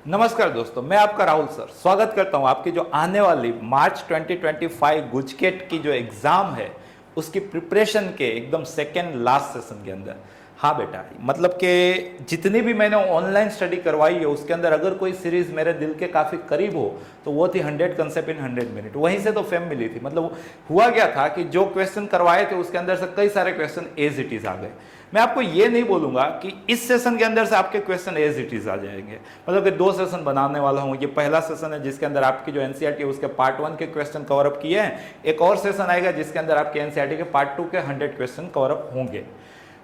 नमस्कार दोस्तों, मैं आपका राहुल सर स्वागत करता हूं आपकी जो आने वाली मार्च 2025 गुजकेट की जो एग्जाम है उसकी प्रिपरेशन के एकदम सेकेंड लास्ट सेशन के अंदर। हाँ बेटा, मतलब कि जितनी भी मैंने ऑनलाइन स्टडी करवाई है उसके अंदर अगर कोई सीरीज मेरे दिल के काफ़ी करीब हो तो वो थी 100 कंसेप्ट इन 100 मिनट। वहीं से तो फेम मिली थी। मतलब हुआ क्या था कि जो क्वेश्चन करवाए थे उसके अंदर से कई सारे क्वेश्चन एज इट इज आ गए। मैं आपको ये नहीं बोलूंगा कि इस सेशन के अंदर से आपके क्वेश्चन एज इट इज आ जाएंगे। मतलब कि 2 सेशन बनाने वाला हूँ। ये पहला सेशन है जिसके अंदर आपकी जो एनसीईआरटी है उसके पार्ट 1 के क्वेश्चन कवर अप किए हैं। एक और सेशन आएगा जिसके अंदर आपके एनसीईआरटी के पार्ट 2 के 100 क्वेश्चन कवर अप होंगे।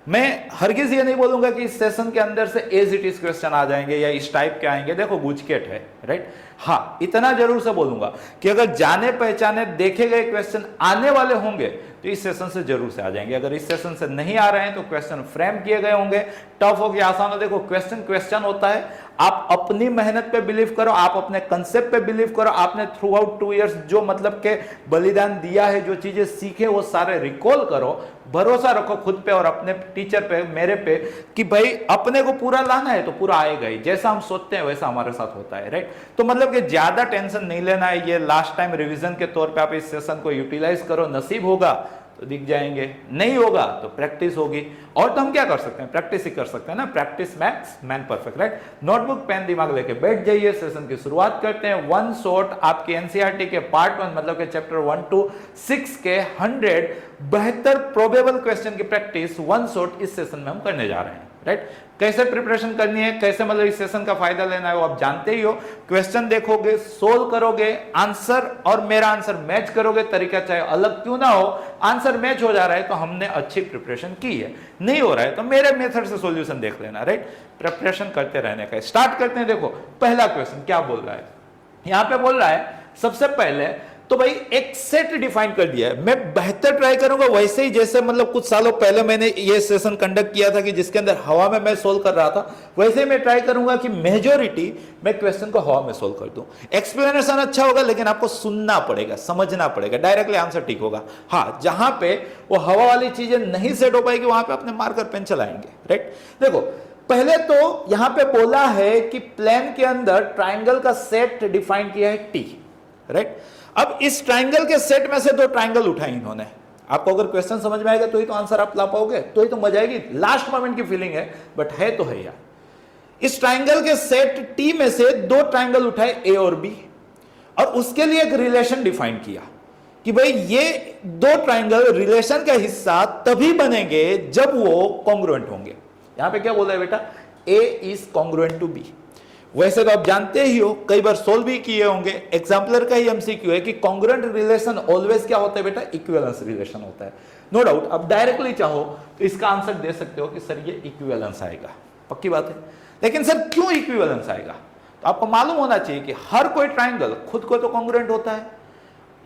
मैं हरगिज ये नहीं बोलूंगा कि इस सेशन के अंदर से एज इट इज क्वेश्चन आ जाएंगे या इस टाइप के आएंगे। देखो गुजकेट है, राइट। हाँ, इतना जरूर से बोलूंगा कि अगर जाने पहचाने देखे गए क्वेश्चन आने वाले होंगे तो इस सेशन से जरूर से आ जाएंगे। अगर इस सेशन से नहीं आ रहे हैं तो क्वेश्चन फ्रेम किए गए होंगे, टफ हो गया आसान हो। देखो क्वेश्चन होता है, आप अपनी मेहनत पे बिलीव करो, आप अपने कंसेप्ट पे बिलीव करो। आपने थ्रू आउट 2 इयर्स जो मतलब के बलिदान दिया है, जो चीजें सीखे वो सारे रिकॉल करो, भरोसा रखो खुद पे और अपने टीचर पे, मेरे पे, कि भाई अपने को पूरा लाना है तो पूरा आएगा ही। जैसा हम सोचते हैं वैसा हमारे साथ होता है, राइट। तो मतलब कि ज्यादा टेंशन नहीं लेना है। ये लास्ट टाइम रिवीजन के तौर पे आप इस सेशन को यूटिलाइज करो। नसीब होगा तो दिख जाएंगे, नहीं होगा तो प्रैक्टिस होगी। और तो हम क्या कर सकते हैं, प्रैक्टिस ही कर सकते हैं ना। Practice makes man perfect, right. Notebook pen दिमाग लेके बैठ जाइए, सेशन की शुरुआत करते हैं। वन शॉट आपकी एनसीईआरटी के पार्ट 1 मतलब के चैप्टर 1 to 6 के 100 बेहतर प्रोबेबल क्वेश्चन की प्रैक्टिस वन शॉट इस सेशन में हम करने जा रहे हैं, राइट। कैसे प्रिपरेशन करनी है, कैसे मतलब इस सेशन का फायदा लेना है वो आप जानते ही हो। क्वेश्चन देखोगे, सोल्व करोगे, आंसर और मेरा आंसर मैच करोगे। तरीका चाहे अलग क्यों ना हो, आंसर मैच हो जा रहा है तो हमने अच्छी प्रिपरेशन की है। नहीं हो रहा है तो मेरे मेथड से सॉल्यूशन देख लेना, राइट। प्रिपरेशन करते रहने का। स्टार्ट करते हैं। देखो पहला क्वेश्चन क्या बोल रहा है, यहां पे बोल रहा है सबसे पहले तो भाई एक सेट डिफाइन कर दिया है। मैं बेहतर ट्राई करूंगा वैसे ही जैसे मतलब कुछ सालों पहले मैंने ये सेशन कंडक्ट किया था कि जिसके अंदर हवा में मैं सोल्व कर रहा था, वैसे ही मैं ट्राई करूंगा कि मेजॉरिटी मैं क्वेश्चन को हवा में सोल्व कर दूं। एक्सप्लेनेशन अच्छा होगा लेकिन आपको सुनना पड़ेगा, समझना पड़ेगा, डायरेक्टली आंसर ठीक होगा। हाँ, जहां पे वो हवा वाली चीजें नहीं सेट हो पाएगी वहां पे अपने मार्कर पेन चलाएंगे, राइट। देखो पहले तो यहां पे बोला है कि प्लेन के अंदर ट्राइंगल का सेट डिफाइन किया है टी, राइट। अब इस ट्राइंगल के सेट में से 2 ट्राइंगल उठाए इन्होंने। आपको अगर क्वेश्चन समझ में आएगा तो ही तो आंसर आप ला पाओगे, तो ही तो मजा आएगी। लास्ट मोमेंट की फीलिंग है बट है तो है यार। इस ट्राइंगल के सेट टी में से 2 ट्राइंगल उठाए ए और बी और उसके लिए एक रिलेशन डिफाइन किया कि भाई ये 2 ट्राइंगल रिलेशन का हिस्सा तभी बनेंगे जब वो कॉन्ग्रुएंट होंगे। यहां पे क्या बोला है बेटा, ए इज कॉन्ग्रुएंट टू बी। वैसे तो आप जानते ही हो, कई बार सोल्व भी किए होंगे। एग्जाम्पलर का ही एमसीक्यू है कि कॉन्ग्रुएंट रिलेशन ऑलवेज क्या होता है बेटा, इक्विवेलेंस रिलेशन होता है। नो डाउट आप डायरेक्टली चाहो तो इसका आंसर दे सकते हो कि सर ये इक्विवेलेंस आएगा, पक्की बात है। लेकिन सर क्यों इक्विवेलेंस आएगा, तो आपको मालूम होना चाहिए कि हर कोई ट्राइंगल खुद को तो कॉन्ग्रुएंट होता है।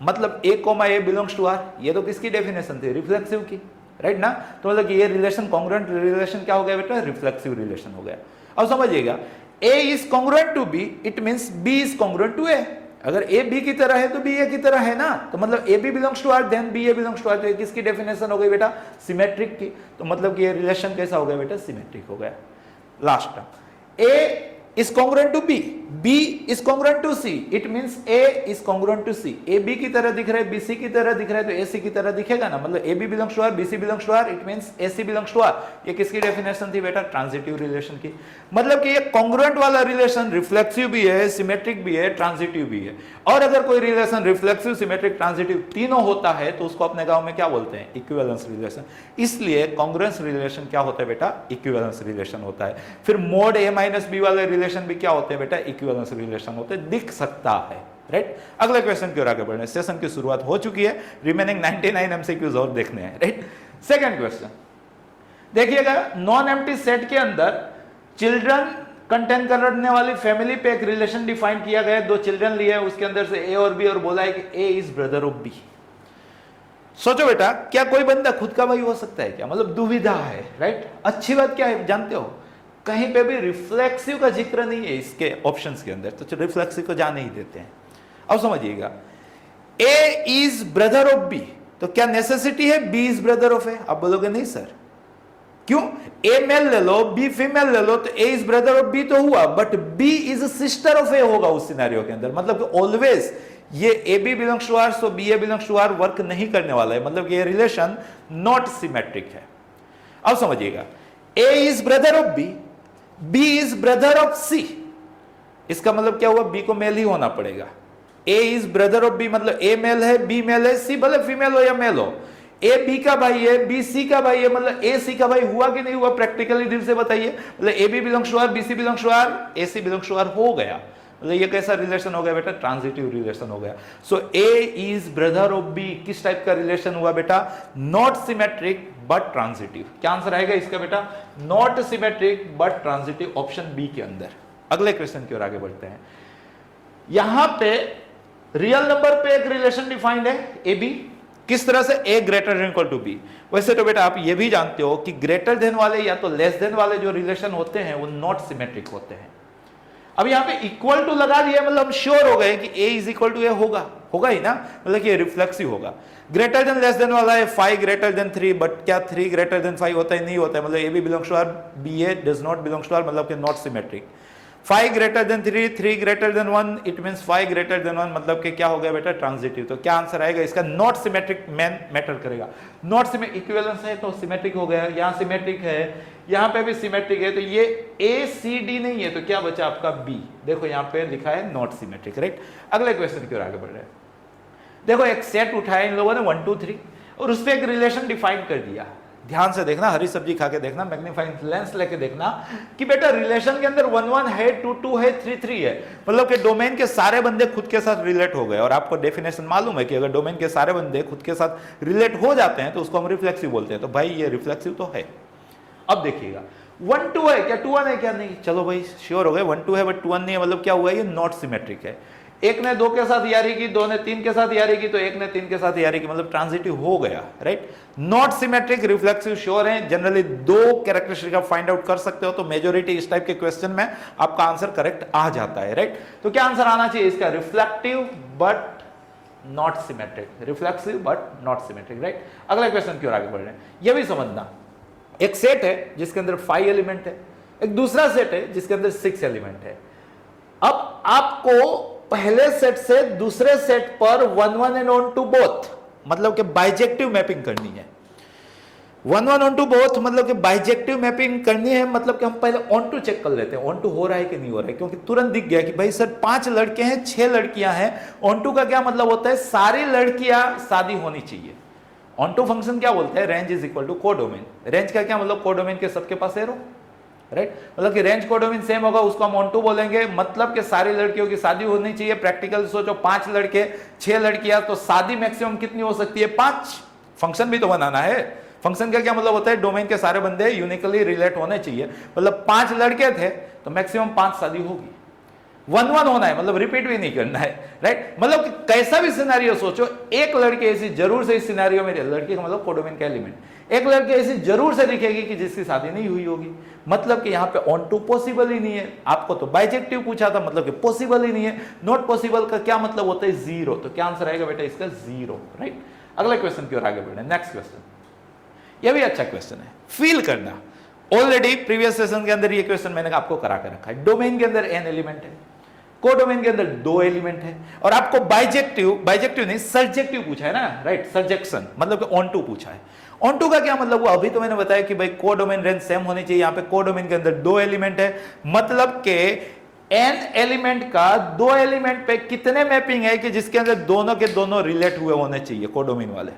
मतलब A comma A belongs to R, ये तो किसकी डेफिनेशन थी, रिफ्लेक्सिव की, राइट ना। तो मतलब ये रिलेशन कॉन्ग्रुएंट रिलेशन क्या हो गया बेटा, रिफ्लेक्सिव रिलेशन हो गया। अब समझिएगा, A is congruent to B, it means B is congruent to A। अगर A B की तरह है तो B A की तरह है ना। तो मतलब A B belongs to R, then B A belongs to R। तो ये किसकी डेफिनेशन हो गई बेटा, सिमेट्रिक की। तो मतलब कि ये रिलेशन कैसा हो गया बेटा, सिमेट्रिक हो गया। Last term, A is congruent to B, B is congruent to C, it means A is congruent to C। A B की तरह दिख रहा है, B C की तरह दिख रहा है तो A C की तरह दिखेगा ना। मतलब A B belongs to R, B C belongs to R, it means A C belongs to R। ये किसकी डेफिनेशन थी बेटा, ट्रांजिटिव रिलेशन की। मतलब कि ये कॉन्ग्रुएंट वाला रिलेशन रिफ्लेक्सिव भी है, सिमेट्रिक भी है, ट्रांजिटिव भी है। और अगर कोई रिलेशन रिफ्लेक्सिव, सिमेट्रिक, ट्रांजिटिव तीनों होता है तो उसको अपने गांव में क्या बोलते हैं, इक्विवेलेंस रिलेशन। इसलिए कॉन्ग्रुएंस रिलेशन क्या होता है बेटा, इक्विवेलेंस रिलेशन होता है। फिर मोड A माइनस बी वाले रिलेशन भी क्या होते हैं बेटा, इक्विवेलेंस रिलेशन होते हैं, दिख सकता है, राइट। अगले क्वेश्चन की ओर आगे बढ़ने, सेशन की शुरुआत हो चुकी है, रिमेनिंग 99 एमसीक्यूज और देखने हैं, राइट। सेकंड क्वेश्चन देखिएगा, नॉन एम्प्टी सेट के अंदर चिल्ड्रन कंटेन करने वाली फैमिली पे एक रिलेशन डिफाइन किया गया है। 2 चिल्ड्रन लिए हैं, उसके अंदर से ए और बी, और बोला है कि ए इज ब्रदर ऑफ बी। सोचो बेटा, क्या कोई बंदा खुद का भाई हो सकता है क्या, मतलब दुविधा है, राइट। अच्छी बात क्या है जानते हो, कहीं पे भी रिफ्लेक्सिव का जिक्र नहीं है इसके ऑप्शंस के अंदर, तो रिफ्लेक्सिव को जाने ही देते हैं। अब समझिएगा, A is brother of B, तो क्या नेसेसिटी है बी इज ब्रदर ऑफ ए, आप बोलोगे नहीं सर, क्यों? ए मेल ले लो, बी फीमेल ले लो, तो A is brother of B तो हुआ, but B is sister of A होगा उस सिनेरियो के अंदर। मतलब कि ऑलवेज ये A B belongs to R, so B A belongs to R work नहीं करने वाला है, मतलब कि ये रिलेशन नॉट सिमेट्रिक है। अब समझिएगा, A is brother of B, B is brother of C, इसका मतलब क्या हुआ? बी को मेल ही होना पड़ेगा। ए इज ब्रदर ऑफ बी मतलब ए मेल है, बी मेल है, सी भले फीमेल हो या मेल हो। ए बी का भाई है, बी सी का भाई है, मतलब ए सी का भाई हुआ कि नहीं हुआ? प्रैक्टिकली दिल से बताइए। मतलब A B belongs to R, B C belongs to R, A C belongs to R हो गया। मतलब ये कैसा रिलेशन हो गया बेटा? ट्रांजिटिव रिलेशन हो गया। So A is brother of B किस टाइप का रिलेशन हुआ बेटा? Not symmetric but transitive. क्या आंसर आएगा इसका बेटा? Not symmetric but transitive, option B के अंदर। अगले क्वेश्चन की ओर आगे बढ़ते हैं। यहां पे रियल नंबर पे एक रिलेशन डिफाइंड है, ए बी। किस तरह से? A greater than equal to B. वैसे तो बेटा आप ये भी जानते हो कि ग्रेटर देन वाले या तो लेस देन वाले जो रिलेशन होते हैं वो नॉट सिमेट्रिक होते हैं। अब यहां पे इक्वल टू लगा दिया, मतलब हम श्योर हो गए कि ए इज इक्वल टू ए होगा, होगा ही ना, मतलब कि रिफ्लेक्सिव होगा। ग्रेटर देन लेस देन वाला है 5 ग्रेटर देन 3, बट क्या 3 ग्रेटर देन 5 होता है? नहीं होता है। मतलब A B belongs to R, B A does not belongs to R, मतलब कि not symmetric. 5 greater than 3, 3 greater than 1, it means 5 greater than 1, मतलब कि क्या हो गया बेटा? ट्रांजिटिव। तो क्या आंसर आएगा इसका? नॉट सिमेट्रिक मैटर करेगा। नॉट सिमेट्रिक इक्विवेलेंस है तो सिमेट्रिक हो गया, यहां सिमेट्रिक है, यहां पे भी सिमेट्रिक है, तो ये ए सी डी नहीं है, तो क्या बचा आपका? बी। देखो यहां पे लिखा है नॉट सिमेट्रिक, राइट। अगले क्वेश्चन की ओर आगे बढ़ रहे हैं। देखो एक सेट उठाया इन लोगों ने 1 2 3 और उस पर एक रिलेशन डिफाइन कर दिया। ध्यान से देखना, हरी सब्जी खा के देखना, मैग्नीफाइंग लेंस लेके देखना कि बेटा रिलेशन के अंदर 1 1 है, 2 2 है, 3 3 है, मतलब कि डोमेन के सारे बंदे खुद के साथ रिलेट हो गए। और आपको डेफिनेशन मालूम है कि अगर डोमेन के सारे बंदे खुद के साथ रिलेट हो जाते हैं तो उसको हम रिफ्लेक्सिव बोलते हैं। तो भाई ये रिफ्लेक्सिव तो है। अब देखिएगा 1 2 है क्या? 2 1 है क्या? नहीं। चलो भाई श्योर हो गए 1 2 है बट 2 1 नहीं है, मतलब क्या हुआ? ये नॉट सिमेट्रिक है। एक ने 2 के साथ यारी की, 2 ने 3 के साथ यारी की, तो एक ने 3 के साथ यारी की, मतलब ट्रांजिटिव हो गया, right. Not symmetric, reflexive sure है। जनरली 2 कैरेक्टरिस्टिक आप फाइंड आउट कर सकते हो, तो मेजोरिटी इस टाइप के क्वेश्चन में आपका आंसर करेक्ट आ जाता है, राइट। तो क्या आंसर आना चाहिए इसका? Reflective but not symmetric, reflexive but not symmetric, right. अगला क्वेश्चन की ओर आगे बढ़ रहे हैं। यह भी समझना, एक सेट है जिसके अंदर 5 एलिमेंट है, एक दूसरा सेट है जिसके अंदर 6 एलिमेंट है। अब आपको पहले सेट से दूसरे सेट पर 1 1 एंड ऑन टू बोथ, मतलब कि बाइजेक्टिव मैपिंग करनी है। 1 1 ऑन टू बोथ मतलब कि बाइजेक्टिव मैपिंग करनी है, मतलब कि हम पहले ऑन टू चेक कर लेते हैं ऑन टू हो रहा है कि नहीं हो रहा है, क्योंकि तुरंत दिख गया कि भाई सर 5 लड़के हैं 6 लड़कियां हैं। ऑन टू का क्या मतलब होता है? सारी लड़कियां शादी होनी चाहिए। ऑन टू फंक्शन क्या बोलते हैं? Range is equal to codomain. Range का क्या मतलब? कोडोमेन के सबके पास एरो, राइट। मतलब कि रेंज कोडोमेन सेम होगा, उसको हम ऑन टू बोलेंगे, मतलब कि सारी लड़कियों की शादी होनी चाहिए। प्रैक्टिकल सोचो 5 लड़के 6 लड़कियां, तो शादी मैक्सिमम कितनी हो सकती है? 5। फंक्शन भी तो बनाना है। फंक्शन का क्या मतलब होता है? डोमेन के सारे बंदे यूनिकली रिलेट होने चाहिए, मतलब 5 लड़के थे तो मैक्सिमम 5 शादी होगी। 1 1 होना है, मतलब रिपीट भी नहीं करना है, राइट। मतलब कि कैसा भी सिनेरियो सोचो, एक लड़की ऐसी जरूर से इस सिनेरियो में, लड़की का मतलब कोडोमेन का एलिमेंट, एक लड़की ऐसी जरूर से दिखेगी कि जिसकी शादी नहीं हुई होगी, मतलब कि यहां पे ऑन टू पॉसिबल ही नहीं है। आपको तो बाइजेक्टिव पूछा था, मतलब कि पॉसिबल ही नहीं है। नॉट पॉसिबल का क्या मतलब होता है? 0। तो क्या आंसर आएगा बेटा इसका? 0, राइट। अगले क्वेश्चन की ओर आगे बढ़े। नेक्स्ट क्वेश्चन, यह भी अच्छा क्वेश्चन है, फील करना। ऑलरेडी प्रीवियस सेशन के अंदर ये क्वेश्चन मैंने आपको करा के रखा है। डोमेन के अंदर n एलिमेंट है, कोडोमेन के अंदर 2 एलिमेंट है, और आपको बाइजेक्टिव नहीं सर्जेक्टिव पूछा है ना, राइट। सर्जेक्शन मतलब कि ऑन टू पूछा है। ऑन टू का क्या मतलब हुआ? अभी तो मैंने बताया कि भाई कोडोमेन रेंज सेम होनी चाहिए। यहां पे कोडोमेन के अंदर 2 एलिमेंट है, मतलब के n एलिमेंट का 2 एलिमेंट पे कितने मैपिंग है कि जिसके अंदर दोनों के दोनों रिलेट हुए होने चाहिए कोडोमेन वाले।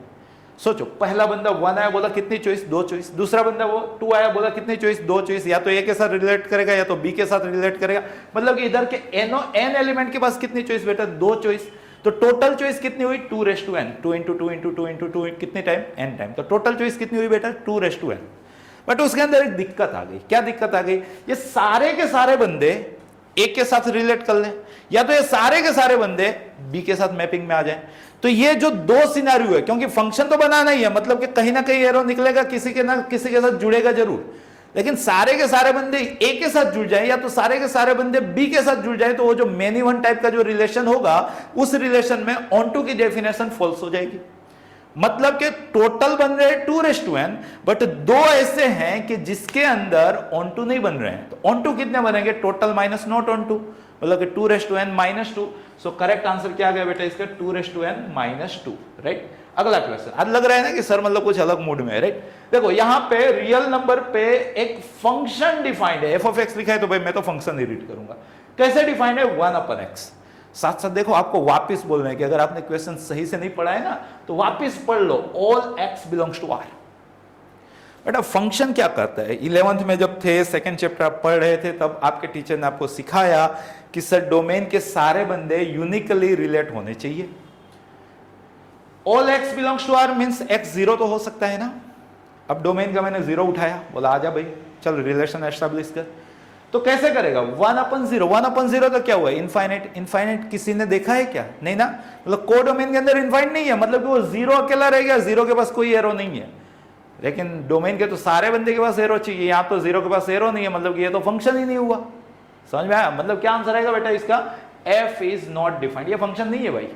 सोचो, पहला बंदा 1 आया, बोला कितनी चॉइस? 2 चॉइस। दूसरा बंदा वो 2 आया, बोला कितनी चॉइस? 2 चॉइस। या तो ए के साथ रिलेट करेगा या तो बी के साथ रिलेट करेगा, मतलब कि इधर के n एलिमेंट के पास कितनी चॉइस बेटा? 2 चॉइस। तो टोटल चॉइस कितनी हुई? 2n, 2 into 2 into 2 into 2 कितने टाइम? n time. तो टोटल चॉइस कितनी हुई बेटा? 2n। बट उसके अंदर एक दिक्कत आ गई। क्या दिक्कत आ गई? ये सारे के सारे बंदे ए के साथ रिलेट कर लें, या तो ये सारे के सारे बंदे बी के साथ मैपिंग में आ जाएं। तो ये जो 2 सिनेरियो है, क्योंकि फंक्शन तो बनाना ही है, मतलब कि कहीं ना कहीं एरो निकलेगा, किसी के ना किसी के साथ जुड़ेगा जरूर। लेकिन सारे के सारे बंदे ए के साथ जुड़ जाए या तो सारे के सारे बंदे बी के साथ जुड़ जाए, तो वो जो मेनी वन टाइप का जो रिलेशन होगा, उस रिलेशन में ऑन टू की डेफिनेशन फॉल्स हो जाएगी। मतलब कि टोटल बन रहे हैं 2n, बट दो ऐसे हैं कि जिसके अंदर ऑन2 नहीं बन रहे हैं, तो ऑन2 कितने बनेंगे, टोटल माइनस नॉट ऑन2, मतलब कि 2n minus 2। So correct answer क्या आ गया बेटा इसका, 2n माइनस 2, राइट। अगला क्वेश्चन, आज लग रहा है ना कि सर मतलब कुछ अलग मूड में है, राइट। देखो यहां पे रियल नंबर पे एक फंक्शन डिफाइंड है, f(x) लिखा है, तो भाई मैं तो फंक्शन ही रीड करूंगा। कैसे डिफाइंड है, 1/x। साथ साथ देखो आपको वापस बोलना है कि अगर आपने क्वेश्चन सही से नहीं पढ़ा है ना, तो वापस पढ़ लो, all x belongs to r। बेटा फंक्शन क्या करता है, 11th में जब थे, सेकंड चैप्टर आप पढ़ रहे थे, तब आपके टीचर ने आपको सिखाया कि सर डोमेन के सारे बंदे यूनिकली रिलेट होने चाहिए। All x belongs to r means x 0 तो हो सकता है ना। अब डोमेन का मैंने 0 उठाया, बोला आजा भाई चल रिलेशन एस्टैब्लिश कर। तो कैसे करेगा, 1/0, 1/0 तो क्या हुआ, इनफाइनाइट। इनफाइनाइट किसी ने देखा है क्या, नहीं ना, मतलब कोडोमेन के अंदर इनफाइनाइट नहीं है, मतलब कि वो 0 अकेला रह गया, 0 के पास कोई एरो नहीं है। लेकिन डोमेन के तो सारे बंदे के पास एरो चाहिए, यहाँ तो 0 के पास एरो नहीं है, मतलब कि ये तो फंक्शन ही नहीं हुआ। समझ में आया, मतलब क्या आंसर आएगा बेटा इसका, f इज नॉट डिफाइंड, ये फंक्शन नहीं है भाई,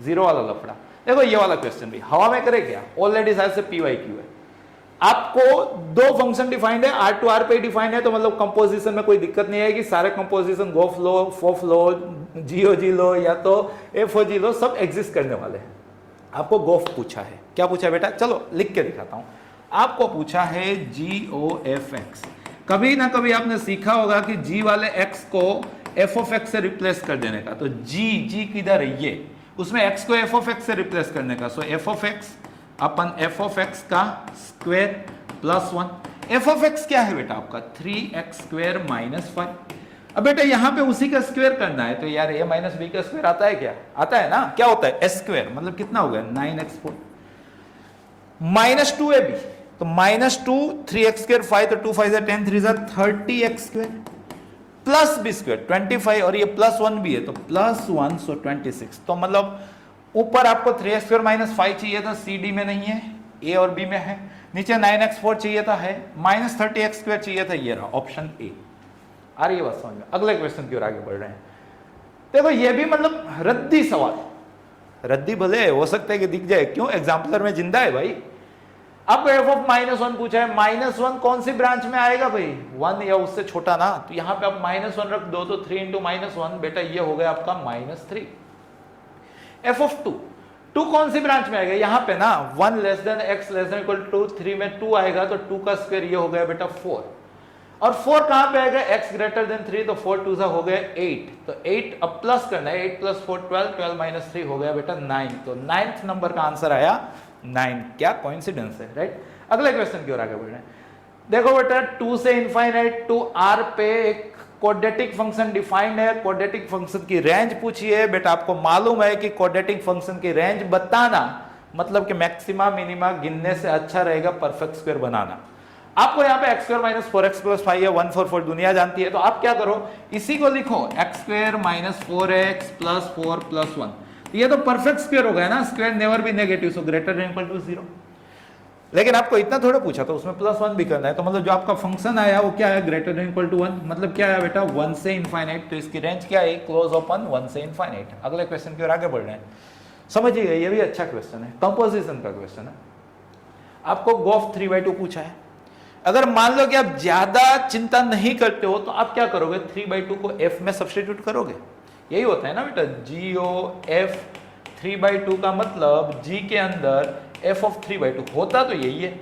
0 वाला लफड़ा। देखो ये वाला क्वेश्चन भी हवा में करे क्या, ऑलरेडी शायद से PYQ है। आपको दो फंक्शन डिफाइंड है, R टू R पे डिफाइंड है, तो मतलब कंपोजिशन में कोई दिक्कत नहीं आएगी, सारे कंपोजिशन गोफ लो, फोफ लो, GOG लो या तो FOG लो, सब एग्जिस्ट करने वाले हैं। आपको गोफ पूछा है, क्या पूछा है बेटा, चलो लिख के दिखाता हूं। आपको पूछा है GOFX। कभी ना कभी आपने सीखा होगा कि G वाले X को f(x) से रिप्लेस कर देने का, तो G किधर है, ये उसमें X को f(x) से रिप्लेस करने का, सो f(x) अपन f(x) का स्क्वायर प्लस 1। f(x) क्या है बेटा आपका, 3x² माइनस 5। अब बेटा यहां पे उसी का स्क्वायर करना है, तो यार a माइनस b का स्क्वायर आता है क्या, आता है ना, क्या होता है s², मतलब कितना हो गया 9x4 माइनस 2ab, तो -2 3x² 5, तो 2 5 10 3 30x² प्लस b² 25, और ये +1 भी है, तो +1 सो 26। तो मतलब ऊपर आपको 3x² माइनस 5 चाहिए था, CD में नहीं है, A और B में है। नीचे 9x4 चाहिए था, है, -30x² चाहिए था, ये रहा ऑप्शन A। आ रही है बात समझ में। अगले क्वेश्चन की ओर आगे बढ़ रहे हैं। देखो ये भी मतलब रद्दी सवाल, रद्दी भले हो सकता है कि दिख जाए, क्यों, एग्जाम्पलर में जिंदा है भाई। अब f(-1) पूछा है, -1 कौन सी ब्रांच में आएगा भाई, 1 या उससे छोटा ना, तो यहां पे आप -1 रख दो, तो 3 × -1 बेटा ये हो गया आपका -3। f(2) 2 कौन सी ब्रांच में आएगा, यहां पे ना 1 < x <= 3 में 2 आएगा, तो 2 का स्क्वायर ये हो गया बेटा 4, और 4 कहां पे आएगा, x > 3, तो 4 2 हो गया 8, तो 8 अब प्लस करना है, 8 + 4 12, 12 - 3 हो गया बेटा 9, तो 9th नंबर का आंसर आया 9। क्या कोइंसिडेंस है, राइट। अगले क्वेश्चन की ओर आगे बढ़ रहे हैं। देखो बेटा 2 से इनफाइनाइट टू r पे एक क्वाड्रेटिक फंक्शन डिफाइंड है, क्वाड्रेटिक फंक्शन की रेंज पूछी है। बेटा आपको मालूम है कि क्वाड्रेटिक फंक्शन की रेंज बताना मतलब कि मैक्सिमा मिनिमा गिनने से अच्छा रहेगा परफेक्ट स्क्वायर बनाना। आपको यहाँ पे x² - 4x + 5 या 1 4 4 दुनिया जानती है, तो आप क्या करो, इसी को लिखो x² - 4x + 4 + 1, ये तो परफेक्ट स्क्वायर हो गया ना, square never be negative, so greater than equal to 0। लेकिन आपको इतना थोड़ा पूछा था, उसमें +1 भी करना है, तो मतलब जो आपका फंक्शन आया वो क्या है, ग्रेटर देन इक्वल टू 1, मतलब क्या है बेटा 1 से इनफाइनाइट, तो इसकी रेंज क्या है, क्लोज ओपन 1 से इनफाइनाइट। अगले क्वेश्चन की ओर आगे बढ़ रहे हैं। समझिए ये भी अच्छा क्वेश्चन है, कंपोजिशन का क्वेश्चन है। आपको गोफ 3/2 पूछा है। अगर मान लो कि आप ज्यादा चिंता नहीं करते हो, तो आप क्या करोगे, 3/2 को f में सब्स्टिट्यूट करोगे, यही होता है ना बेटा, GOF 3/2 का मतलब g के अंदर f(3/2) होता तो यही है।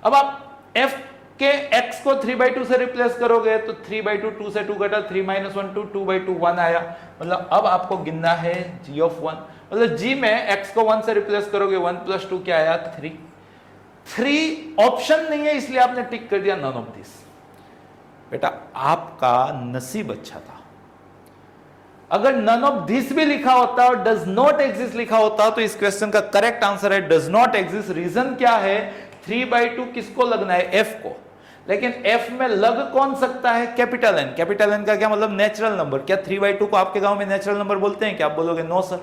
अब आप f के x को 3/2 से रिप्लेस करोगे, तो 3/2 2 से 2 घटा, 3 - 1 2 2/2 1 आया, मतलब अब आपको गिनना है g(1), मतलब g में x को 1 से रिप्लेस करोगे, 1 + 2 क्या आया 3। 3 ऑप्शन नहीं है, इसलिए आपने टिक कर दिया नन ऑफ दिस। बेटा आपका नसीब अच्छा था, अगर नन ऑफ दिस भी लिखा होता और डज नॉट एग्जिस्ट लिखा होता, तो इस क्वेश्चन का करेक्ट आंसर है डज नॉट एग्जिस्ट। रीजन क्या है, 3/2 किसको लगना है, f को, लेकिन f में लग कौन सकता है, कैपिटल N। कैपिटल N का क्या मतलब, नेचुरल नंबर। क्या 3/2 को आपके गांव में नेचुरल नंबर बोलते हैं क्या, आप बोलोगे नो सर,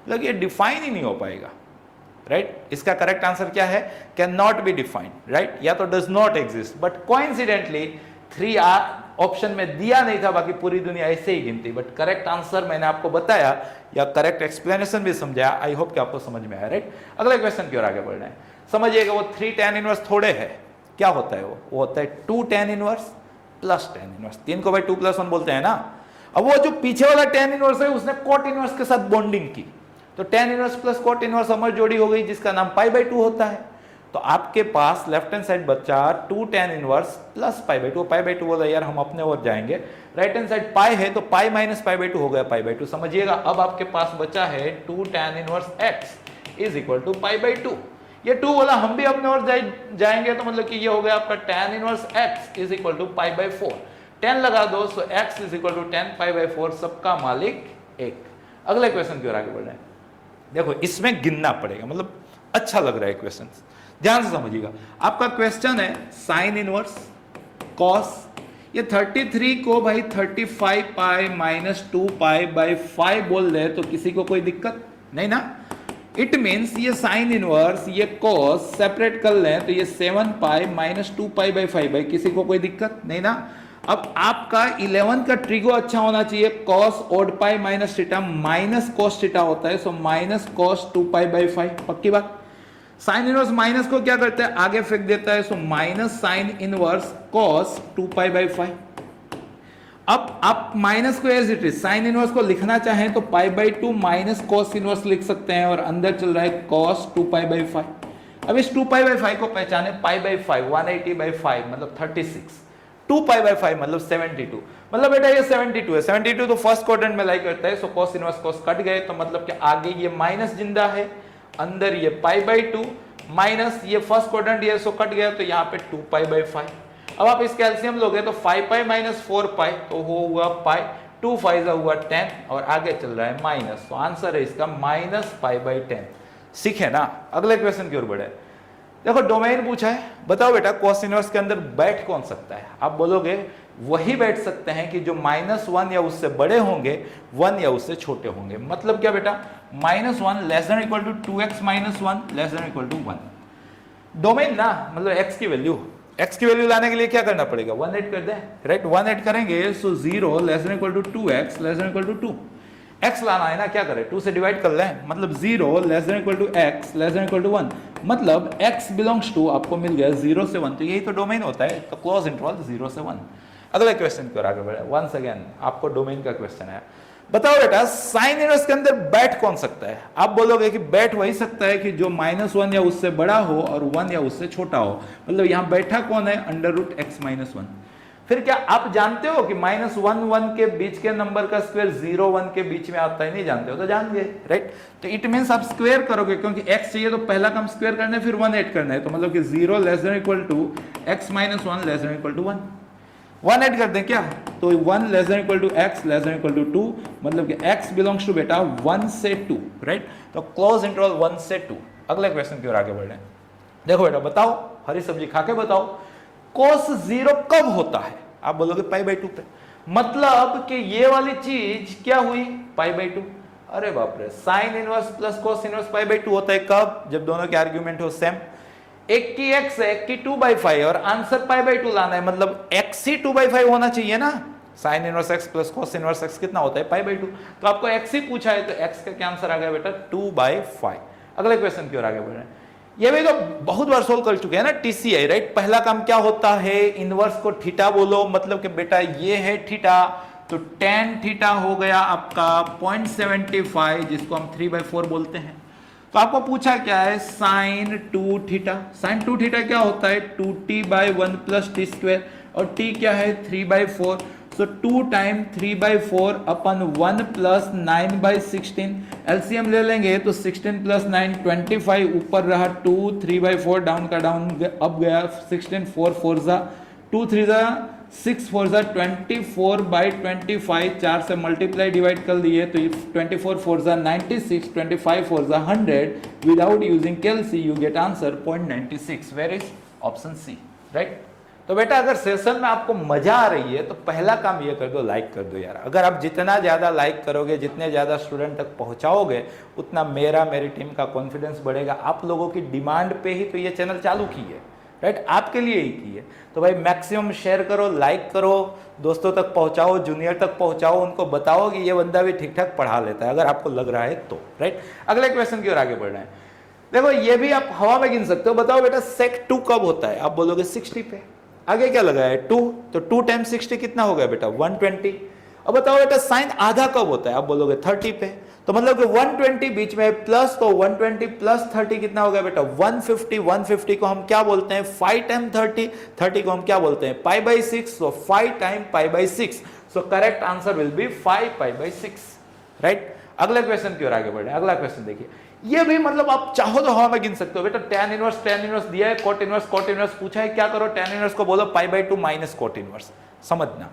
मतलब ये डिफाइन ही नहीं हो पाएगा, राइट। इसका करेक्ट आंसर क्या है, can not be defined, right, या तो does not exist. But coincidentally 3 option में दिया नहीं था, बाकी पूरी दुनिया ऐसे ही गिनती, बट करेक्ट आंसर मैंने आपको बताया या करेक्ट एक्सप्लेनेशन भी समझाया। आई होप कि आपको समझ में आया, राइट। अगले क्वेश्चन की ओर आगे बढ़ रहे हैं। समझिएगा वो 3 tan इनवर्स थोड़े है, क्या होता है वो होता है 2 tan inverse plus tan inverse. 3 को भाई 2+1 बोलते हैं ना। अब वो जो पीछे वाला tan इनवर्स है उसने cot इनवर्स के साथ बॉन्डिंग की, तो tan inverse plus cot inverse अमर जोड़ी हो गई जिसका नाम π/2 होता है। तो आपके पास लेफ्ट हैंड साइड बचा 2 tan इनवर्स प्लस π/2। π/2 बोला यार हम अपने ओर जाएंगे, राइट हैंड साइड पाई है तो पाई माइनस π/2 हो गया π/2। समझिएगा अब आपके पास बचा है 2 tan inverse x is equal to π/2। ये 2 बोला हम भी अपने ओर जाएंगे तो मतलब कि ये हो गया आपका tan inverse x is equal to π/4। 10 लगा दो तो x इज इक्वल टू 10 π/4, सबका मालिक 1। अगले क्वेश्चन की ओर आगे बढ़ रहे हैं। देखो इसमें गिनना पड़ेगा, मतलब अच्छा लग रहा है क्वेश्चन, ध्यान से समझिएगा। आपका क्वेश्चन है साइन इनवर्स कॉस, ये 33 को भाई 35 पाई माइनस 2 पाई बाई 5 बोल रहे तो किसी को कोई दिक्कत नहीं ना। इट मीन्स ये साइन इनवर्स ये कॉस सेपरेट कर लें तो ये 7 पाई माइनस 2 पाई बाई 5, भाई किसी को कोई दिक्कत नहीं ना। अब आपका 11 का ट्रिगो अच्छा होना चाहिए, cos odd pi minus theta minus cos theta होता है, so minus cos 2 pi by 5, पक्की बात। साइन इनवर्स माइनस को क्या करता है आगे फेंक देता है, so minus sine inverse cos 2 pi by 5। अब आप माइनस को as it is sine inverse को लिखना चाहें तो π/2 माइनस कॉस इनवर्स लिख सकते हैं, और अंदर चल रहा है कॉस 2 पाई बाई 5। अब इस 2 पाई बाई 5 को पहचाने, π/5 180/5 मतलब 36, 2 पाई बाई 5 मतलब 72, मतलब बेटा ये 72 है। 72 तो फर्स्ट क्वाड्रेंट में लाई करता है, so cos inverse cos cut गए, तो मतलब कि आगे ये माइनस जिंदा है, अंदर ये π/2 माइनस ये फर्स्ट क्वाड्रेंट ये सो कट गया, तो यहाँ पे 2 पाई बाई 5। अब आप इसके एलसीएम लोगे तो 5 पाई माइनस 4 पाई तो हो हुआ पाई, 2 5 हुआ 10 और आगे चल रहा है माइनस, तो आंसर है इसका माइनस π/10। सीखे ना। अगले क्वेश्चन की ओर बढ़े। देखो डोमेन पूछा है, बताओ बेटा कॉस इनवर्स के अंदर बैठ कौन सकता है। आप बोलोगे वही बैठ सकते हैं कि जो -1 या उससे बड़े होंगे, 1 या उससे छोटे होंगे। मतलब क्या बेटा, -1 less than equal to 2x minus 1 less than equal to 1। Domain ना मतलब x की वैल्यू लाने के लिए क्या करना पड़ेगा, 1 ऐड कर दे, राइट। 1 ऐड करेंगे so 0 less than equal to 2x less than equal to 2। x लाना है ना, क्या करें 2 से डिवाइड कर लें, मतलब 0 less than equal to x less than equal to 1, मतलब x बिलोंग्स टू आपको मिल गया 0 से 1, तो यही तो डोमेन होता है, तो क्लोज इंटरवल 0 से 1। अगले क्वेश्चन की ओर आगे बढ़े। वंस अगेन आपको डोमेन का क्वेश्चन है। बताओ बेटा साइन इनवर्स के अंदर बैठ कौन सकता है। आप बोलोगे कि बैठ वही सकता है कि जो -1 या उससे बड़ा हो और 1 या उससे छोटा हो, मतलब यहां बैठा कौन है, √x माइनस 1। फिर क्या आप जानते हो कि -1 1 के बीच के नंबर का स्क्वायर 0 1 के बीच में आता है, नहीं जानते हो तो जान गए, राइट। तो इट मींस आप स्क्वायर करोगे, क्योंकि x चाहिए तो पहला काम स्क्वायर करना है फिर 1 ऐड करना है, तो मतलब कि 0 less than equal to x minus 1 less than equal to 1। 1 add कर दें क्या, तो 1 less than equal to x less than equal to 2, मतलब कि x बिलोंग्स टू बेटा 1 से 2, राइट। तो क्लोज इंटरवल 1 से 2। अगले क्वेश्चन की ओर आगे बढ़े। देखो बेटा बताओ, हरी सब्जी खा के बताओ, cos 0 कब होता है। आप बोलोगे π/2 पे, मतलब कि ये वाली चीज क्या हुई π/2। अरे बाप रे, sine inverse plus cos inverse π/2 होता है कब, जब दोनों के आर्ग्यूमेंट हो सेम। एक की x है, एक की 2/5 और आंसर π/2 लाना है, मतलब x ही 2/5 होना चाहिए ना। Sine inverse x plus cos inverse x कितना होता है π/2, तो आपको x ही पूछा है तो x का क्या आंसर आ गया बेटा 2/5। अगले क्वेश्चन की ओर आगे बढ़ रहे हैं। ये भी तो बहुत बार सोल्व कर चुके हैं ना TCI, राइट। पहला काम क्या होता है, इनवर्स को थीटा बोलो, मतलब कि बेटा ये है थीटा, तो tan थीटा हो गया आपका 0.75 जिसको हम 3/4 बोलते हैं। तो आपको पूछा क्या है sin 2 थीटा। sin 2 थीटा क्या होता है 2t/1 प्लस टी स्क्वायर, और t क्या है 3/4, सो 2 टाइम 3/4 अपन 1 प्लस 9/16। एलसीएम ले लेंगे तो 16 प्लस 9 25, ऊपर रहा 2 3/4 डाउन का डाउन अब गया 16 4 4 जा 2 3 जा 6 4 जा 24/25, 4 से मल्टीप्लाई डिवाइड कर दिए तो 24 4 जा 96, 25 4 जा 100। Without using calci you get answer 0.96। Where is option C, right. तो बेटा अगर सेशन में आपको मजा आ रही है तो पहला काम ये कर दो, लाइक कर दो यार। अगर आप जितना ज्यादा लाइक करोगे, जितने ज्यादा स्टूडेंट तक पहुंचाओगे, उतना मेरी टीम का कॉन्फिडेंस बढ़ेगा। आप लोगों की डिमांड पे ही तो ये चैनल चालू की है, राइट, आपके लिए ही की है। तो भाई मैक्सिमम शेयर करो, लाइक करो, दोस्तों तक पहुंचाओ, जूनियर तक पहुंचाओ, उनको बताओ कि ये बंदा भी ठीक ठाक पढ़ा लेता है, अगर आपको लग रहा है तो। राइट, अगले क्वेश्चन की ओर आगे बढ़ रहे हैं। देखो ये भी आप हवा में गिन सकते हो। बताओ बेटा सेक 2 कब होता है? आप बोलोगे 60 पे। आगे क्या लगा है 2, तो 2 टाइम्स 60 कितना हो गया बेटा 120। अब बताओ बेटा साइन आधा कब होता है? आप बोलोगे 30 पे। तो मतलब कि 120 बीच में प्लस, तो 120 प्लस 30 कितना हो गया बेटा 150। 150 को हम क्या बोलते हैं 5 टाइम 30। 30 को हम क्या बोलते हैं pi by 6। So 5 time pi by 6। So correct answer will be 5 pi by 6। Right, अगले क्वेश्चन की ओर आगे बढ़े। अगला क्वेश्चन देखिए, ये भी मतलब आप चाहो तो हवा में गिन सकते हो बेटा। tan इनवर्स दिया है, cot इनवर्स पूछा है, क्या करो tan इनवर्स को बोलो pi by 2 minus cot inverse. समझना,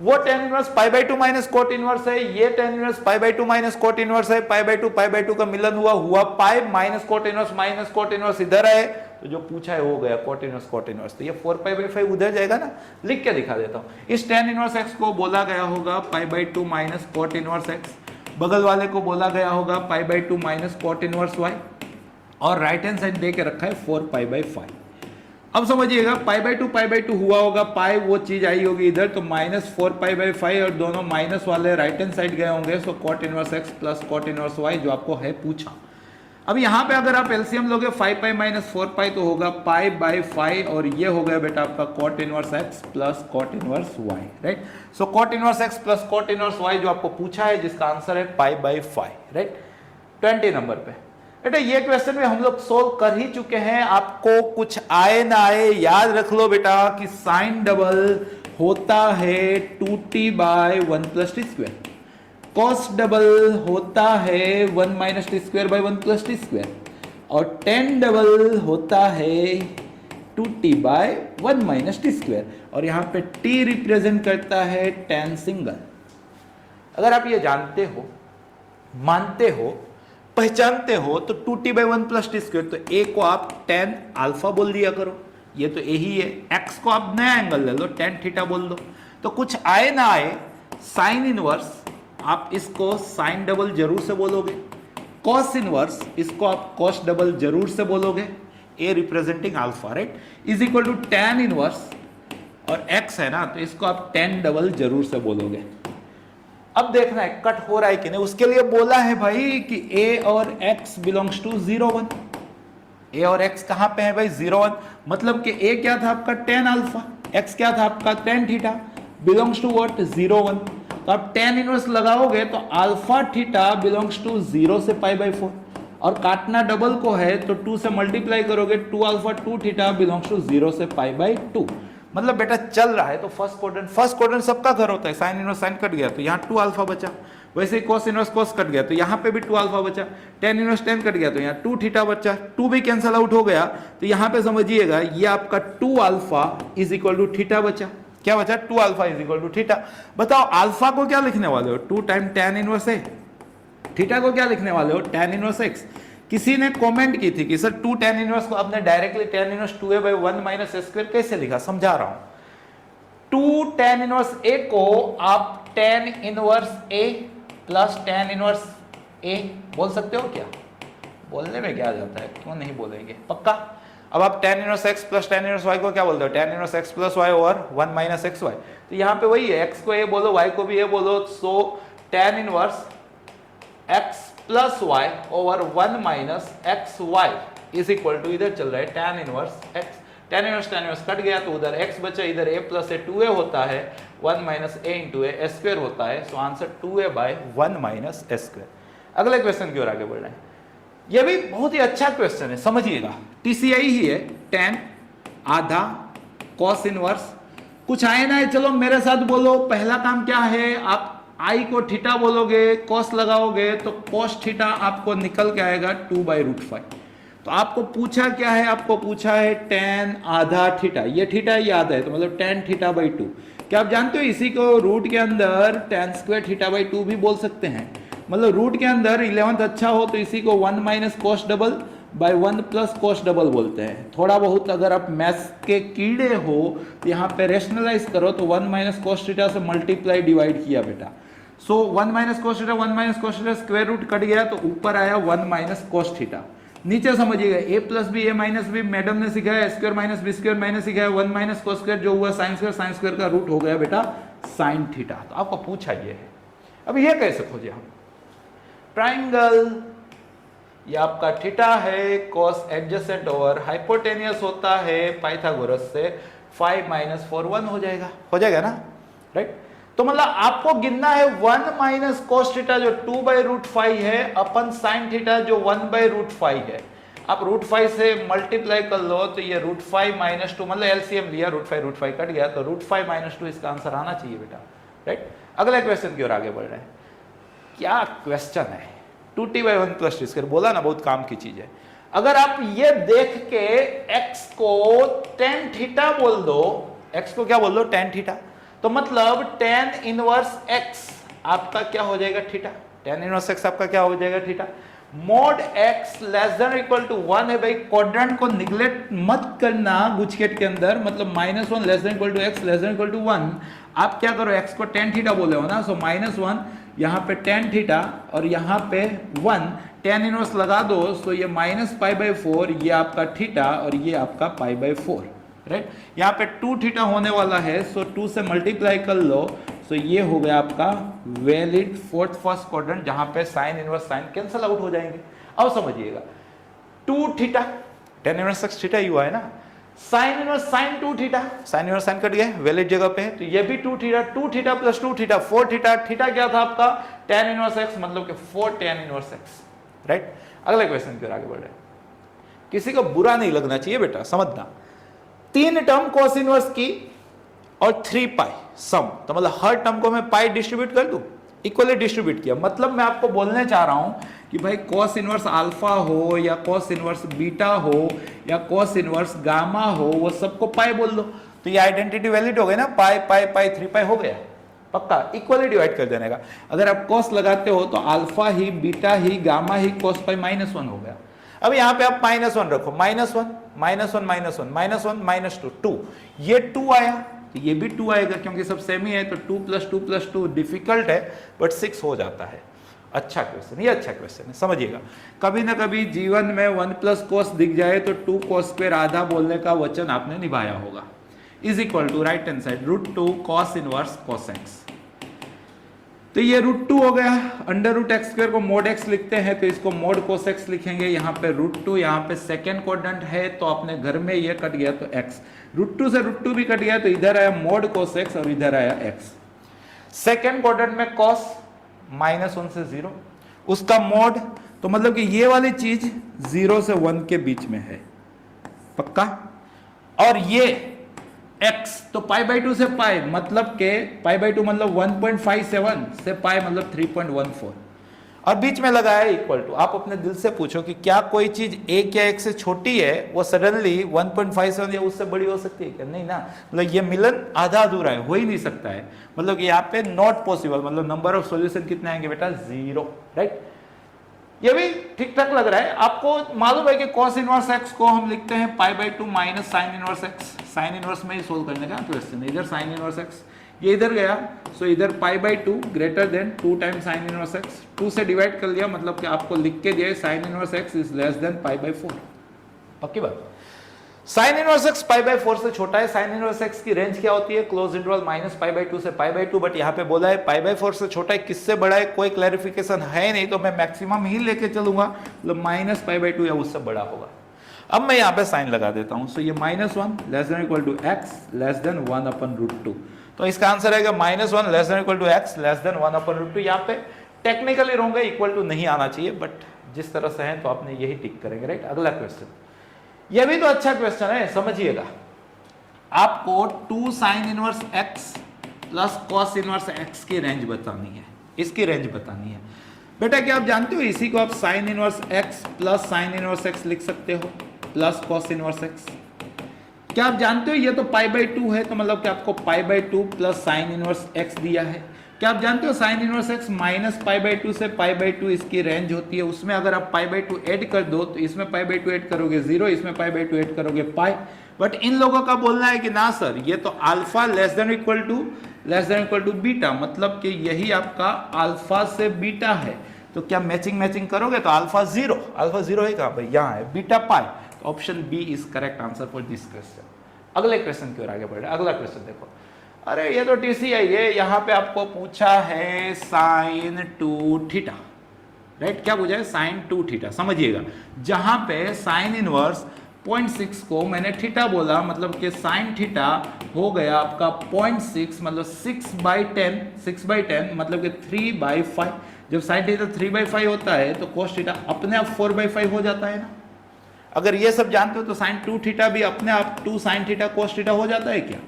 वो tan inverse pi by 2 minus cot inverse है, ये tan inverse pi by 2 minus cot inverse है। पाई बाई 2 का मिलन हुआ पाई माइनस cot इनवर्स इधर है, तो जो पूछा है हो गया cot इनवर्स। तो ये 4 पाई बाई 5 उधर जाएगा ना, लिख के दिखा देता हूं। इस tan इनवर्स x को बोला गया होगा पाई by 2 minus cot inverse x, बगल वाले को बोला गया होगा पाई by 2 minus cot inverse y, और राइट हैंड साइड दे के रखा है 4 पाई बाई 5। अब समझिएगा पाई बाई 2 हुआ होगा, पाई वो चीज आई होगी इधर, तो माइनस 4 पाई बाई 5 और दोनों माइनस वाले राइट हैंड साइड गए होंगे। सो cot inverse x plus cot inverse y जो आपको है पूछा। अब यहाँ पे अगर आप एलसीएम लोगे 5 पाई माइनस 4 पाई तो होगा पाई बाई 5, और ये हो गया बेटा आपका cot inverse x plus cot inverse y। Right, so cot inverse x plus cot inverse y जो आपको पूछा है, जिसका आंसर है पाई बाई 5। राइट, 20 नंबर पे बेटा ये क्वेश्चन में हम लोग सोल्व कर ही चुके हैं। आपको कुछ आए ना आए याद रख लो बेटा कि साइन डबल होता है 2t by 1 plus T square, cos double होता है 1 minus T square by 1 plus T square, और टेन डबल होता है 2t by 1 minus T square, और यहां पे t रिप्रेजेंट करता है tan सिंगल। अगर आप ये जानते हो, मानते हो, पहचानते हो, तो 2t by 1 plus T square, तो a को आप tan अल्फा बोल दिया करो, ये तो a ही है। x को आप नया एंगल ले लो, tan थीटा बोल दो। तो कुछ आए ना आए साइन इनवर्स, आप इसको साइन डबल जरूर से बोलोगे। कॉस इनवर्स, इसको आप कॉस डबल जरूर से बोलोगे। a representing alpha, right, is equal to tan inverse, और x है ना, तो इसको आप tan डबल जरूर से बोलोगे। अब देखना है कट हो रहा है कि नहीं, उसके लिए बोला है भाई कि a और x बिलोंग्स टू 0 1। a और x कहां पे है भाई 0 1, मतलब कि a क्या था आपका tan अल्फा, x क्या था आपका tan theta, belongs to what 0 1। तो आप tan इनवर्स लगाओगे तो अल्फा थीटा बिलोंग्स टू 0 से पाई बाई 4, और काटना डबल को है तो 2 से मल्टीप्लाई करोगे, 2 अल्फा 2 थीटा बिलोंग्स टू 0 से पाई बाई 2। मतलब बेटा चल रहा है तो फर्स्ट क्वाड्रेंट सबका घर होता है। साइन इनवर्स साइन कट गया तो यहाँ 2 अल्फा बचा, वैसे ही कॉस इनवर्स कॉस कट गया तो यहाँ पे भी 2 अल्फा बचा, tan इनवर्स tan कट गया तो यहाँ 2 थीटा बचा, 2 भी कैंसल आउट हो गया, तो यहाँ पे समझिएगा ये आपका 2 alpha is equal to theta बचा। क्या बचा 2 alpha is equal to theta. बताओ अल्फा को क्या लिखने वाले हो 2 टाइम tan इनवर्स है, थीटा को क्या लिखने वाले हो tan इनवर्स x। किसी ने कमेंट की थी कि सर 2 tan इनवर्स को आपने directly tan inverse 2a by 1 minus a square कैसे लिखा, समझा रहा हूं। 2 tan इनवर्स a को आप tan inverse a plus tan inverse a बोल सकते हो क्या? बोलने में क्या जाता है, क्यों नहीं बोलेंगे, पक्का। अब आप tan inverse x plus tan inverse y को क्या बोलते हो, tan inverse x plus y over 1 minus X Y. तो यहाँ पे वही है, x को a बोलो y को भी a बोलो, so tan inverse x plus y over 1 minus X Y is equal to, इधर चल रहा है tan inverse x, tan inverse cut गया तो उधर x बचा, इधर a प्लस a 2a होता है, 1 minus a into a square होता है, so answer 2a by 1 minus a square. अगले क्वेश्चन की ओर आगे बढ़ रहे हैं। यह भी बहुत ही अच्छा क्वेश्चन है, समझिएगा, TCI ही है, tan आधा cos इनवर्स, कुछ आए ना है, चलो मेरे साथ बोलो। पहला काम क्या है, आप आई को थीटा बोलोगे, कॉस लगाओगे तो कॉस थीटा आपको निकल के आएगा 2 बाई रूट 5। तो आपको पूछा क्या है, आपको पूछा है tan आधा थीटा, ये थीटा ये आधा है तो मतलब tan थीटा बाई 2। क्या आप जानते हो इसी को रूट के अंदर tan स्क्वायर थीटा बाई 2 भी बोल सकते हैं। मतलब रूट के अंदर 11th अच्छा हो तो इसी को 1 minus cos double by 1 plus cos double बोलते हैं। थोड़ा बहुत अगर आप मैथ्स के कीड़े हो तो यहाँ पे रेशनलाइज करो तो 1 माइनस कॉस थीटा से मल्टीप्लाई डिवाइड किया बेटा, so 1 minus cos theta 1 minus cos theta square root cut गया तो ऊपर आया 1 माइनस कॉस थीटा। नीचे समझिएगा ए प्लस बी ए माइनस बी, मैडम ने सिखाया स्क्वायर माइनस बी स्क्वायर मैंने सिखाया 1 माइनस कोस स्क्वायर जो हुआ साइन स्क्वायर का रूट हो गया बेटा साइन थीटा। तो आपको पूछा ये है, अब ये कैसे खोजे हम? ट्राइंगल, ये आपका थीटा है, कॉस एडजेसेंट ओवर हाइपोटेनियस होता है पाइथागोरस से 5 माइनस 4 1 हो जाएगा ना, राइट? तो मतलब आपको गिनना है 1 माइनस कोस थीटा जो 2/√5 है अपन साइन थीटा जो 1/√5 है। आप √5 से मल्टीप्लाई कर लो तो ये √5 माइनस 2 मतलब एलसीएम लिया √5 कट गया तो √5 माइनस 2 इसका आंसर आना चाहिए बेटा, राइट? अगला क्वेश्चन की ओर आगे बढ़ रहे हैं। क्या क्वेश्चन है? 2t/1 + t², बोला ना बहुत काम की चीज है। अगर आप ये देख के x को tan थीटा बोल दो, x को क्या बोल दो? tan थीटा, तो मतलब tan इनवर्स x आपका क्या हो जाएगा? थीटा। tan इनवर्स x आपका क्या हो जाएगा? थीटा। मोड x < 1 है भाई, क्वाड्रेंट को निगलेक्ट मत करना गुचकेट के अंदर, मतलब -1 < x < 1 आप क्या करो x को tan थीटा बोले हो ना, सो -1 यहाँ पे tan थीटा और यहाँ पे 1 tan इनवर्स लगा दो, सो ये -π/4 ये आपका थीटा और ये आपका π/4, राइट? यहाँ पे 2 थीटा होने वाला है, सो 2 से मल्टीप्लाई कर लो, सो ये हो गया आपका वैलिड फोर्थ फर्स्ट क्वाड्रेंट जहां पे sine inverse sine cancel out हो जाएंगे। अब समझिएगा 2 theta tan inverse x theta ही हुआ है ना, sine inverse sine 2 theta, sine inverse sine cut गया वैलिड जगह पे है, तो ये भी 2 theta, 2 theta plus 2 theta 4 theta, theta क्या था आपका? tan इनवर्स x मतलब कि 4 tan इनवर्स x, राइट? अगले क्वेश्चन की ओर आगे बढ़ रहे हैं। किसी को बुरा नहीं लगना चाहिए बेटा, समझना। 3 टर्म cos इनवर्स की और 3 पाई सम, तो मतलब हर टर्म को मैं पाई डिस्ट्रीब्यूट कर दूं, इक्वली डिस्ट्रीब्यूट किया, मतलब मैं आपको बोलने चाह रहा हूं कि भाई cos इनवर्स अल्फा हो या cos इनवर्स बीटा हो या cos इनवर्स गामा हो, वो सबको पाई बोल दो, तो ये आइडेंटिटी वैलिड हो गई ना, पाई पाई पाई 3 पाई हो गया, पक्का इक्वली डिवाइड कर देने का। अगर आप cos लगाते हो तो अल्फा ही बीटा ही गामा ही cos पाई -1 हो गया। अब यहाँ पे आप -1 रखो, -1 -2 ये 2 आया तो ये भी 2 आएगा क्योंकि सब सेम ही है, तो 2 + 2 डिफिकल्ट है बट 6 हो जाता है। अच्छा क्वेश्चन, ये अच्छा क्वेश्चन है, समझिएगा। कभी ना कभी जीवन में 1 + cos दिख जाए तो 2 cos² आधा बोलने का वचन आपने निभाया होगा, is equal to right hand side √2 cos inverse cos x। तो ये √2 हो गया, √x² को mod x लिखते हैं तो इसको mod cos x लिखेंगे, यहाँ पे √2, यहाँ पे सेकेंड क्वाड्रेंट है तो अपने घर में ये कट गया तो x, √2 से √2 भी कट गया तो इधर आया mod cos x और इधर आया x। सेकेंड क्वाड्रेंट में cos -1 से 0, उसका mod, तो मतलब कि ये वाली चीज 0 से 1 के बीच में है, पक्का। और ये x तो π/2 से पाई मतलब के π/2 मतलब 1.57 से पाई मतलब 3.14 और बीच में लगा है इक्वल टू। आप अपने दिल से पूछो कि क्या कोई चीज एक या एक से छोटी है वो सडनली 1.57 या उससे बड़ी हो सकती है क्या? नहीं ना, मतलब ये मिलन आधा अधूरा है, हो ही नहीं सकता है, मतलब कि यहाँ पे नॉट पॉसिबल, मतलब नंबर ऑफ सॉल्यूशन कितने आएंगे बेटा? 0, राइट? ये भी ठीक ठाक लग रहा है। आपको मालूम है कि cos इनवर्स x को हम लिखते हैं π/2 minus sine inverse x, sine inverse में ही सोल्व करने का क्वेश्चन, इधर साइन इनवर्स x ये इधर गया, सो इधर π/2 greater than 2 times sine inverse x, 2 से डिवाइड कर लिया, मतलब कि आपको लिख के दिया sine inverse x is less than π/4, पक्की बात। साइन इनवर्स x π/4 से छोटा है, साइन इनवर्स x की रेंज क्या होती है? क्लोज इंटरवल -π/2 से π/2, बट यहाँ पे बोला है π/4 से छोटा है, किससे बड़ा है कोई क्लैरिफिकेशन है नहीं, तो मैं मैक्सिमम ही लेके चलूंगा, मतलब -π/2 या उससे बड़ा होगा। अब मैं यहाँ पे साइन लगा देता हूँ, सो ये -1 less than equal to x less than 1/√2, तो इसका आंसर आएगा -1 less than equal to x less than 1/√2। यहाँ पे टेक्निकली रॉन्ग है, इक्वल टू नहीं आना चाहिए, बट जिस तरह से है तो आपने यही टिक करेंगे, राइट? अगला क्वेश्चन, यह भी तो अच्छा क्वेश्चन है, समझिएगा। आपको 2 sign inverse x plus cos inverse x की रेंज बतानी है, इसकी रेंज बतानी है। बेटा क्या आप जानते हो इसी को आप sign inverse x plus sign inverse x लिख सकते हो प्लस cos इनवर्स x। क्या आप जानते हो ये तो π/2 है, तो मतलब कि आपको π/2 प्लस साइन इनवर्स x दिया है। क्या आप जानते हो साइन इनवर्स x माइनस π/2 से π/2 इसकी रेंज होती है, उसमें अगर आप π/2 ऐड कर दो तो इसमें π/2 ऐड करोगे 0, इसमें π/2 ऐड करोगे पाई। बट इन लोगों का बोलना है कि ना सर ये तो alpha less than equal to beta, मतलब कि यही आपका अल्फा से बीटा है, तो क्या मैचिंग करोगे तो अल्फा जीरो है कहाँ भाई, यहाँ है बीटा पाई। तो option B is correct answer for this question. अगले क्वेश्चन की ओर आगे बढ़े। अगला क्वेश्चन देखो, अरे ये तो TCI है, यहाँ पे आपको पूछा है साइन 2 थीटा, राइट। क्या पूछा है, साइन 2 थीटा। समझिएगा, जहां पे साइन इनवर्स 0.6 को मैंने थीटा बोला, मतलब कि साइन थीटा हो गया आपका 0.6, मतलब 6/10 मतलब कि 3/5। जब साइन थीटा 3/5 होता है तो कोस थीटा अपने आप 4/5 हो जाता है ना। अगर ये सब जानते हो तो साइन 2 थीटा भी अपने आप 2 साइन थीटा कोस थीटा हो जाता है क्या।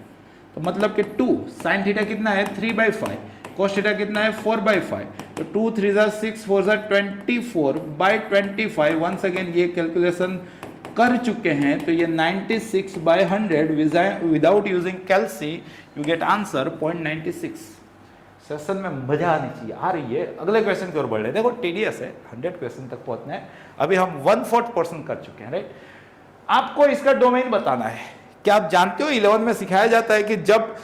तो मतलब कि 2 साइन थीटा कितना है 3/5, कोस थीटा कितना है 4/5। तो 2 3 6 4 24/25। वंस अगेन ये कैलकुलेशन कर चुके हैं, तो ये 96/100 without using calci you get answer 0.96। Session में मजा आनी चाहिए, आ रही है। अगले क्वेश्चन की ओर बढ़ रहे हैं। देखो टीडीएस है, 100 क्वेश्चन तक पहुंचना है। अभी हम 1/4% कर चुके हैं, राइट। आपको इसका डोमेन बताना है। क्या आप जानते हो 11 में सिखाया जाता है कि जब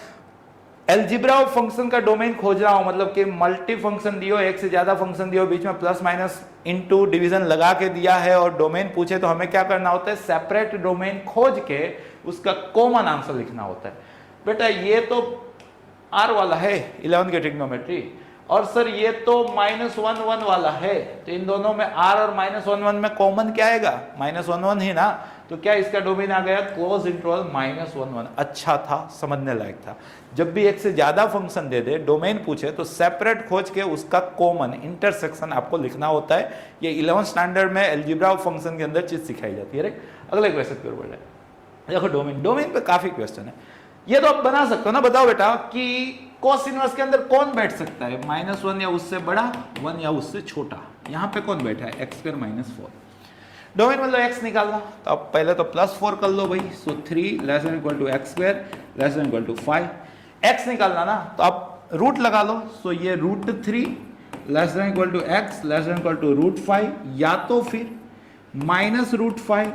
एल्जिब्रा ऑफ फंक्शन का डोमेन खोज रहा हो, मतलब कि मल्टी फंक्शन दियो, एक से ज्यादा फंक्शन दियो, बीच में प्लस माइनस इनटू डिवीजन लगा के दिया है और डोमेन पूछे, तो हमें क्या करना होता है, सेपरेट डोमेन खोज के उसका कॉमन आंसर लिखना होता है। बेटा ये तो R वाला है 11 के ट्रिग्नोमेट्री, और सर ये तो -1 वाला है, तो इन दोनों में R और -1 में कॉमन क्या आएगा, -1 ही ना। तो क्या इसका डोमेन आ गया क्लोज इंटरवल -1। अच्छा था, समझने लायक था। जब भी एक से ज्यादा फंक्शन दे दे, डोमेन पूछे, तो सेपरेट खोज के उसका कॉमन इंटरसेक्शन आपको लिखना होता है। ये 11 स्टैंडर्ड में एल्जिब्रा ऑफ फंक्शन के अंदर चीज सिखाई जाती है। अगले क्वेश्चन की ओर बढ़ रहे हैं। देखो डोमेन पे काफी क्वेश्चन है। ये तो आप बना सकते हो ना, बताओ बेटा कि कोस इनवर्स के अंदर कौन बैठ सकता है, -1 या उससे बड़ा, 1 या उससे छोटा। यहाँ पे कौन बैठा है, x² -4। डोमेन मतलब x निकालना, तो अब पहले तो +4 कर लो भाई। सो 3 ≤ x² ≤ 5। x निकालना ना, तो आप रूट लगा लो। सो ये √3 ≤ x ≤ या तो फिर -√5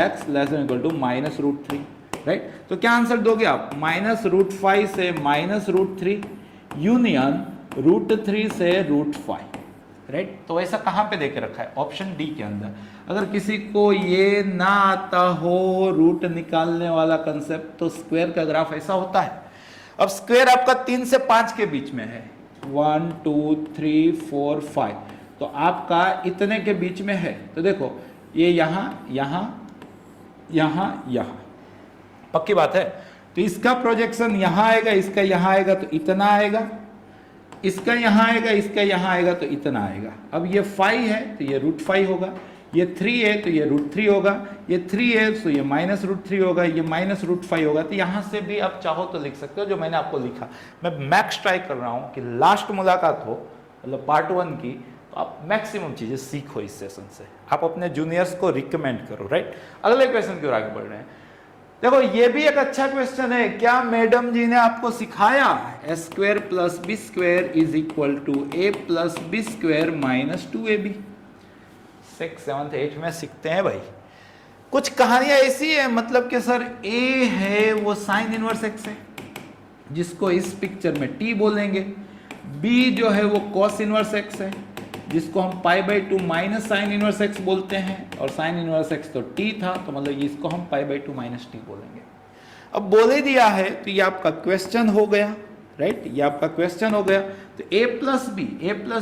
x -√3, राइट। तो क्या आंसर दोगे आप, -√5 से -√3 यूनियन √3 से √5, राइट। तो ऐसा कहां पे देके रखा है, ऑप्शन डी के अंदर। अगर किसी को ये ना आता हो रूट निकालने वाला कंसेप्ट, तो स्क्वायर का ग्राफ ऐसा होता है। अब स्क्वायर आपका 3 से 5 के बीच में है, 1 2 3 4 5, तो आपका इतने के बीच में है। तो देखो ये यहां यहां यहां यहां, पक्की बात है। तो इसका प्रोजेक्शन यहां आएगा, इसका यहां आएगा तो इतना आएगा, इसका यहां आएगा, इसका यहां आएगा तो इतना आएगा। अब ये 5 है तो ये √5 होगा, ये 3 है तो ये √3 होगा, ये 3 है तो ये -√3 होगा, ये -√5 होगा। तो यहां से भी आप चाहो तो लिख सकते हो जो मैंने आपको लिखा। मैं मैक्स ट्राई कर रहा हूं कि लास्ट मुलाकात हो, मतलब पार्ट 1 की, तो आप मैक्सिमम चीजें सीखो इस सेशन से, आप अपने जूनियर्स को रिकमेंड करो, राइट। अगले क्वेश्चन की ओर आगे बढ़ रहे हैं। देखो ये भी एक अच्छा क्वेश्चन है। क्या मैडम जी ने आपको सिखाया a² + b² = a + b² - 2ab? 6th 7th 8th में सीखते हैं भाई। कुछ कहानियां ऐसी है, मतलब कि सर a है वो साइन इनवर्स x है, जिसको इस पिक्चर में t बोलेंगे। b जो है वो कॉस इनवर्स x है, जिसको हम π/2 माइनस साइन इनवर्स x बोलते हैं, और साइन इनवर्स x तो t था, तो मतलब इसको हम π/2 - t बोलेंगे। अब बोल ही दिया है तो ये आपका क्वेश्चन हो गया, राइट। ये आपका क्वेश्चन हो गया। तो a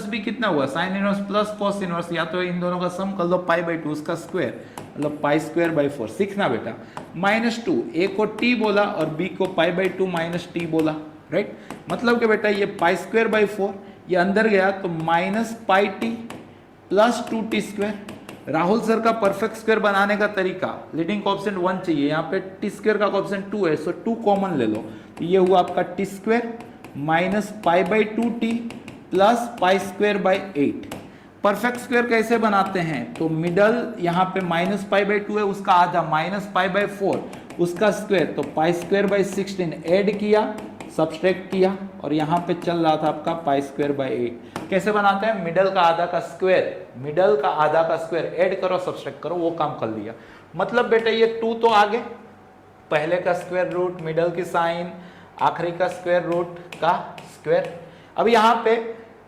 + b कितना हुआ, sign inverse plus cos inverse, या तो इन दोनों का सम कर लो π/2 उसका स्क्वायर, मतलब π²/4। सीखना बेटा, -2 a को t बोला और b को π/2 - t बोला, राइट। मतलब कि बेटा ये π²/4 ये अंदर गया तो -πt + 2t²। राहुल सर का परफेक्ट स्क्वायर बनाने का तरीका, लीडिंग कोएफिशिएंट 1 चाहिए, यहाँ पे t² का कोएफिशिएंट 2 है, सो 2 कॉमन ले लो। तो ये हुआ आपका t² -π/2t + π²/8। परफेक्ट स्क्वायर कैसे बनाते हैं, तो मिडल यहाँ पे -π/2 है, उसका आधा -π/4 उसका स्क्वायर, तो π²/16 ऐड किया, सब्सट्रैक्ट किया, और यहाँ पे चल रहा था आपका π²/8। कैसे बनाते हैं, मिडल का आधा का स्क्वायर ऐड करो, सब्सट्रैक्ट करो, वो काम कर लिया। मतलब बेटा ये 2 तो आगे, पहले का स्क्वायर रूट, मिडल की साइन, आखिरी का स्क्वायर रूट का स्क्वायर। अब यहाँ पे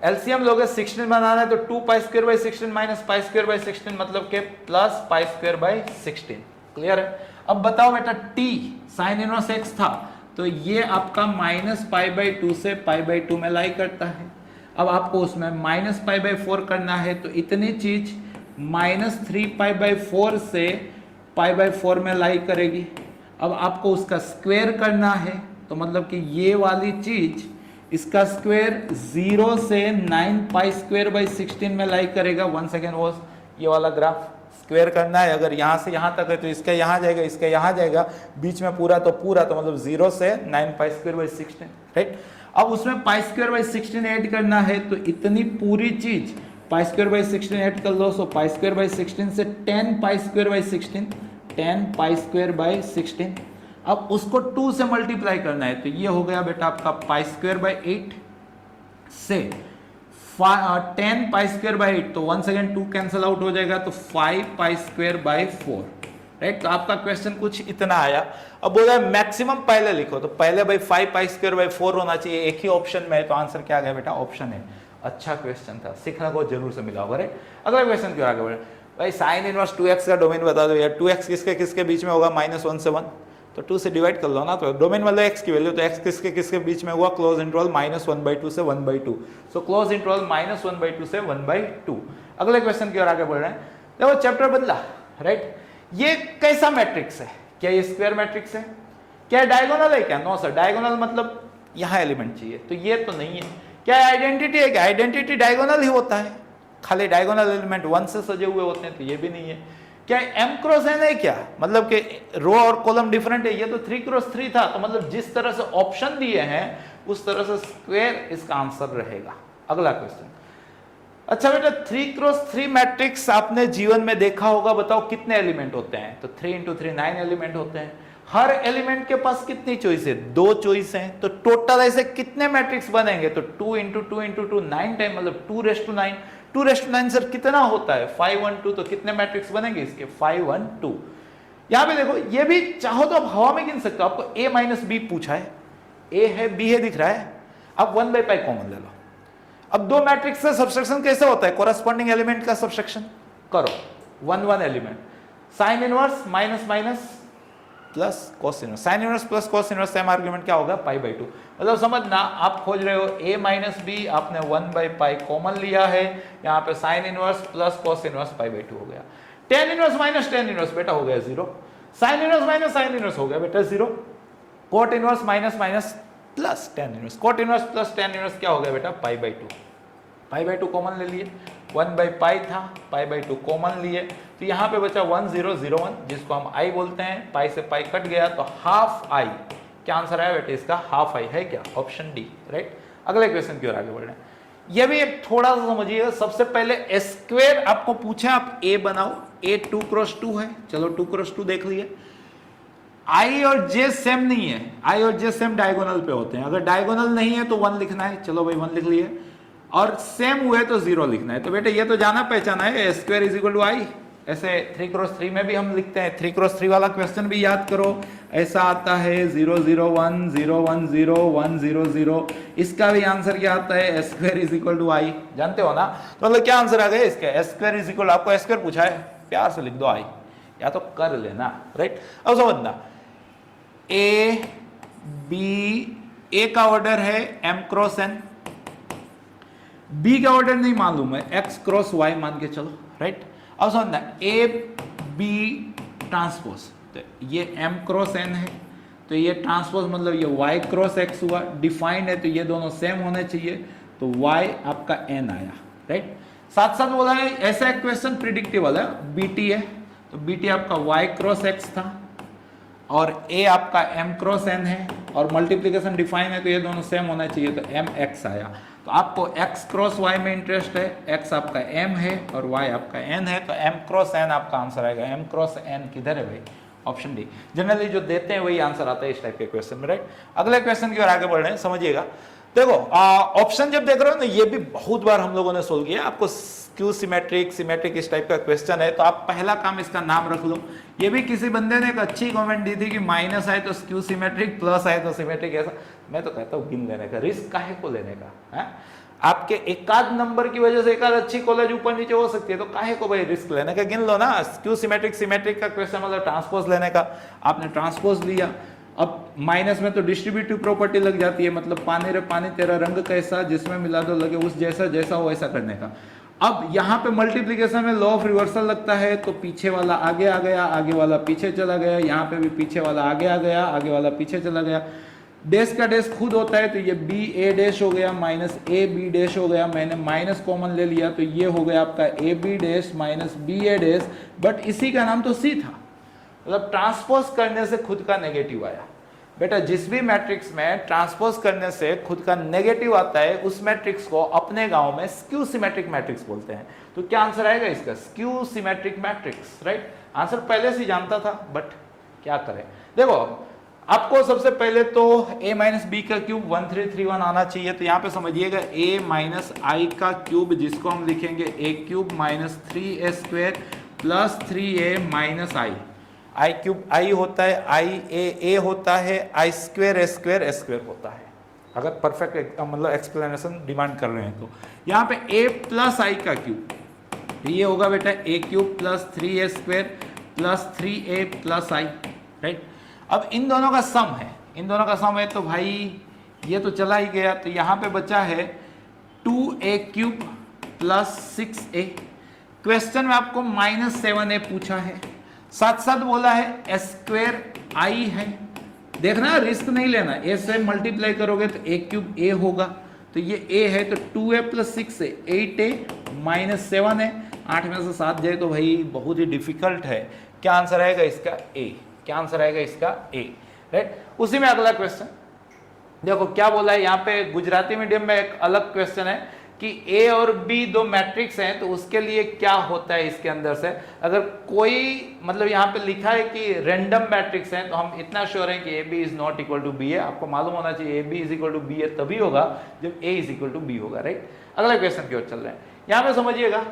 एलसीएम लोगे 16 बनाना है तो 2 pi square by 16 minus pi square by 16 मतलब के plus pi square by 16। Clear है? अब बताओ बेटा t साइन इनवर्स x था तो ये आपका माइनस पाई बाई 2 से पाई बाई 2 में लाई करता है। अब आपको उसमें माइनस पाई बाई 4 करना है तो इतनी चीज माइनस 3 पाई बाई 4 से पाई बाई 4 में लाई करेगी। अब आपको उसका स्क्वायर करना है तो मतलब कि ये वाली चीज इसका स्क्वायर 0 से 9 पाई स्क्वायर बाई 16 में लाई करेगा। 1 सेकेंड वो ये वाला ग्राफ स्क्वायर करना है, अगर यहाँ से यहाँ तक है तो इसका यहाँ जाएगा, इसका यहाँ जाएगा, बीच में पूरा तो मतलब 0 से 9 पाई स्क्वायर बाई 16, राइट। अब उसमें पाई स्क्वायर बाई 16 ऐड करना है तो इतनी पूरी चीज पाई स्क्वायर बाई 16 ऐड कर लो, सो पाई स्क्वायर बाई 16 से 10 pi square by 16, 10 pi square by 16। अब उसको 2 से मल्टीप्लाई करना है तो ये हो गया बेटा आपका पाई स्क्वायर बाई 8 से 10 पाई स्क्वायर बाई 8, तो 1 सेकेंड 2 कैंसिल आउट हो जाएगा तो 5 पाई स्क्वायर बाई 4, राइट। तो आपका क्वेश्चन कुछ इतना आया। अब बोल रहा है मैक्सिमम पहले लिखो तो पहले भाई 5 पाई स्क्वायर बाई 4 होना चाहिए, एक ही ऑप्शन में है तो आंसर क्या आ गया बेटा? ऑप्शन है। अच्छा क्वेश्चन था, सीखना को जरूर से मिला होगा, राइट। अगला क्वेश्चन क्यों आगे बढ़े भाई? साइन इनवर्स 2x का डोमेन बता दो यार। 2x किसके किसके बीच में होगा? -1 से 1, तो 2 से डिवाइड कर लो ना, तो डोमेन मतलब x की वैल्यू, तो x किसके किसके बीच में हुआ? क्लोज इंटरवल -1/2 से 1/2, सो क्लोज इंटरवल -1/2 से 1/2। अगले क्वेश्चन की ओर आगे बढ़ रहे हैं। देखो चैप्टर बदला, राइट। ये कैसा मैट्रिक्स है? क्या ये स्क्वायर मैट्रिक्स है? क्या डायगोनल है क्या? नो सर, डायगोनल मतलब यहाँ एलिमेंट चाहिए, तो ये तो नहीं है। क्या आइडेंटिटी है क्या? आइडेंटिटी डायगोनल ही होता है, खाली डायगोनल एलिमेंट 1 से सजे हुए होते हैं, तो ये भी नहीं है। क्या m क्रॉस n है क्या? मतलब कि रो और कॉलम डिफरेंट है, ये तो 3 क्रॉस 3 था, तो मतलब जिस तरह से ऑप्शन दिए हैं उस तरह से स्क्वायर इसका आंसर रहेगा। अगला क्वेश्चन। अच्छा बेटा 3 क्रॉस 3 मैट्रिक्स आपने जीवन में देखा होगा, बताओ कितने एलिमेंट होते हैं? तो 3 × 3 9 एलिमेंट होते हैं। हर एलिमेंट के पास कितनी चॉइस है? 2 चॉइस हैं, तो टोटल ऐसे कितने मैट्रिक्स बनेंगे? तो 2 × 2 × 2 9 टाइम, मतलब 2⁹। 2⁹ सर कितना होता है? 5 1 2, तो कितने मैट्रिक्स बनेंगे इसके? 5 1 2। यहां पे देखो, ये भी चाहो तो आप हवा में गिन सकते हो, आपको a - b पूछा है, a है b है दिख रहा है, अब 1/π कॉमन ले लो। अब दो मैट्रिक्स का सब्सट्रैक्शन कैसे होता है? कोरस्पॉन्डिंग एलिमेंट का सब्सट्रैक्शन करो, 1 1 element, sign inverse minus minus plus cos inverse, sign inverse plus cos inverse, same argument क्या होगा? π/2। मतलब समझना, आप खोज रहे हो a - b, आपने 1/π कॉमन लिया है, यहाँ पे sine inverse plus cos inverse π/2 हो गया। Tan inverse minus tan inverse बेटा हो गया 0, sine inverse minus sine inverse हो गया बेटा 0, cot inverse minus minus plus tan inverse, cot inverse plus tan inverse क्या हो गया बेटा? π/2। π/2 कॉमन ले लिए, 1/π था, π/2 कॉमन लिए, तो यहाँ पे बचा 1 0 0 1, जिसको हम i बोलते हैं। पाई से पाई कट गया तो हाफ i, क्या आंसर आया बेटे इसका? हाफ i है क्या? Option D, right. अगले क्वेश्चन की ओर आगे बढ़ रहे हैं। ये भी थोड़ा सा समझिएगा। सबसे पहले स्क्वायर आपको पूछा, आप a बनाओ, a 2 × 2 है, चलो 2 × 2 देख लिए। i और j सेम नहीं है, i और j सेम डायगोनल पे होते हैं, अगर डायगोनल नहीं है तो 1 लिखना है, चलो भाई 1 लिख लिए, और सेम हुए तो 0 लिखना है। तो बेटे ये तो जाना पहचाना है, स्क्वायर इज इक्वल टू आई। ऐसे 3 × 3 में भी हम लिखते हैं, 3 × 3 वाला क्वेश्चन भी याद करो, ऐसा आता है 0 0 1 0 1 0 1 0 0, इसका भी आंसर क्या आता है? स्क्वायर इज इक्वल टू आई, जानते हो ना। तो मतलब क्या आंसर आ गया इसका? स्क्वायर इज इक्वल, आपको स्क्वायर पूछा है, प्यार से लिख दो आई, या तो कर लेना, राइट। अब समझना, ए बी, ए का ऑर्डर है m × n, बी का ऑर्डर नहीं मालूम है, x × y मान के चलो, राइट। अब समझना, ए बी ट्रांसपोज, तो ये m × n है, तो ये ट्रांसपोज मतलब ये y × x हुआ, डिफाइंड है तो ये दोनों सेम होने चाहिए, तो y आपका n आया, राइट। साथ साथ बोला है ऐसा एक क्वेश्चन प्रिडिक्टेबल है, bt है, तो bt आपका y × x था, और a आपका m × n है, और मल्टीप्लिकेशन डिफाइन है तो ये दोनों सेम होना चाहिए, तो mx आया। तो आपको x × y में इंटरेस्ट है, x आपका m है और y आपका n है, तो m × n आपका आंसर आएगा। m × n किधर है भाई? Option D. जनरली जो देते हैं वही आंसर आता है इस टाइप के क्वेश्चन में, राइट। अगले क्वेश्चन की ओर आगे बढ़ रहे हैं, समझिएगा। देखो ऑप्शन जब देख रहे हो ना, ये भी बहुत बार हम लोगों ने सोल्व किया। आपको क्यू सिमेट्रिक सिमेट्रिक इस टाइप का क्वेश्चन है तो आप पहला काम इसका नाम रख लो। ये भी किसी बंदे ने एक अच्छी कमेंट दी थी कि माइनस आए तो क्यू सिमेट्रिक, प्लस आए तो सिमेट्रिक। ऐसा मैं तो कहता हूँ गिन लेने का, रिस्क काहे को लेने का है। आपके एकाध नंबर की वजह से एकाध अच्छी कॉलेज ऊपर नीचे हो सकती है, तो काहे को भाई रिस्क लेने का, गिन लो ना। स्क्यू सिमेट्रिक सिमेट्रिक का क्वेश्चन मतलब ट्रांसपोज लेने का, आपने ट्रांसपोज लिया। अब माइनस में तो डिस्ट्रीब्यूटिव प्रॉपर्टी लग जाती है, मतलब पानी रे पानी तेरा रंग कैसा, जिसमें मिला दो लगे उस जैसा, जैसा हो ऐसा करने का। अब यहाँ पे मल्टीप्लीकेशन में लॉ ऑफ रिवर्सल लगता है, तो पीछे वाला आगे आ गया, आगे वाला पीछे चला गया, यहाँ पे भी पीछे वाला आगे आ गया, आगे वाला पीछे चला गया। डैश का डैश खुद होता है, तो ये बी ए डैश हो गया माइनस ए बी डैश हो गया, मैंने माइनस कॉमन ले लिया, तो ये हो गया आपका A B dash minus B A dash, but इसी का नाम तो सी था, मतलब ट्रांसपोज करने से खुद का नेगेटिव आया। बेटा जिस भी मैट्रिक्स में ट्रांसपोज करने से खुद का नेगेटिव आता है, उस मैट्रिक्स को अपने गांव में स्क्यू सिमेट्रिक मैट्रिक्स बोलते हैं। तो क्या आंसर आएगा इसका, skew symmetric matrix, right. Answer पहले से जानता था, बट क्या करें। देखो आपको सबसे पहले तो a माइनस बी का क्यूब 1331 आना चाहिए, तो यहाँ पे समझिएगा a माइनस आई का क्यूब, जिसको हम लिखेंगे a cube minus 3a square plus 3a minus I. I cube I होता है, आई ए होता है, आई स्क्वायर ए स्क्वायर होता है, अगर परफेक्ट मतलब एक्सप्लेनेशन डिमांड कर रहे हैं तो। यहाँ पे a प्लस आई का क्यूब, ये होगा बेटा a cube plus 3a square plus 3a plus I, right. अब इन दोनों का सम है, इन दोनों का सम है, तो भाई ये तो चला ही गया, तो यहाँ पे बचा है 2a cube plus 6a। Question में आपको माइनस 7a पूछा है, साथ साथ बोला है स्क्वायर आई है। देखना रिस्क नहीं लेना, a से मल्टीप्लाई करोगे तो a क्यूब a होगा, तो ये a है तो 2a plus 6a 8a minus 7a, 8 में से 7 जाए तो भाई बहुत ही डिफिकल्ट है। क्या आंसर आएगा इसका a, क्या आंसर आएगा इसका ए, राइट। उसी में अगला क्वेश्चन देखो क्या बोला है, यहाँ पे गुजराती मीडियम में एक अलग क्वेश्चन है कि ए और बी दो मैट्रिक्स हैं, तो उसके लिए क्या होता है इसके अंदर से। अगर कोई मतलब यहाँ पे लिखा है कि रैंडम मैट्रिक्स हैं, तो हम इतना श्योर हैं कि A B is not equal to B है। आपको मालूम होना चाहिए A B is equal to B है तभी होगा जब A is equal to B होगा, राइट। अगले क्वेश्चन की ओर चल रहे हैं। यहाँ पे समझिएगा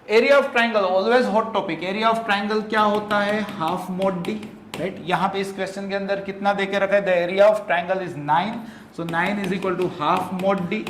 area of triangle, always hot topic. Area of triangle क्या होता है, हाफ मोड डी, राइट। यहाँ पे इस क्वेश्चन के अंदर कितना देके रखा है, the area of triangle is 9, so 9 is equal to half mod D,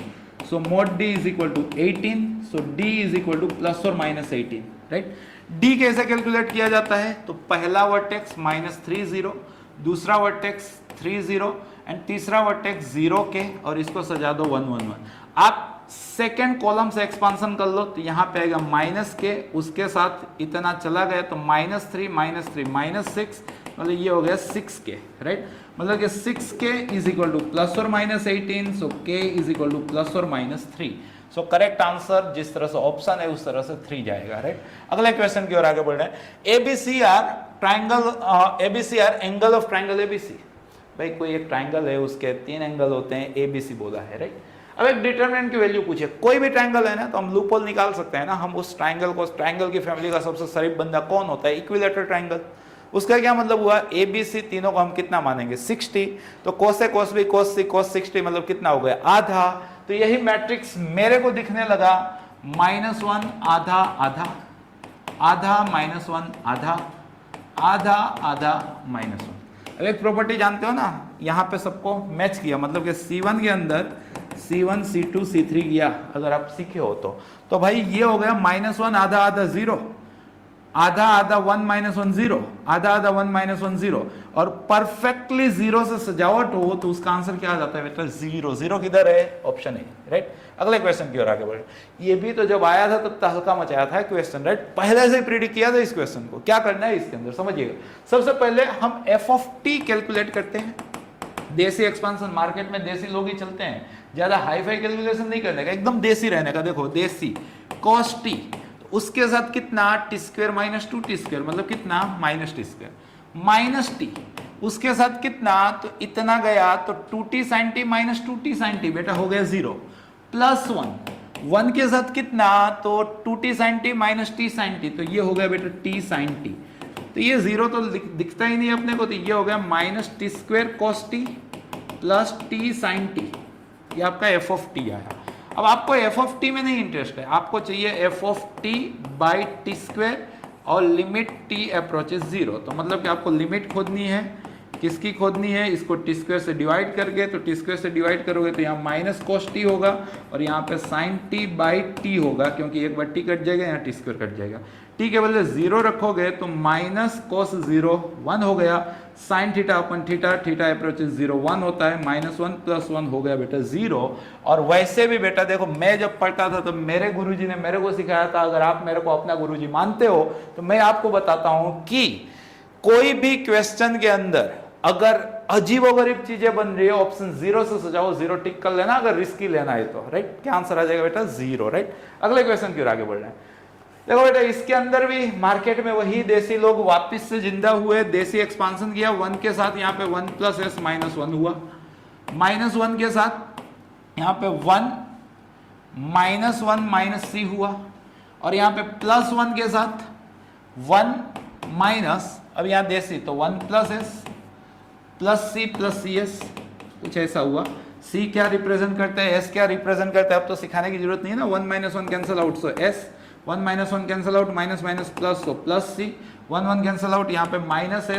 so mod D is equal to 18, so D is equal to plus और माइनस 18, राइट। डी कैसे कैलकुलेट किया जाता है, तो पहला वर्टेक्स माइनस 3 0, दूसरा वर्टेक्स 3 0 एंड तीसरा vertex 0 के, और इसको सजा दो 1 1 1। आप सेकेंड कॉलम से एक्सपांशन कर लो, तो यहाँ पे आएगा माइनस के, उसके साथ इतना चला गया तो माइनस 3 माइनस 3 माइनस 6, मतलब ये हो गया 6 के, राइट। मतलब कि 6 के इज इक्वल टू प्लस और माइनस 18, सो के इज इक्वल टू प्लस और माइनस 3। सो करेक्ट आंसर जिस तरह से ऑप्शन है उस तरह से 3 जाएगा, राइट। अगले क्वेश्चन की ओर आगे बढ़ रहे हैं। ABC are triangle, ABC are angle of triangle ABC. भाई कोई एक ट्राइंगल है, उसके 3 एंगल होते हैं, एबीसी बोला है, राइट। अब एक डिटरमिनेंट की वैल्यू पूछे, कोई भी ट्राइंगल है ना, तो हम लूपहोल निकाल सकते हैं ना। हम उस ट्राइंगल को, ट्राइंगल की फैमिली का सबसे शरीफ बंदा कौन होता है, इक्विलेटरल ट्राइंगल। उसका क्या मतलब हुआ, ए बी सी तीनों को हम कितना मानेंगे 60, तो कोस ए कोस बी कोस सी कोस 60 मतलब कितना हो गया आधा। तो यही मैट्रिक्स मेरे को दिखने लगा -1 आधा आधा आधा -1 आधा आधा आधा -1। अब एक प्रॉपर्टी जानते हो ना, यहाँ पे सबको मैच किया, मतलब कि C1 के अंदर C1 C2 C3 किया, अगर आप सीखे हो तो भाई ये हो गया -1 आधा आधा 0, आधा आधा 1 -1 0, आधा आधा 1 -1 0, और परफेक्टली 0 से सजावट हो तो उसका आंसर क्या आ जाता है बेटा 0। 0 किधर है, ऑप्शन ए, राइट। अगले क्वेश्चन की ओर आगे बढ़े। ये भी तो जब आया था तब तहलका मचाया था क्वेश्चन, राइट। पहले से प्रिडिक्ट किया था इस क्वेश्चन को। क्या करना है इसके अंदर समझिएगा। सबसे पहले हम एफ ऑफ टी कैलकुलेट करते हैं। देसी एक्सपांशन, मार्केट में देसी लोग ही चलते हैं, ज्यादा हाई फाई कैलकुलेशन नहीं करने का, एकदम देसी रहने का। देखो देसी cos t, उसके साथ कितना टी स्क्वायर -2 टी स्क्वायर, मतलब कितना -t स्क्वायर माइनस टी, उसके साथ कितना, तो इतना गया तो 2t sin t -2t sin t, बेटा हो गया 0, प्लस 1 के साथ कितना, तो 2t sin t -t sin t, तो ये हो गया बेटा t sin t। तो ये 0 तो दिखता ही नहीं अपने को, तो ये हो गया -t square cos t plus t sin t। ये आपका एफ ऑफ टी आया। अब आपको एफ ऑफ टी में नहीं इंटरेस्ट है, आपको चाहिए F of T by T square और लिमिट टी अप्रोचेस 0। तो मतलब कि आपको लिमिट खोदनी है किसकी खोदनी है, इसको टी स्क्वायर से डिवाइड करके, तो टी स्क्वायर से डिवाइड करोगे तो यहाँ माइनस कोस टी होगा और यहाँ पे साइन टी बाई टी होगा, क्योंकि एक बार टी कट जाएगा, यहाँ टी स्क्वायर कट जाएगा। टी के बदले 0 रखोगे तो माइनस कोस 0 1 हो गया, साइन थीटा अपन थीटा, थीटा अप्रोचेस 0 1 होता है, -1 + 1 हो गया बेटा 0। और वैसे भी बेटा देखो, मैं जब पढ़ता था तो मेरे गुरुजी ने मेरे को सिखाया था, अगर आप मेरे को अपना गुरुजी मानते हो तो मैं आपको बताता हूं कि कोई भी क्वेश्चन के अंदर अगर अजीबोगरीब चीजें बन रही है, ऑप्शन 0 से सजाओ, 0 टिक कर लेना, अगर रिस्की लेना है तो, राइट। क्या आंसर आ जाएगा बेटा, 0, राइट। अगले क्वेश्चन की ओर आगे बढ़ रहे हैं। देखो बेटा, इसके अंदर भी मार्केट में वही देसी लोग वापस से जिंदा हुए, देसी एक्सपांशन किया 1 के साथ, यहाँ पे 1 + s -1 हुआ, -1 के साथ यहाँ पे 1 -1 - c हुआ, और यहाँ पे +1 के साथ 1 माइनस, अब यहाँ देसी तो 1 + s +c + cs, कुछ ऐसा हुआ। c क्या रिप्रेजेंट करता है, s क्या रिप्रेजेंट करता है, अब तो सिखाने की जरूरत नहीं है ना। 1 - 1 cancel out, so s, 1 - 1 cancel out, minus minus plus, so +c, 1 1 cancel out, यहाँ पे -s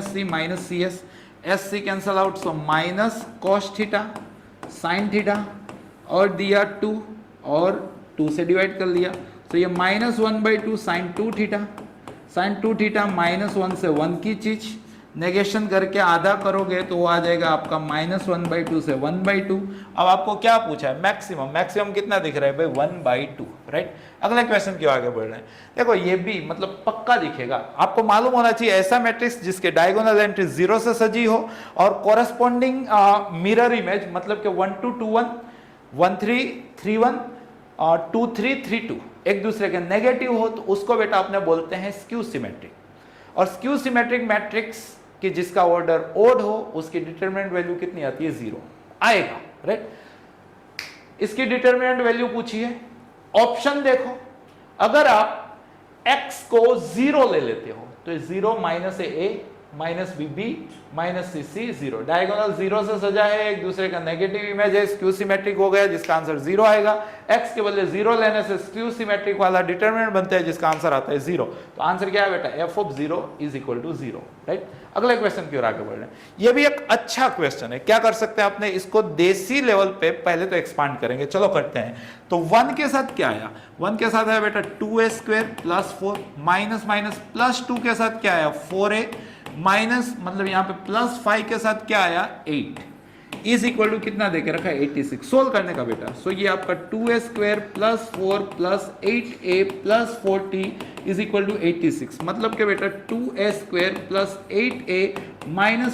-c -cs, sc cancel out, so minus cos theta sin theta, और दिया 2 और 2 से डिवाइड कर लिया, तो ये -1/2 sin 2 थीटा, sin 2 थीटा, -1 से 1 की चीज नेगेशन करके आधा करोगे तो वो आ जाएगा आपका -1/2 से 1/2। अब आपको क्या पूछा है, मैक्सिमम, मैक्सिमम कितना दिख रहा है भाई, 1/2, राइट। अगले क्वेश्चन की आगे बढ़ रहे हैं। देखो ये भी मतलब पक्का दिखेगा, आपको मालूम होना चाहिए ऐसा मैट्रिक्स जिसके डायगोनल एंट्री 0 से सजी हो और कोरस्पॉन्डिंग मिरर इमेज, मतलब कि 1 2 2 1 1 3 3 1 और 2 3 3 2 एक दूसरे के नेगेटिव हो, तो उसको बेटा अपने बोलते हैं स्क्यू सिमेट्रिक। और स्क्यू सिमेट्रिक मैट्रिक्स कि जिसका ऑर्डर ओड हो, उसकी डिटरमिनेंट वैल्यू कितनी आती है, 0 आएगा, राइट। इसकी डिटरमिनेंट वैल्यू पूछिए, ऑप्शन देखो, अगर आप x को 0 ले लेते हो तो 0 -a -bb -cc 0, डायगोनल 0 से सजा है, एक दूसरे का नेगेटिव इमेज है, स्क्यू सिमेट्रिक हो गया, जिसका आंसर 0 आएगा। x के बदले 0 लेने से स्क्यू सिमेट्रिक वाला डिटरमिनेंट बनता है, जिसका आंसर आता है 0। तो आंसर क्या है बेटा, f of 0 = 0, राइट। अगले क्वेश्चन की ओर आगे बढ़ रहे हैं। ये भी एक अच्छा क्वेश्चन है, क्या कर सकते हैं आपने इसको देसी लेवल पे, पहले तो एक्सपांड करेंगे, चलो करते हैं। तो 1 के साथ क्या आया, 1 के साथ आया बेटा 2a² + 4, माइनस माइनस +2 के साथ क्या आया, 4a, माइनस मतलब यहाँ पे +5 के साथ क्या आया, 8, = कितना देके रखा है, 86। सोल्व करने का बेटा, सो ये आपका 2a² + 4 + 8a + 40 = 86, मतलब कि बेटा 2a² + 8a -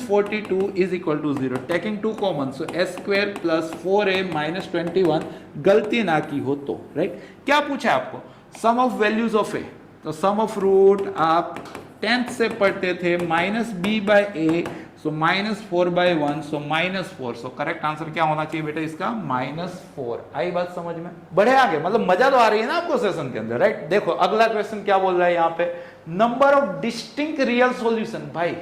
42 = 0, टेकिंग 2 कॉमन, सो a² + 4a - 21, गलती ना की हो तो, राइट। क्या पूछा है आपको, सम ऑफ वैल्यूज ऑफ a, तो सम ऑफ रूट आप 10th से पढ़ते थे, -b/a, सो -4/1, सो -4, सो करेक्ट आंसर क्या होना चाहिए बेटा इसका, -4। आई बात समझ में, बढ़े आगे, मतलब मजा तो आ रही है ना आपको सेशन के अंदर, राइट। देखो अगला क्वेश्चन क्या बोल रहा है यहाँ पे, number of distinct real solution. भाई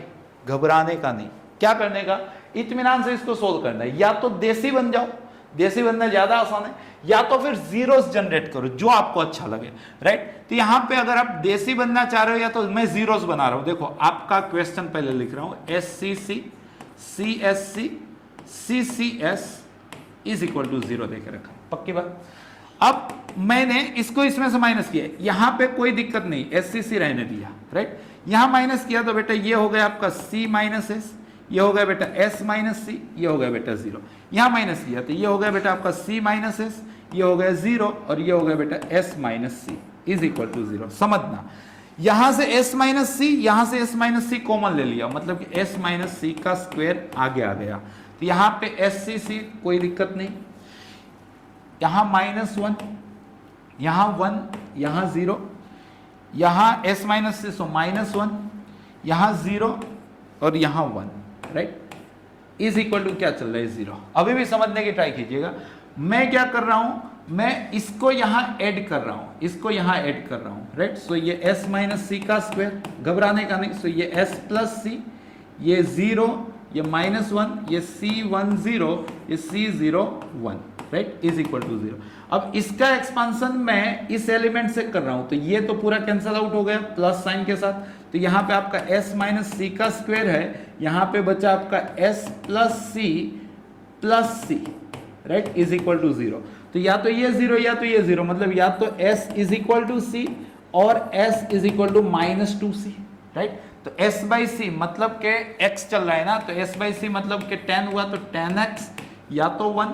घबराने का नहीं, क्या करने का, इत्मीनान से इसको सोल्व करना है। या तो देसी बन जाओ, देसी बनना ज्यादा आसान है, या तो फिर जीरोस जनरेट करो, जो आपको अच्छा लगे, राइट। तो यहां पे अगर आप देसी बनना चाह रहे हो, या तो मैं जीरोस बना रहा हूं। देखो आपका क्वेश्चन पहले लिख रहा हूं, SCC CSC CCS = 0 देके रखा, पक्की बात। अब मैंने इसको इसमें से माइनस किया, यहां पे कोई दिक्कत नहीं, SCC रहने दिया, राइट। यहां माइनस किया तो बेटा ये हो गया आपका C - S, ये हो गया बेटा S - C, ये हो गया बेटा 0। यहां माइनस किया तो ये हो गया बेटा आपका C - S, ये हो गया 0, और ये हो गया बेटा S - C = 0। समझना, यहां से S - C, यहां से S - C कॉमन ले लिया, मतलब कि S - C का स्क्वायर आगे आ गया, तो यहां पे SCC कोई दिक्कत नहीं, यहां -1, यहां 1, यहां 0, यहां S - C, सो -1, यहां 0 और यहां 1, राइट। = क्या चल रहा है, 0। अभी भी समझने की ट्राई कीजिएगा। मैं क्या कर रहा हूं, मैं इसको यहां ऐड कर रहा हूं, इसको यहां ऐड कर रहा हूं, राइट। सो ये S - C का स्क्वायर, घबराने का नहीं, सो ये S + C, ये 0, ये -1, ये C 1 0, ये C 0 1, right, is equal to 0। अब इसका एक्सपांशन मैं इस एलिमेंट से कर रहा हूं, तो ये तो पूरा कैंसल आउट हो गया प्लस साइन के साथ, तो यहाँ पे आपका s माइनस सी का स्क्वायर है, यहाँ पे बचा आपका s plus C, right, is equal to 0। तो या तो ये 0 या तो ये 0, मतलब या तो s is equal to C और s is equal to minus 2c, right. तो s बाई सी मतलब के x चल रहा है ना, तो s बाई सी मतलब के 10 हुआ तो 10x या तो 1,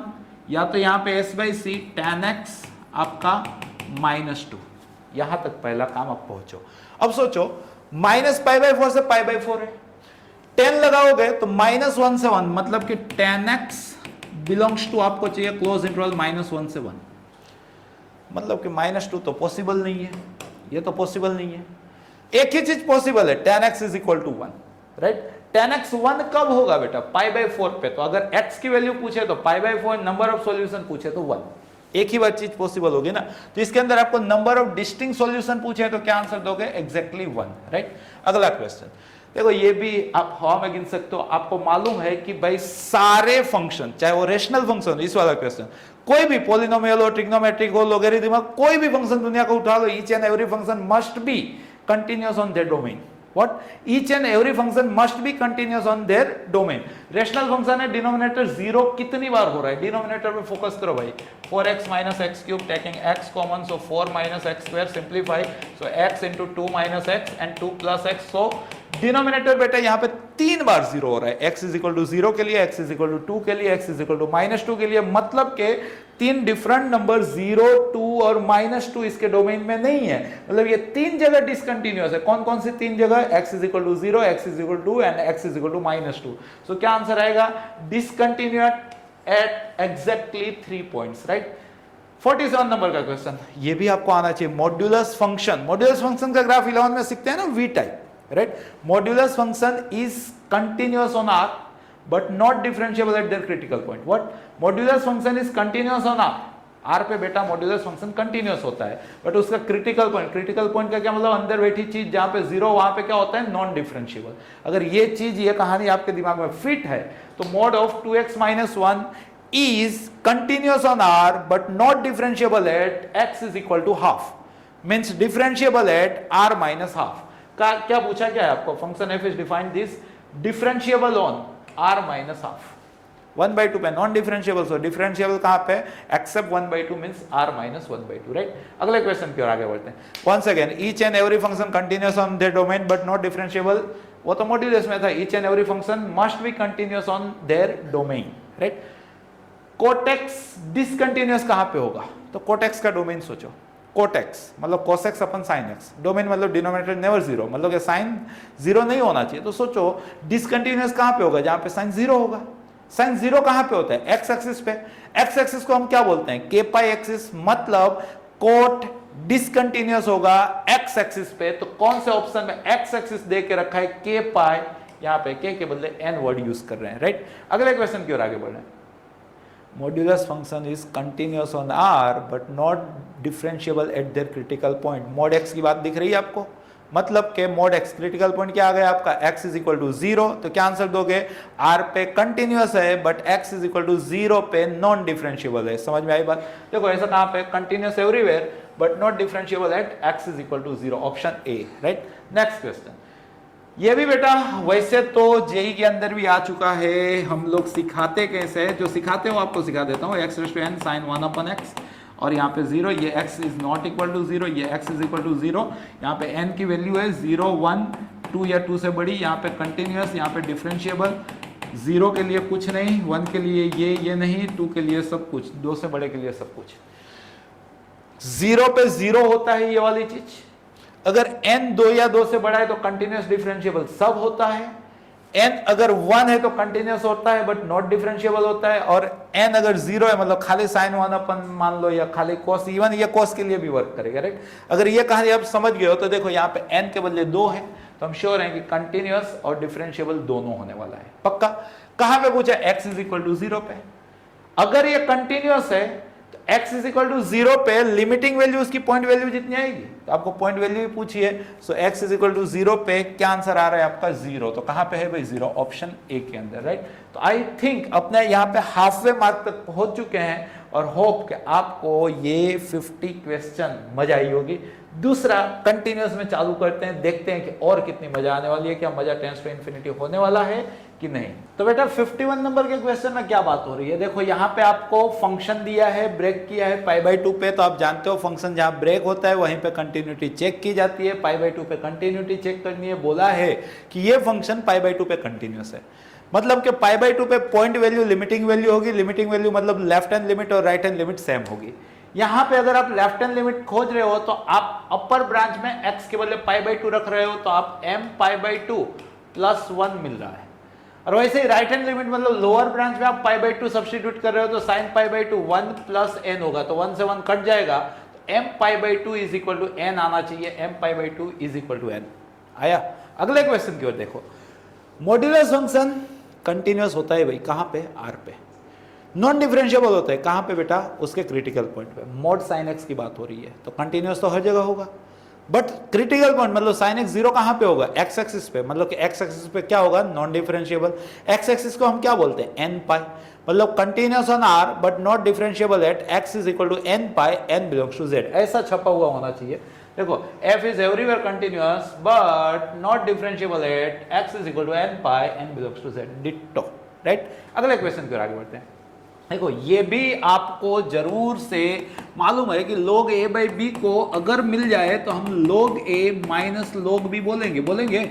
या तो यहाँ पे s बाई सी 10x आपका -2। यहां तक पहला काम आप पहुंचो। अब सोचो माइनस पाई बाई 4 से पाई बाई 4 है, 10 लगाओगे तो -1 से 1, मतलब कि 10x बिलोंग्स टू आपको चाहिए क्लोज इंटरवल -1 से 1, मतलब कि -2 तो पॉसिबल नहीं है, ये तो पॉसिबल नहीं है। एक ही चीज पॉसिबल है, 10x is equal to 1, right. 10x 1 कब होगा बेटा? पाई बाई 4 पे। तो अगर x की वैल्यू पूछे तो pi by 4, number of solution पूछे तो 1, एक ही बार चीज पॉसिबल होगी ना। तो इसके अंदर आपको नंबर ऑफ डिस्टिंक्ट सॉल्यूशन पूछे तो क्या आंसर दोगे? Exactly 1, right. अगला क्वेश्चन देखो, ये भी आप हवा में गिन सकते हो। आपको मालूम है कि भाई सारे फंक्शन, चाहे वो रेशनल फंक्शन, इस वाला क्वेश्चन, कोई भी पॉलिनोमियल हो, ट्रिग्नोमेट्रिक हो, लोगरिथम हो, कोई भी फंक्शन दुनिया को उठा लो, each and every function must be continuous on their domain. What? Each and every function must be continuous on their domain. Rational function है, डिनोमिनेटर 0 कितनी बार हो रहा है? डिनोमिनेटर पे फोकस करो भाई। 4x minus x cube taking x common, so 4 minus x square simplify, so x into 2 minus x and 2 plus x, so denominator बेटा यहाँ पे 3 बार 0 हो रहा है। x इज इक्वल टू 0 के लिए, x इज इक्वल टू 2 के लिए, x इज इक्वल टू -2 के लिए, मतलब के 3 डिफरेंट नंबर 0, 2 और -2 इसके डोमेन में नहीं है, मतलब ये 3 जगह डिसकंटिन्यूअस है। कौन कौन सी 3 जगह? x is equal to 0, x is equal to and x is equal to -2। So क्या आंसर आएगा? Discontinuous at exactly 3 points, right. 47 number का क्वेश्चन, ये भी आपको आना चाहिए। मॉड्यूलस फंक्शन, मॉड्यूलस फंक्शन का ग्राफ 11 में सीखते हैं ना, V type, right? Modulus function is continuous on R but not differentiable at their critical point. What? Modulus function is continuous on R. R पे बेटा मॉड्यूलस फंक्शन कंटिन्यूअस होता है, but उसका क्रिटिकल पॉइंट, क्रिटिकल पॉइंट का क्या मतलब? अंदर बैठी चीज जहां पे 0, वहां पे क्या होता है? Non differentiable. अगर ये चीज, ये कहानी आपके दिमाग में फिट है तो mod of 2x minus 1 is continuous on R but not differentiable at x is equal to half, means differentiable at R minus half। क्या पूछा क्या है आपको? Function f is defined this differentiable on r minus half. 1/2 पे non differentiable, so differentiable कहां पे? Except 1/2 means r minus 1/2, right. अगले question की ओर आगे बढ़ते हैं। Once again, each and every function continuous on their domain but not differentiable, वो तो मॉड्यूलस में था। Each and every function must be continuous on their domain, right. Cot x discontinuous कहां पे होगा? तो कोटेक्स का डोमेन सोचो। कोटेक्स मतलब कोसेक्स अपन साइन एक्स, डोमेन मतलब डिनोमिनेटर नेवर 0, मतलब कि साइन 0 नहीं होना चाहिए। तो सोचो डिसकंटिन्यूअस कहां पे होगा? जहां पे साइन 0 होगा। साइन 0 कहां पे होता है? एक्स एक्सिस पे। एक्स एक्सिस को हम क्या बोलते हैं? के पाई एक्सिस, मतलब कोट डिसकंटिन्यूअस होगा एक्स एक्सिस पे। तो कौन से ऑप्शन में एक्स एक्सिस दे के रखा है? के पाई, यहां पे के बदले एन वर्ड यूज कर रहे हैं, राइट। अगले क्वेश्चन की ओर आगे बढ़ रहे हैं। Modulus function is continuous on R but not differentiable at their critical point. mod x की बात दिख रही है आपको? मतलब के mod x क्रिटिकल पॉइंट क्या आ गया आपका? x इज इक्वल टू 0, तो क्या आंसर दोगे? R पे कंटिन्यूअस है but x is equal to 0 पे नॉन डिफरेंशिएबल है। समझ में आई बात? देखो ऐसा कहां पे? Continuous everywhere but not differentiable at x is equal to 0, option A, right. Next question, ये भी बेटा वैसे तो जेई के अंदर भी आ चुका है। हम लोग सिखाते कैसे? जो सिखाते हो आपको सिखा देता हूँ। x raise to n sin 1 upon x, और यहाँ पे 0, ये x is not equal to 0, ये x इज इक्वल टू 0। यहाँ पे n की वैल्यू है 0, 1, 2 या 2 से बड़ी। यहाँ पे कंटिन्यूअस, यहाँ पे डिफरेंशिएबल। 0 के लिए कुछ नहीं, 1 के लिए ये नहीं, 2 के लिए सब कुछ, 2 से बड़े के लिए सब कुछ। 0 पे 0 होता है ये वाली चीज। अगर n 2 या 2 से बड़ा है तो कंटिन्यूअस डिफरेंशिएबल सब होता है। n अगर 1 है तो कंटिन्यूअस होता है बट नॉट डिफरेंशिएबल होता है, और n अगर 0 है मतलब खाली साइन 1 अपन मान लो, या खाली cos, इवन ये cos के लिए भी वर्क करेगा, राइट। अगर ये कहानी आप समझ गए हो तो देखो यहाँ पे n के बदले 2 है, तो हम श्योर हैं कि कंटिन्यूअस और डिफरेंशिएबल दोनों होने वाला है, पक्का। कहां पे पूछा? x इज इक्वल टू 0 पे। अगर ये कंटिन्यूअस है तो x इज इक्वल टू 0 पे लिमिटिंग वैल्यू उसकी पॉइंट वैल्यू जितनी आएगी, तो आपको पॉइंट वैल्यू भी पूछी है। सो x इज इक्वल टू 0 पे क्या आंसर आ रहा है आपका? 0। तो कहां पे है भाई? 0, ऑप्शन ए के अंदर, राइट। तो आई थिंक अपने यहाँ पे हाफ वे मार्क तक पहुंच चुके हैं और होप कि आपको ये 50 क्वेश्चन मजा आई होगी। दूसरा कंटिन्यूस में चालू करते हैं, देखते हैं कि और कितनी मजा आने वाली है, क्या मजा टेंस टू इन्फिनिटी होने वाला है कि नहीं। तो बेटा 51 नंबर के क्वेश्चन में क्या बात हो रही है, देखो यहाँ पे आपको फंक्शन दिया है, ब्रेक किया है π/2 पे, तो आप जानते हो फंक्शन जहाँ ब्रेक होता है वहीं पे कंटिन्यूटी चेक की जाती है, π/2 पे कंटिन्यूटी चेक करनी है। बोला है कि ये फंक्शन π/2 पे कंटिन्यूस है, मतलब कि π/2 पे पॉइंट वैल्यू लिमिटिंग वैल्यू होगी, लिमिटिंग वैल्यू मतलब लेफ्ट हैंड लिमिट और राइट हैंड लिमिट सेम होगी। यहां पे अगर आप लेफ्ट हैंड लिमिट खोज रहे हो तो आप अपर ब्रांच में x के बदले π/2 रख रहे हो, तो आप m π/2 + 1 मिल रहा है। और वैसे ही राइट हैंड लिमिट मतलब लोअर ब्रांच में आप π/2 सब्स्टिट्यूट कर रहे हो, तो sin π/2 1 + n होगा, तो 1 से 1 कट जाएगा, तो m π/2 = n आना चाहिए, m π/2 = n आया। अगले क्वेश्चन की ओर देखो, मॉड्यूलस फंक्शन कंटिन्यूअस होता है भाई, कहां पे, r पे। नॉन डिफरेंशिएबल होता है कहां पे बेटा, उसके क्रिटिकल पॉइंट पे। mod sin x की बात हो रही है, तो कंटिन्यूअस तो हर जगह होगा, बट क्रिटिकल पॉइंट मतलब sin x 0 कहां पे होगा, x एक्सिस पे, मतलब कि x एक्सिस पे क्या होगा, नॉन डिफरेंशिएबल। x एक्सिस को हम क्या बोलते हैं, n पाई, मतलब continuous on r but not differentiable at x = n pi, n belongs to z, ऐसा छपा हुआ होना चाहिए। देखो f is everywhere continuous but not differentiable at x = n pi, n belongs to z, ditto, right. अगले question की ओर आगे बढ़ते हैं। देखो ये भी आपको जरूर से मालूम है कि log a/b को अगर मिल जाए तो हम log a - log b बोलेंगे,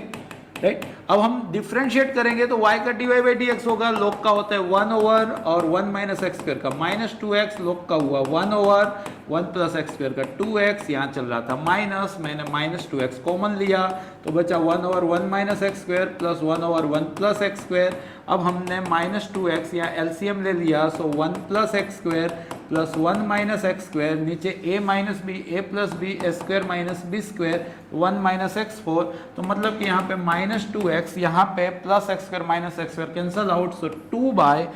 राइट। अब हम डिफरेंशिएट करेंगे तो y का dy/dx होगा, log का होता है 1 ओवर और 1 - x² का -2x, log का हुआ 1 ओवर 1 + x² का 2x, यहाँ चल रहा था माइनस, मैंने -2x कॉमन लिया तो बचा 1 ओवर 1 - x² + 1 ओवर 1 + x²। अब हमने -2x यहाँ एलसीएम ले लिया, सो 1 + x² + 1 - x², नीचे a - b, a + b, a² - b², 1 - x4, तो मतलब कि यहाँ पे -2x, यहाँ पे +x² - x² कैंसल आउट, सो 2/1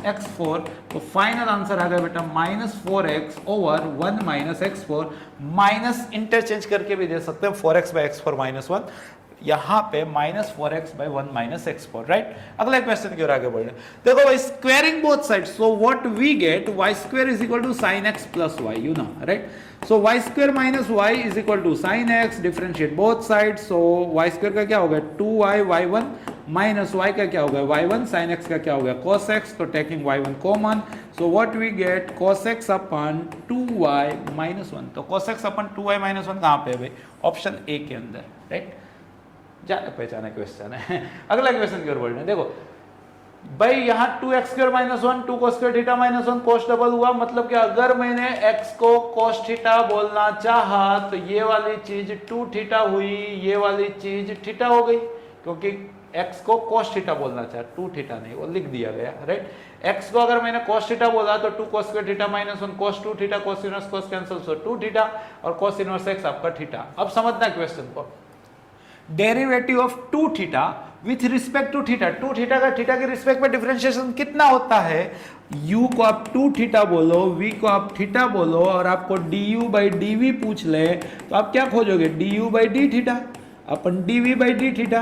- x4, तो फाइनल आंसर आ गया बेटा -4x over 1 - x4, minus interchange करके भी दे सकते हैं 4x/x4 - 1, यहाँ पे -4x/1 - x4, राइट। अगले क्वेश्चन की ओर आगे बढ़े, देखो भाई squaring both sides, so what we get, y² = sin x + y, you know, right. So y² - y = sin x, differentiate both sides, so y² का क्या होगा 2y y1 माइनस y का क्या होगा y1, sin x का क्या होगा cos x, तो taking y1 common, so what we get cos x / 2y - 1, तो cos x / 2y - 1 कहाँ पे है भाई, ऑप्शन ए के अंदर, राइट। जाने पहचाने क्वेश्चन है। अगला क्वेश्चन की ओर बढ़ रहे हैं, देखो भाई यहाँ 2x² - 1 2 cos² θ - 1 cos डबल हुआ, मतलब कि अगर मैंने x को cos θ बोलना चाहा तो ये वाली चीज 2θ हुई, ये वाली चीज θ हो गई, क्योंकि x को cos θ बोलना चाहा, 2θ नहीं, वो लिख दिया गया, राइट। x को अगर मैंने cos θ बोला तो 2 cos² θ - 1 cos 2θ, cos inverse cos cancel, so 2θ और cos इनवर्स x आपका θ। अब समझना क्वेश्चन को, derivative of 2θ with respect to θ, 2θ का θ के रिस्पेक्ट में डिफरेंशिएशन कितना होता है, u को आप 2θ बोलो, v को आप θ बोलो, और आपको du/dv पूछ ले तो आप क्या खोजोगे, du/dθ अपन dv/dθ,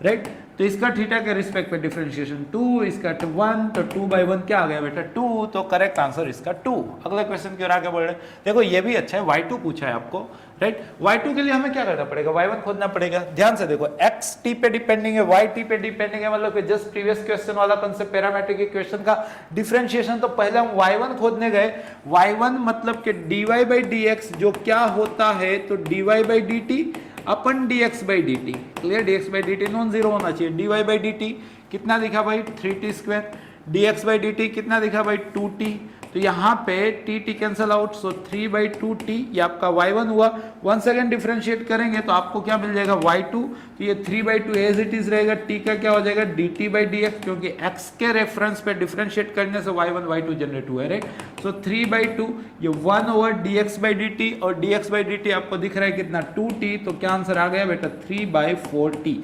राइट। तो इसका थीटा के रिस्पेक्ट पे डिफरेंशिएशन 2, इसका 1, तो 2/1 क्या आ गया बेटा 2, तो करेक्ट आंसर इसका 2। अगले क्वेश्चन की ओर आगे बढ़ रहे हैं, देखो ये भी अच्छा है, y2 पूछा है आपको, राइट। y2 के लिए हमें क्या करना पड़ेगा, y1 खोजना पड़ेगा। ध्यान से देखो x t पे डिपेंडिंग है, y t पे डिपेंडिंग है, मतलब कि जस्ट प्रीवियस क्वेश्चन वाला कंसेप्ट पैरामीट्रिक इक्वेशन का डिफरेंशिएशन, तो पहले हम y1 खोजने गए, y1 मतलब कि dy/dx जो क्या होता है, तो dy/dt अपन dx/dt, clear, dx/dt non zero होना चाहिए, dy/dt कितना दिखा भाई 3t², dx/dt कितना दिखा भाई 2t, तो यहाँ पे t कैंसल आउट, सो 3/2t, ये आपका y1 हुआ। वन सेकेंड डिफरेंशिएट करेंगे तो आपको क्या मिल जाएगा y2, तो ये 3/2 एज इट इज रहेगा, t का क्या हो जाएगा dt/dx, क्योंकि x के रेफरेंस पे डिफरेंशिएट करने से y1 y2 जनरेट हुआ है, राइट। सो 3/2 ये 1 ओवर dx/dt, और dx/dt आपको दिख रहा है कितना 2t, तो क्या आंसर आ गया बेटा 3/4t।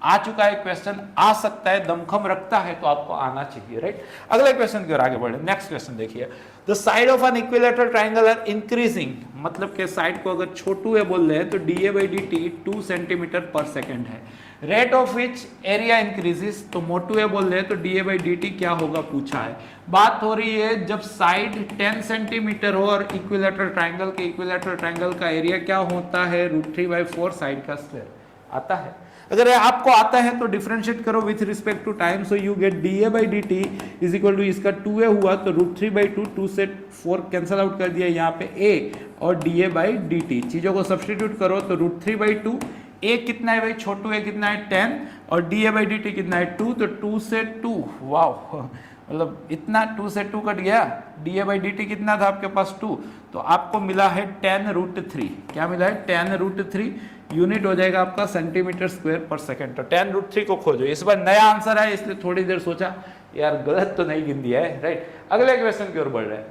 आ चुका है क्वेश्चन, आ सकता है, दमखम रखता है तो आपको आना चाहिए, राइट। अगले क्वेश्चन की ओर आगे बढ़े। नेक्स्ट क्वेश्चन देखिए, the side of an equilateral triangle are increasing, मतलब के साइड को अगर छोटू है बोल रहे हैं तो dA/dt 2 सेंटीमीटर पर सेकेंड है। Rate of which area increases, तो मोटू है बोल रहे हैं तो dA/dt क्या होगा पूछा है। बात हो रही है जब साइड 10 सेंटीमीटर हो और इक्विलेटरल ट्राइंगल का एरिया क्या होता है, √3/4 साइड का स्क्वायर आता है। अगर आपको आता है तो डिफरेंशिएट करो with respect to time, so you get dA/dt is equal to, इसका 2a हुआ तो √3/2, 2 से 4 कैंसिल आउट कर दिया, यहाँ पे a और dA/dt चीजों को सब्सटीट्यूट करो तो √3/2, a कितना है भाई, छोटू है कितना है 10 और dA/dt कितना है 2, तो 2 से 2, वाह, मतलब इतना 2 से 2 कट गया। dA/dt कितना था आपके पास 2, तो आपको मिला है 10√3, क्या मिला है 10√3, यूनिट हो जाएगा आपका सेंटीमीटर स्क्वायर पर सेकंड। तो 10√3 को खोजो। इस बार नया आंसर है इसलिए थोड़ी देर सोचा यार गलत तो नहीं गिन दिया है, राइट। अगले क्वेश्चन की ओर बढ़ रहे हैं,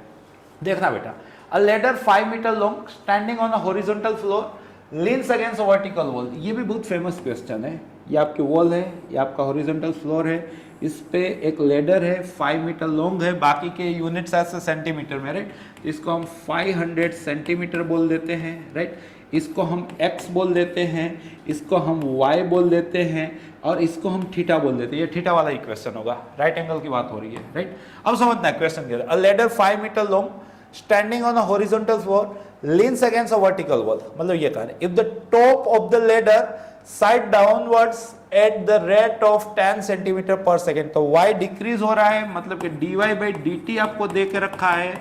देखना बेटा। A ladder 5 metre long standing on a horizontal floor leans against a vertical wall, ये भी बहुत फेमस क्वेश्चन है। ये आपकी वॉल है, ये आपका हॉरिजॉन्टल फ्लोर है, इस पे एक लेडर है 5 मीटर लॉन्ग है, बाकी के यूनिट्स ऐसे सेंटीमीटर में, राइट। इसको हम 500 सेंटीमीटर बोल देते हैं, राइट। इसको हम x बोल देते हैं, इसको हम y बोल देते हैं और इसको हम थीटा बोल देते हैं। ये थीटा वाला इक्वेशन होगा, राइट एंगल की बात हो रही है, राइट। अब समझना है क्वेश्चन के, a ladder 5 metre long standing on a horizontal floor leans against a vertical wall, मतलब ये कह रहे हैं if the top of the ladder slides downwards at the rate of 10 centimetre per second, तो y डिक्रीज हो रहा है, मतलब कि dy/dt आपको दे के रखा है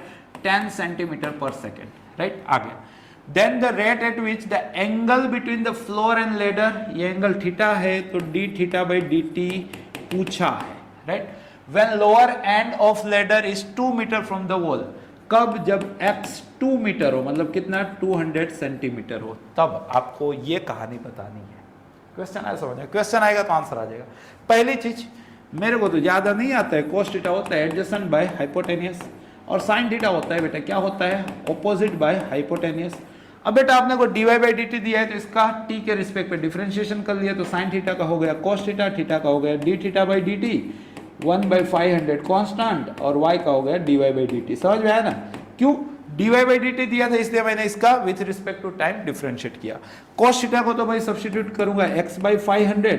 10 सेंटीमीटर पर सेकेंड, राइट। आगे, then the rate at which the angle between the floor and ladder, ये एंगल थीटा है तो dθ/dt पूछा है, right. when lower end of ladder is 2 metre from the wall, कब, जब x 2 मीटर हो, मतलब कितना 200 सेंटीमीटर हो, तब आपको ये कहानी बतानी है। क्वेश्चन आया समझ, क्वेश्चन आएगा तो आंसर आ जाएगा। पहली चीज मेरे को तो ज्यादा नहीं आता है, cos थीटा होता है एडजेसेंट बाय हाइपोटेनियस और sin थीटा होता है बेटा क्या होता है, ऑपोजिट बाय हाइपोटेनियस। अब बेटा आपने को dy/dt दिया है तो इसका t के रिस्पेक्ट पे डिफरेंशिएशन कर लिया तो sin थीटा का हो गया cos थीटा, थीटा का हो गया dθ/dt 1/500 कांस्टेंट और y का हो गया dy/dt। समझ में आया ना, क्यों dy/dt दिया था इसलिए मैंने इसका with respect to time differentiate किया। cos थीटा को तो भाई सब्स्टिट्यूट करूंगा x/500,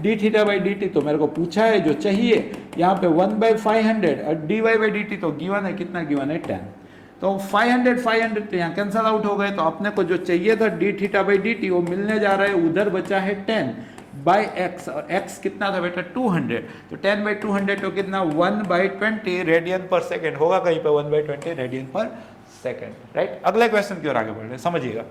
dθ/dt तो मेरे को पूछा है जो चाहिए, यहाँ पे 1/500 और dy/dt तो गिवन है, कितना गिवन है 10, तो 500 तो यहाँ कैंसल आउट हो गए, तो अपने को जो चाहिए था dθ/dt वो मिलने जा रहा है, उधर बचा है 10/x और x कितना था बेटा 200, तो 10/200 तो कितना 1/20 रेडियन पर सेकेंड होगा, कहीं पे 1/20 रेडियन पर सेकेंड, राइट। अगले क्वेश्चन की ओर आगे बढ़ रहे हैं, समझिएगा।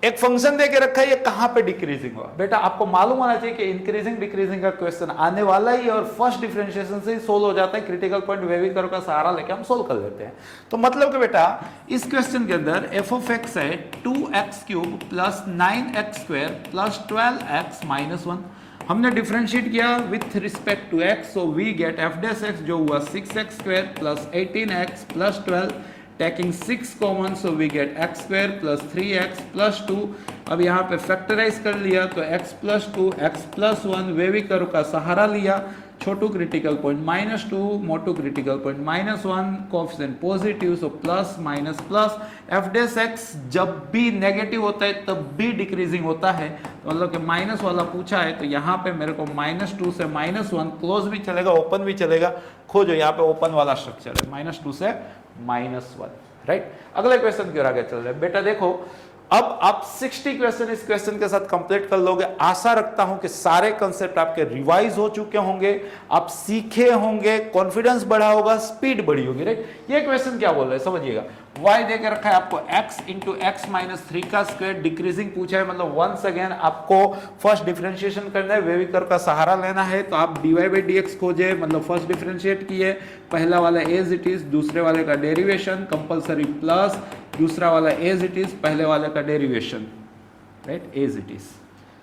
एक फंक्शन दे के रखा है, ये कहां पे डिक्रीजिंग हुआ, बेटा आपको मालूम होना चाहिए कि इंक्रीजिंग डिक्रीजिंग का क्वेश्चन आने वाला ही और फर्स्ट डिफरेंशिएशन से ही सोल्व हो जाता है। क्रिटिकल पॉइंट वेवी कर्व का सहारा लेके हम सोल्व कर लेते हैं। तो मतलब कि बेटा इस क्वेश्चन के अंदर f(x) है 2x³ + 9x² + 12x - 1, हमने डिफरेंशिएट किया with respect to x, so we get f(x) जो हुआ 6x² + 18x + 12, taking 6 common, so we get x² + 3x + 2। अब यहाँ पे फैक्टराइज कर लिया तो x + 2 x + 1, वेवी कर्व का सहारा लिया, छोटू क्रिटिकल पॉइंट -2, मोटू critical point -1, coefficient positive, so plus minus plus. f(x) जब भी नेगेटिव होता है तब भी डिक्रीजिंग होता है, तो मतलब कि माइनस वाला पूछा है तो यहाँ पे मेरे को -2 से -1, क्लोज भी चलेगा ओपन भी चलेगा, खोजो यहाँ पे ओपन वाला स्ट्रक्चर है -2 से -1, राइट। अगले क्वेश्चन की ओर आगे चल रहे हैं। बेटा देखो अब आप 60 क्वेश्चन इस क्वेश्चन के साथ कंप्लीट कर लोगे। आशा रखता हूं कि सारे कंसेप्ट आपके रिवाइज हो चुके होंगे, आप सीखे होंगे, कॉन्फिडेंस बढ़ा होगा, स्पीड बढ़ी होगी, राइट। ये क्वेश्चन क्या बोल रहा है समझिएगा, y दे के रखा है आपको x × x - 3 का स्क्वायर, डिक्रीजिंग पूछा है, मतलब वंस अगेन आपको फर्स्ट डिफरेंशिएशन करना है, वेवी कर्व का सहारा लेना है, तो आप dy/dx खोजे, मतलब फर्स्ट डिफरेंशिएट किए, पहला वाला एज इट इज, दूसरे वाले का डेरिवेशन कंपलसरी प्लस, दूसरा वाला एज इट इज, पहले वाले का derivation, right, as it is.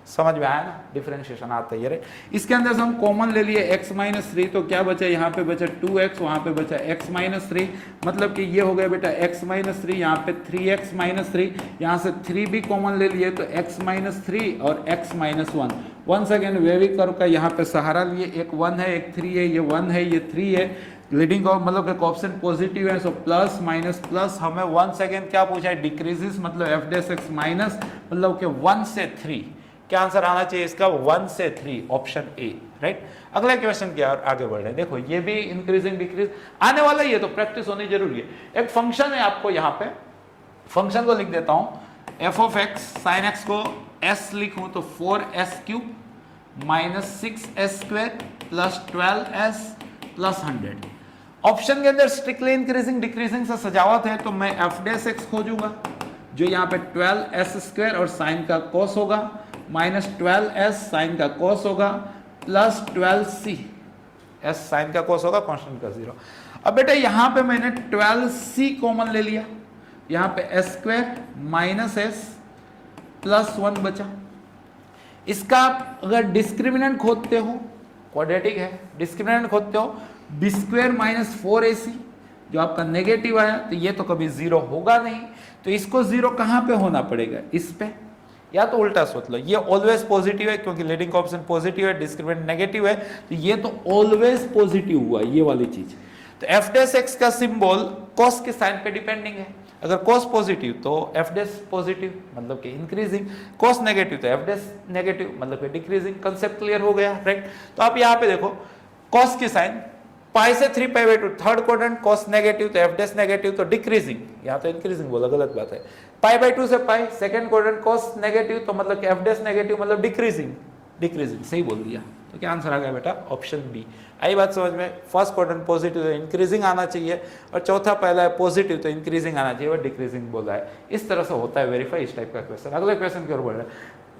समझ में आया ना, डिफरेंशिएशन आता है, राइट। इसके अंदर से हम कॉमन ले लिए x - 3, तो क्या बचा, यहाँ पे बचा 2x, वहां पे बचा x - 3, मतलब कि ये हो गया बेटा x - 3, यहाँ पे 3x - 3, यहाँ से 3 भी कॉमन ले लिए तो x - 3 और x - 1, once again wavy curve का यहाँ पे सहारा लिए, एक 1 है एक 3 है, ये 1 है ये 3 है, लीडिंग ऑफ मतलब कि कोएफिशिएंट पॉजिटिव है, सो प्लस माइनस प्लस। हमें वंस अगेन क्या पूछा है, डिक्रीजेस मतलब एफ डैश एक्स माइनस मतलब कि 1 से 3, क्या आंसर आना चाहिए इसका 1 से 3, ऑप्शन ए, राइट। अगला क्वेश्चन क्या आगे बढ़ रहे हैं, देखो ये भी इंक्रीजिंग डिक्रीज आने वाला ही है, तो प्रैक्टिस होनी जरूरी है। एक फंक्शन है आपको यहाँ पे, फंक्शन को लिख देता हूं F of x, sine x को एस लिखूं तो 4s³ minus 6s² plus 12s plus 100। Option के अंदर स्ट्रिक्टली इंक्रीजिंग डिक्रीजिंग से सजावट है, तो मैं एफ डैश एक्स खोजूंगा जो यहाँ पे 12s² और साइन का कॉस होगा, माइनस 12s साइन का कॉस होगा, प्लस 12c s साइन का कॉस होगा, कांस्टेंट का 0। अब बेटा यहाँ पे मैंने 12c कॉमन ले लिया, यहाँ पे s² माइनस s प्लस 1 बचा। इसका अगर डिस्क्रिमिनेंट खोदते हो, क्वाड्रेटिक है, डिस्क्रिमिनेंट खोदते हो b² माइनस 4ac जो आपका नेगेटिव आया, तो ये तो कभी 0 होगा नहीं, तो इसको 0 कहाँ पे होना पड़ेगा, इस पे, या तो उल्टा सोच लो, ये ऑलवेज पॉजिटिव है क्योंकि लीडिंग ऑप्शन पॉजिटिव है, डिस्क्रिमिनेंट नेगेटिव है, तो ये तो ऑलवेज पॉजिटिव हुआ ये वाली चीज। तो एफ डैश एक्स का सिंबल कॉस के साइन पे डिपेंडिंग है, अगर कॉस पॉजिटिव तो एफ डैश पॉजिटिव मतलब कि इंक्रीजिंग, कॉस नेगेटिव तो एफ डैश नेगेटिव मतलब कि डिक्रीजिंग। कंसेप्ट क्लियर हो गया, राइट। तो आप यहाँ पे देखो कॉस के साइन पाई से 3π/2, थर्ड क्वाड्रेंट कॉस नेगेटिव तो एफ डैश नेगेटिव तो डिक्रीजिंग, यहाँ तो इंक्रीजिंग बोला, गलत बात है। π/2 से पाई, सेकंड क्वाड्रेंट कॉस नेगेटिव तो मतलब एफ डैश नेगेटिव मतलब डिक्रीजिंग, डिक्रीजिंग सही बोल दिया। तो क्या आंसर आ गया बेटा, ऑप्शन बी। आई बात समझ में, फर्स्ट क्वाड्रेंट पॉजिटिव तो इंक्रीजिंग आना चाहिए, और चौथा पहला है पॉजिटिव तो इंक्रीजिंग आना चाहिए, वो डिक्रीजिंग बोला है। इस तरह से होता है वेरीफाई, इस टाइप का क्वेश्चन। अगले क्वेश्चन की ओर बढ़ रहे हैं,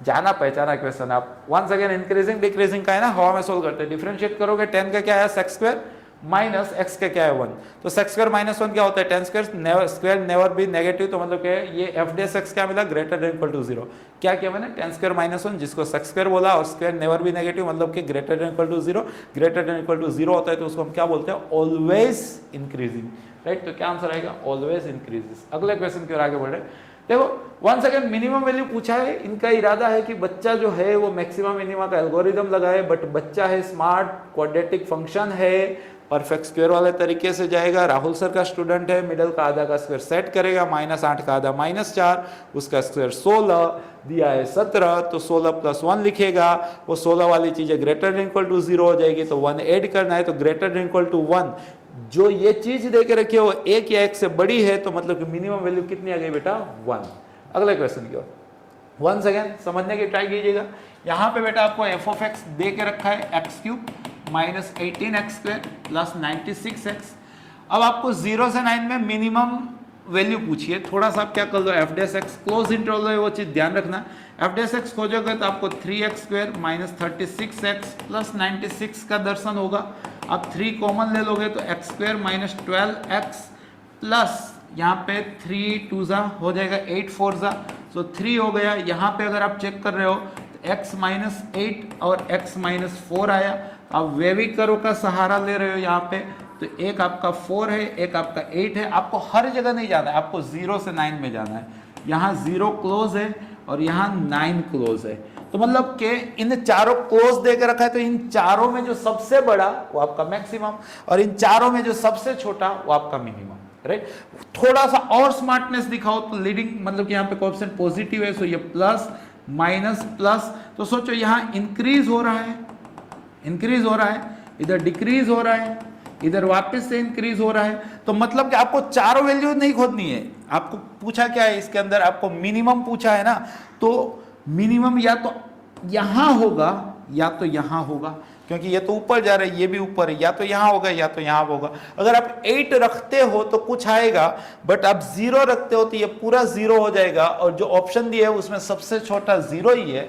जाना पहचाना क्वेश्चन। आप वंस अगेन इंक्रीजिंग डिक्रीजिंग का है ना, हवा में सोल्व करते हैं, डिफरेंशिएट करोगे 10 का क्या है sec² माइनस x का क्या है 1, तो sec² माइनस 1 क्या होता है 10² नेवर बी नेगेटिव, तो मतलब क्या है ये एफ डैश एक्स क्या मिला, ग्रेटर देन इक्वल टू 0। क्या किया मैंने 10² माइनस 1 जिसको sec² बोला, और स्क्वायर नेवर बी नेगेटिव मतलब कि greater than equal to 0, greater than equal to 0 होता है तो उसको हम क्या बोलते हैं, ऑलवेज इंक्रीजिंग, राइट। तो क्या आंसर आएगा, ऑलवेज इंक्रीजेस। अगले क्वेश्चन की ओर आगे बढ़े, देखो वंस अगेन मिनिमम वैल्यू पूछा है। इनका इरादा है कि बच्चा जो है वो मैक्सिमम मिनिमा का एल्गोरिदम लगाए, बट बच्चा है स्मार्ट, क्वाड्रेटिक फंक्शन है, परफेक्ट स्क्वायर वाले तरीके से जाएगा। राहुल सर का स्टूडेंट है, मिडल का आधा का स्क्वायर सेट करेगा, -8 का आधा -4, उसका स्क्वायर 16 दिया है 17, तो 16 प्लस 1 लिखेगा, वो 16 वाली चीजें ग्रेटर देन इक्वल टू 0 हो जाएगी, तो 1 ऐड करना है, तो ग्रेटर देन इक्वल टू 1 जो ये चीज दे के रखी है वो 1 या 1 से बड़ी है, तो मतलब कि मिनिमम वैल्यू कितनी आ गई बेटा 1। अगले क्वेश्चन की ओर वंस अगेन समझने की ट्राई कीजिएगा। यहाँ पे बेटा आपको एफ ऑफ एक्स दे के रखा है x³ minus 18x² plus 96x। अब आपको 0 से 9 में मिनिमम वैल्यू पूछिए, थोड़ा सा आप क्या कर दो, F dash x close interval है वो चीज ध्यान रखना। एफ डैश एक्स खोजोगे तो आपको 3x² माइनस 36x प्लस 96 का दर्शन होगा। आप 3 कॉमन ले लोगे तो x² माइनस 12x प्लस यहाँ पे 3 2 हो जाएगा 8 4 सो 3 हो गया। यहाँ पे अगर आप चेक कर रहे हो तो x माइनस 8 और x माइनस 4 आया। आप वेवी कर्व का सहारा ले रहे हो यहाँ पे, तो एक आपका 4 है, एक आपका 8 है। आपको हर जगह नहीं जाना है, आपको 0 से 9 में जाना है। यहाँ 0 क्लोज है और यहाँ 9 क्लोज है, तो मतलब कि इन चारों क्लोज देकर रखा है, तो इन चारों में जो सबसे बड़ा वो आपका मैक्सिमम और इन चारों में जो सबसे छोटा वो आपका मिनिमम, राइट। थोड़ा सा और स्मार्टनेस दिखाओ तो लीडिंग मतलब कि यहाँ पे कोएफिशिएंट पॉजिटिव है, सो ये प्लस माइनस प्लस, तो सोचो यहाँ इंक्रीज हो रहा है, इंक्रीज हो रहा है, इधर डिक्रीज हो रहा है, इधर वापस से इंक्रीज हो रहा है। तो मतलब कि आपको चारों वैल्यू नहीं खोदनी है। आपको पूछा क्या है इसके अंदर, आपको मिनिमम पूछा है ना, तो मिनिमम या तो यहां होगा या तो यहां होगा, क्योंकि ये तो ऊपर जा रहा है, ये भी ऊपर है, या तो यहां होगा या तो यहां होगा। अगर आप 8 रखते हो तो कुछ आएगा, बट आप 0 रखते हो तो ये पूरा 0 हो जाएगा, और जो ऑप्शन दिया है उसमें सबसे छोटा 0 ही है।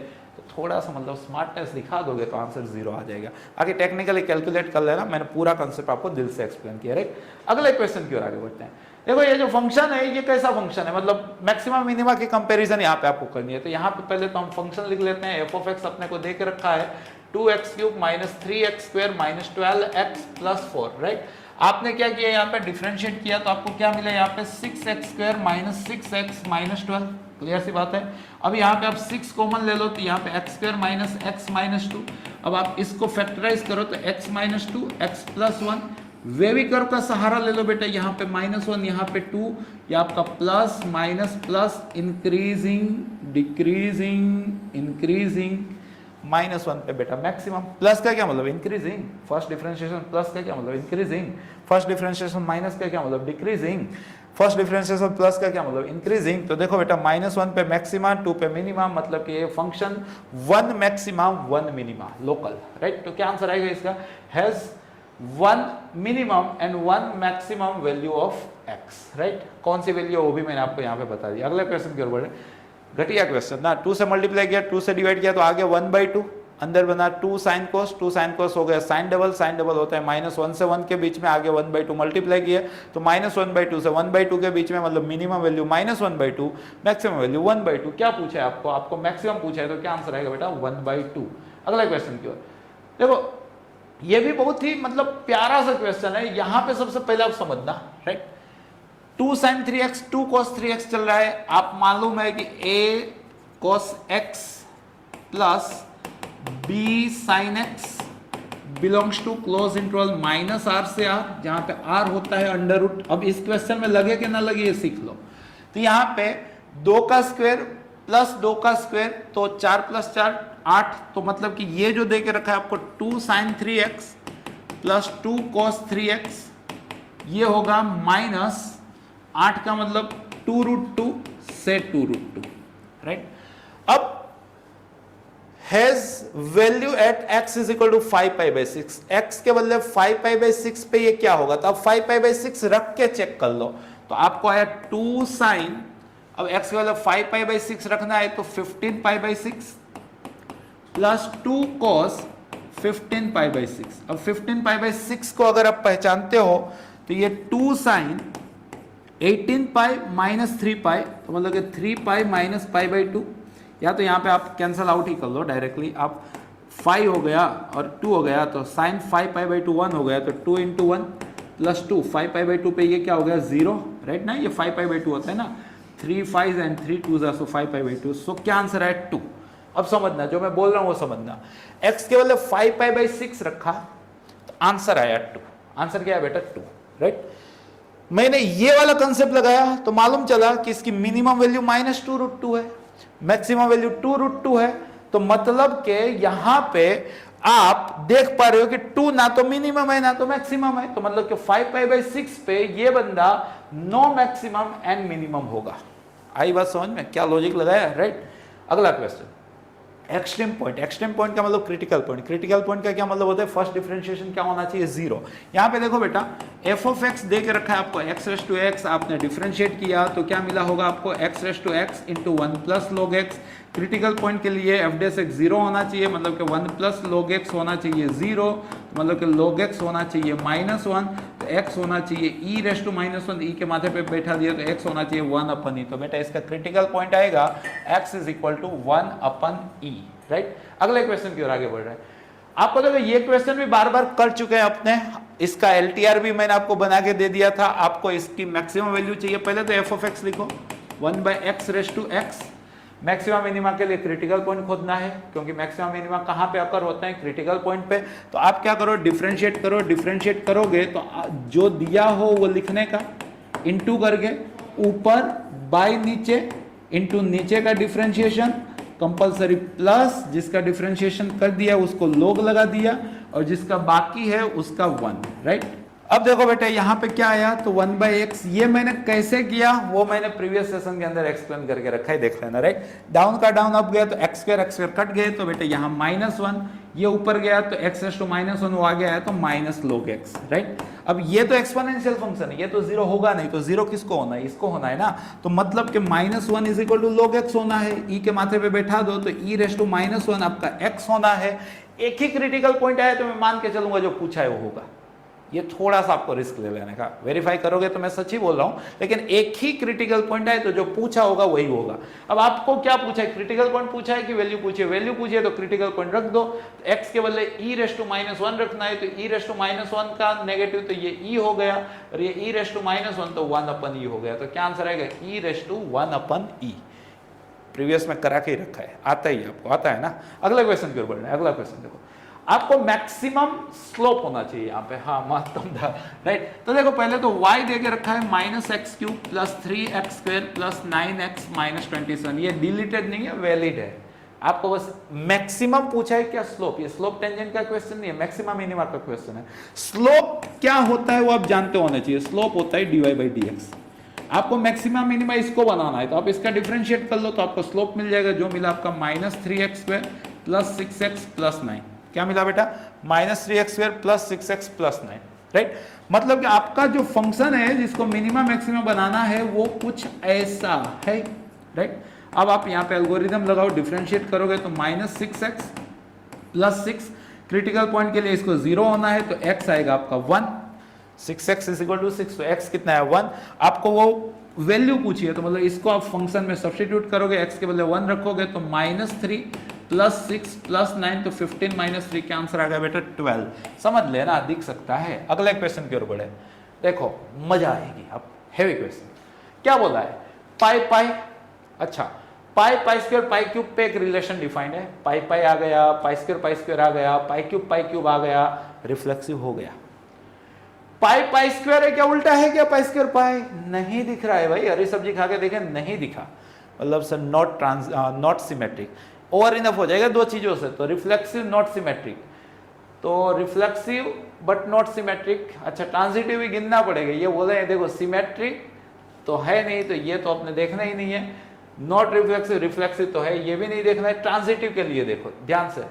थोड़ा सा मतलब स्मार्टनेस दिखा दोगे तो आंसर 0 आ जाएगा। आगे टेक्निकली कैलकुलेट कर लेना, मैंने पूरा कंसेप्ट आपको दिल से एक्सप्लेन किया, राइट। अगले क्वेश्चन की ओर आगे बढ़ते हैं। देखो ये जो फंक्शन है ये कैसा फंक्शन है, मतलब मैक्सिमम मिनिमा की कंपैरिजन यहाँ पे आपको करनी है। तो यहाँ पे पहले तो हम फंक्शन लिख लेते हैं। एफ ऑफ एक्स अपने को दे के रखा है 2x³ minus 3x² minus 12x plus 4, right. आपने क्या किया, यहाँ पे डिफरेंशिएट किया तो आपको क्या मिला, यहाँ पे 6x² minus 6x minus 12, clear सी बात है। अब यहाँ पे आप 6 कॉमन ले लो तो यहाँ पे x square minus x minus 2। अब आप इसको फैक्टराइज करो तो x minus 2 x plus 1। Wavy curve का सहारा ले लो बेटा, यहाँ पे -1 यहाँ पे 2, ये आपका plus minus plus increasing decreasing increasing -1 पे बेटा मैक्सिमम। प्लस का क्या मतलब इंक्रीजिंग, फर्स्ट डिफरेंशिएशन प्लस का क्या मतलब इंक्रीजिंग, फर्स्ट डिफरेंशिएशन माइनस का क्या मतलब डिक्रीजिंग, फर्स्ट डिफरेंशिएशन प्लस का क्या मतलब इंक्रीजिंग। तो देखो बेटा -1 पे मैक्सिमा 2 पे मिनिमा, मतलब कि ये function 1 maxima 1 minima local, right. तो क्या आंसर आएगा इसका, has 1 minimum and 1 maximum value of x, right. कौन सी वैल्यू वो भी मैंने आपको यहाँ पे बता दिया। अगले क्वेश्चन की ओर बढ़े, घटिया क्वेश्चन ना, 2 से मल्टीप्लाई किया 2 से डिवाइड किया तो आगे 1/2 अंदर बना 2 sin cos हो गया sin डबल होता है -1 से 1 के बीच में, आगे 1/2 मल्टीप्लाई किया तो -1/2 से 1/2 के बीच में, मतलब मिनिमम वैल्यू -1/2 मैक्सिमम वैल्यू 1/2। क्या पूछा है आपको, आपको मैक्सिमम पूछा है तो क्या आंसर आएगा बेटा 1/2। अगला क्वेश्चन की ओर देखो, ये भी बहुत ही मतलब प्यारा सा क्वेश्चन है। यहां पे सबसे पहले आप समझना, right. 2 sin 3x 2 cos 3x चल रहा है, आप मालूम है कि a cos x plus b sin x belongs to close interval -r से r, जहां पे r होता है अंडर रूट। अब इस क्वेश्चन में लगे कि ना लगे ये सीख लो। तो यहां पे 2 का स्क्वायर प्लस 2 का स्क्वायर तो 4 + 4 8, तो मतलब कि ये जो दे के रखा है आपको 2 sin 3x plus 2 cos 3x, ये होगा -8 का मतलब 2√2 से 2√2, राइट। अब has value at x is equal to 5π/6, x के बदले 5π/6 पे ये क्या होगा, तो अब 5π/6 रख के चेक कर लो तो आपको आया 2 sin, अब x के बदले 5π/6 रखना है तो 15π/6 प्लस 2 cos 15π/6। अब 15π/6 को अगर आप पहचानते हो तो ये 2 sin 18π - 3π, तो मतलब कि 3π - π/2, या तो यहाँ पे आप कैंसल आउट ही कर लो डायरेक्टली, आप 5 हो गया और 2 हो गया तो sin 5π/2 1 हो गया, तो 2 × 1 प्लस 2 5π/2 पे ये क्या हो गया 0, राइट ना, ये 5π/2 होता है ना, 3 5 and 3 2 so 5π/2, सो क्या आंसर है 2। अब समझना, जो मैं बोल रहा हूं वो समझना, x के बदले 5π/6 रखा तो आंसर आया 2। आंसर क्या है बेटा 2, राइट। मैंने ये वाला कंसेप्ट लगाया तो मालूम चला कि इसकी मिनिमम वैल्यू -2√2 है, मैक्सिमम वैल्यू 2√2 है, तो मतलब के यहां पे आप देख पा रहे हो कि 2 ना तो मिनिमम है ना तो मैक्सिमम है, तो मतलब कि 5π/6 पे ये बंदा नो मैक्सिमम एंड मिनिमम होगा। आई बात समझ में, क्या लॉजिक लगाया, राइट। अगला question, extreme point. Extreme point का मतलब क्रिटिकल पॉइंट। क्रिटिकल पॉइंट का क्या मतलब होता है, फर्स्ट डिफरेंशिएशन क्या होना चाहिए 0। यहाँ पे देखो बेटा f(x) दे के रखा है आपको x⁻x, आपने डिफरेंशिएट किया तो क्या मिला होगा आपको x⁻x × 1 + log x। Critical point के लिए f(x) 0 होना चाहिए, मतलब कि 1 + log x होना चाहिए 0, मतलब कि log x होना चाहिए -1, तो x होना चाहिए e⁻1, e के माथे पे बैठा दिया तो x होना चाहिए 1/e। तो बेटा इसका क्रिटिकल पॉइंट आएगा x = 1/e, राइट। अगले क्वेश्चन की ओर आगे बढ़ रहे हैं। आपको देखो ये क्वेश्चन भी बार बार कर चुके हैं अपने, इसका LTR भी मैंने आपको बना के दे दिया था। आपको इसकी मैक्सिमम वैल्यू चाहिए, पहले तो f(x) लिखो 1/x⁻x। मैक्सिमम मिनिमा के लिए क्रिटिकल पॉइंट खोजना है, क्योंकि मैक्सिमम मिनिमा कहाँ पे अकर होते हैं, क्रिटिकल पॉइंट पे। तो आप क्या करो, डिफरेंशिएट करो, डिफरेंशिएट करोगे तो जो दिया हो वो लिखने का, इनटू करके ऊपर बाय नीचे, इनटू नीचे का डिफरेंशिएशन कंपलसरी, प्लस जिसका डिफरेंशिएशन कर दिया उसको log लगा दिया और जिसका बाकी है उसका 1, राइट। अब देखो बेटा यहाँ पे क्या आया, तो 1/x। ये मैंने कैसे किया वो मैंने प्रीवियस सेशन के अंदर एक्सप्लेन करके रखा है, देख लेना, राइट। डाउन का डाउन अप गया तो x² कट गए, तो बेटा यहाँ -1, ये ऊपर गया तो x⁻1 वो आ गया है तो -log x, राइट। अब ये तो एक्सपोनेंशियल फंक्शन है, ये तो 0 होगा नहीं, तो 0 किसको होना है, इसको होना है ना, तो मतलब कि -1 = log x होना है। e के माथे पे बैठा दो तो e⁻1 आपका x होना है। एक ही क्रिटिकल पॉइंट आया तो मैं मान के चलूंगा जो पूछा है वो होगा। ये थोड़ा सा आपको रिस्क ले लेने का, वेरीफाई करोगे तो मैं सच ही बोल रहा हूं, लेकिन एक ही क्रिटिकल पॉइंट है तो जो पूछा होगा वही होगा। अब आपको क्या पूछा है, क्रिटिकल पॉइंट पूछा है कि वैल्यू पूछिए, वैल्यू पूछिए तो क्रिटिकल पॉइंट रख दो। तो x के बदले e⁻1 रखना है तो e⁻1 का नेगेटिव तो ये e हो गया, और ये e⁻1 तो 1/e हो गया, तो क्या आंसर आएगा e⁻1/e। प्रीवियस में करा के ही रखा है, आता ही आपको, आता है ना। अगला क्वेश्चन की ओर बढ़ना है। अगला क्वेश्चन देखो, आपको मैक्सिमम स्लोप होना चाहिए यहाँ पे, हाँ महत्तम था, राइट। तो देखो पहले तो y दे के रखा है -x³ plus 3x² plus 9x minus 27, ये डिलीटेड नहीं है, वैलिड है। आपको बस मैक्सिमम पूछा है क्या स्लोप, ये स्लोप टेंजेंट का क्वेश्चन नहीं है, मैक्सिमम मिनिमम का क्वेश्चन है। स्लोप क्या होता है वो आप जानते होने चाहिए, स्लोप होता है dy/dx। आपको मैक्सिमम मिनिमम इसको बनाना है तो आप इसका डिफरेंशिएट कर लो तो आपको स्लोप मिल जाएगा, जो मिला आपका -3x² प्लस 6x प्लस 9। क्या मिला बेटा? -3x² plus 6x plus 9, right. मतलब कि आपका जो फंक्शन है जिसको मिनिमम मैक्सिमम बनाना है वो कुछ ऐसा है, राइट। अब आप यहाँ पे एल्गोरिदम लगाओ, डिफरेंशिएट करोगे तो -6x प्लस 6, क्रिटिकल पॉइंट के लिए इसको 0 होना है तो x आएगा आपका 1, 6x इज इक्वल टू 6, तो x कितना है 1। आपको वो वैल्यू पूछी है तो मतलब इसको आप फंक्शन में सब्स्टिट्यूट करोगे, x के बदले 1 रखोगे तो -3 प्लस 6 प्लस 9, तो 15 माइनस 3 का आंसर आ गया बेटा 12। समझ लेना, दिख सकता है। अगले क्वेश्चन की ओर बढ़े, देखो मजा आएगी। अब हेवी क्वेश्चन क्या बोला है, पाई पाई, अच्छा पाई पाई स्क्वायर पाई क्यूब पे एक रिलेशन डिफाइंड है, पाई पाई आ गया, पाई स्क्वायर आ गया, पाई क्यूब आ गया, रिफ्लेक्सिव हो गया। पाई स्क्वायर है क्या, उल्टा है क्या पाई स्क्वायर पाई? नहीं दिख रहा है भाई, हरी सब्जी खा के देखें, नहीं दिखा, मतलब sir not symmetric. Over enough हो जाएगा दो चीजों से, तो रिफ्लेक्सिव नॉट सिमेट्रिक, तो रिफ्लेक्सिव बट नॉट सिमेट्रिक। अच्छा ट्रांजिटिव भी गिनना पड़ेगा, ये बोले हैं देखो सिमेट्रिक तो है नहीं, तो ये तो आपने देखना ही नहीं है। नॉट रिफ्लेक्सिव, रिफ्लेक्सिव तो है, ये भी नहीं देखना है। ट्रांजिटिव के लिए देखो ध्यान से,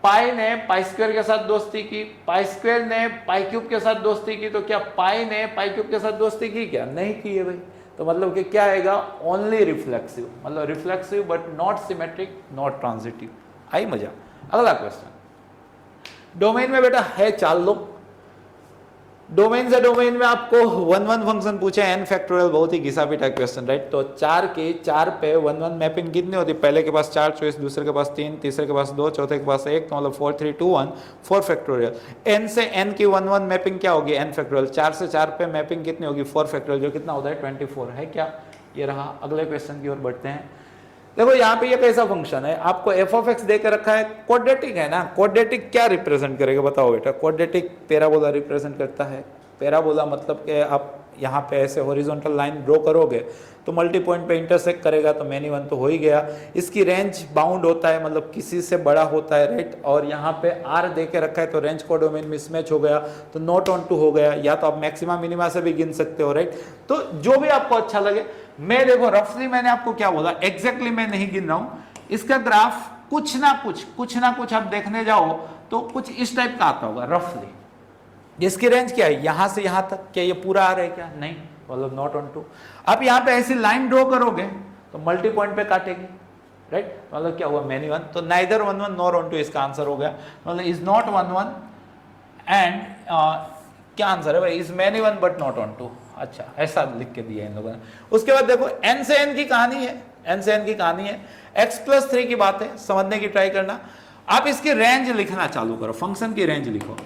पाई ने पाई स्क्वायर के साथ दोस्ती की, पाई स्क्वायर ने पाई क्यूब के साथ दोस्ती की, तो क्या पाई ने पाई क्यूब के साथ दोस्ती की क्या? नहीं की है भाई। तो मतलब कि क्या आएगा, ओनली रिफ्लेक्सिव, मतलब reflexive but not symmetric not transitive. आई मजा। अगला क्वेश्चन, डोमेन में बेटा है चाल लो, डोमेन से डोमेन में आपको 1 1 फंक्शन पूछे n फैक्टोरियल, बहुत ही घिसा पिटा क्वेश्चन, राइट। तो 4 पे 1 1 मैपिंग कितनी होती है? पहले के पास 4 चॉइस, दूसरे के पास 3, तीसरे के पास 2, चौथे के पास 1, तो मतलब 4 3 2 1 4 फैक्टोरियल। n से n की 1 1 मैपिंग क्या होगी? n factorial. 4 से 4 पे मैपिंग कितनी होगी? 4 फैक्टोरियल, जो कितना होता है 24 है क्या? ये रहा। अगले क्वेश्चन की ओर बढ़ते हैं। देखो यहाँ पे ये कैसा फंक्शन है, आपको f(x) देकर रखा है, क्वाड्रेटिक है ना। क्वाड्रेटिक क्या रिप्रेजेंट करेगा बताओ बेटा? क्वाड्रेटिक पैराबोला रिप्रेजेंट करता है। पैराबोला मतलब कि आप यहाँ पे ऐसे हॉरिजॉन्टल लाइन ड्रॉ करोगे तो मल्टी पॉइंट पे इंटरसेक्ट करेगा, तो मेनी वन तो हो ही गया। इसकी रेंज बाउंड होता है, मतलब किसी से बड़ा होता है, राइट। और यहाँ पे r दे के रखा है तो रेंज को डोमेन मिसमैच हो गया, तो नॉट ऑन टू हो गया। या तो आप मैक्सिमा मिनिमा से भी गिन सकते हो, राइट। तो जो भी आपको अच्छा लगे। मैं देखो रफली मैंने आपको क्या बोला, एग्जैक्टली मैं नहीं गिन रहा हूँ। इसका ग्राफ कुछ ना कुछ आप देखने जाओ तो कुछ इस टाइप का आता होगा रफली। इसकी रेंज क्या है, यहां से यहां तक, क्या ये पूरा आ रहा है क्या? नहीं, मतलब नॉट ऑन टू। आप यहाँ पे ऐसी लाइन ड्रॉ करोगे तो मल्टी पॉइंट पे काटेगी, राइट। मतलब क्या हुआ, मेनी वन, तो नाइदर 1 1 नॉर ऑन टू इसका आंसर हो गया। मतलब इज नॉट 1 1 एंड क्या आंसर है भाई, is many one but not onto. अच्छा ऐसा लिख के दिया इन लोगों ने। उसके बाद देखो n से n की कहानी है, n से n की कहानी है, x+3 की बात है, समझने की ट्राई करना। आप इसकी रेंज लिखना चालू करो, फंक्शन की रेंज लिखो।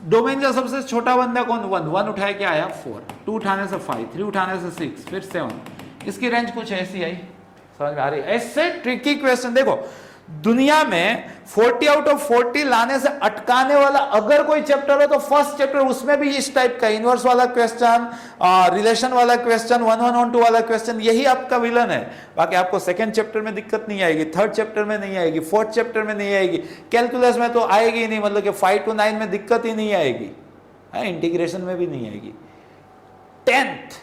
डोमेन का सबसे छोटा बंदा कौन? 1 उठाया क्या आया 4, 2 उठाने से 5, 3 उठाने से 6, फिर 7। इसकी रेंज कुछ ऐसी आई, समझ में आ रही? ऐसे ट्रिकी क्वेश्चन देखो, दुनिया में 40 आउट ऑफ 40 लाने से अटकाने वाला अगर कोई चैप्टर हो तो फर्स्ट चैप्टर, उसमें भी इस टाइप का इनवर्स वाला क्वेश्चन, रिलेशन वाला क्वेश्चन, 1 1 on 2 वाला क्वेश्चन, यही आपका विलन है। बाकी आपको सेकंड चैप्टर में दिक्कत नहीं आएगी, थर्ड चैप्टर में नहीं आएगी, फोर्थ चैप्टर में नहीं आएगी, कैलकुलस में तो आएगी ही नहीं, मतलब कि 5 to 9 में दिक्कत ही नहीं आएगी, इंटीग्रेशन में भी नहीं आएगी। 10th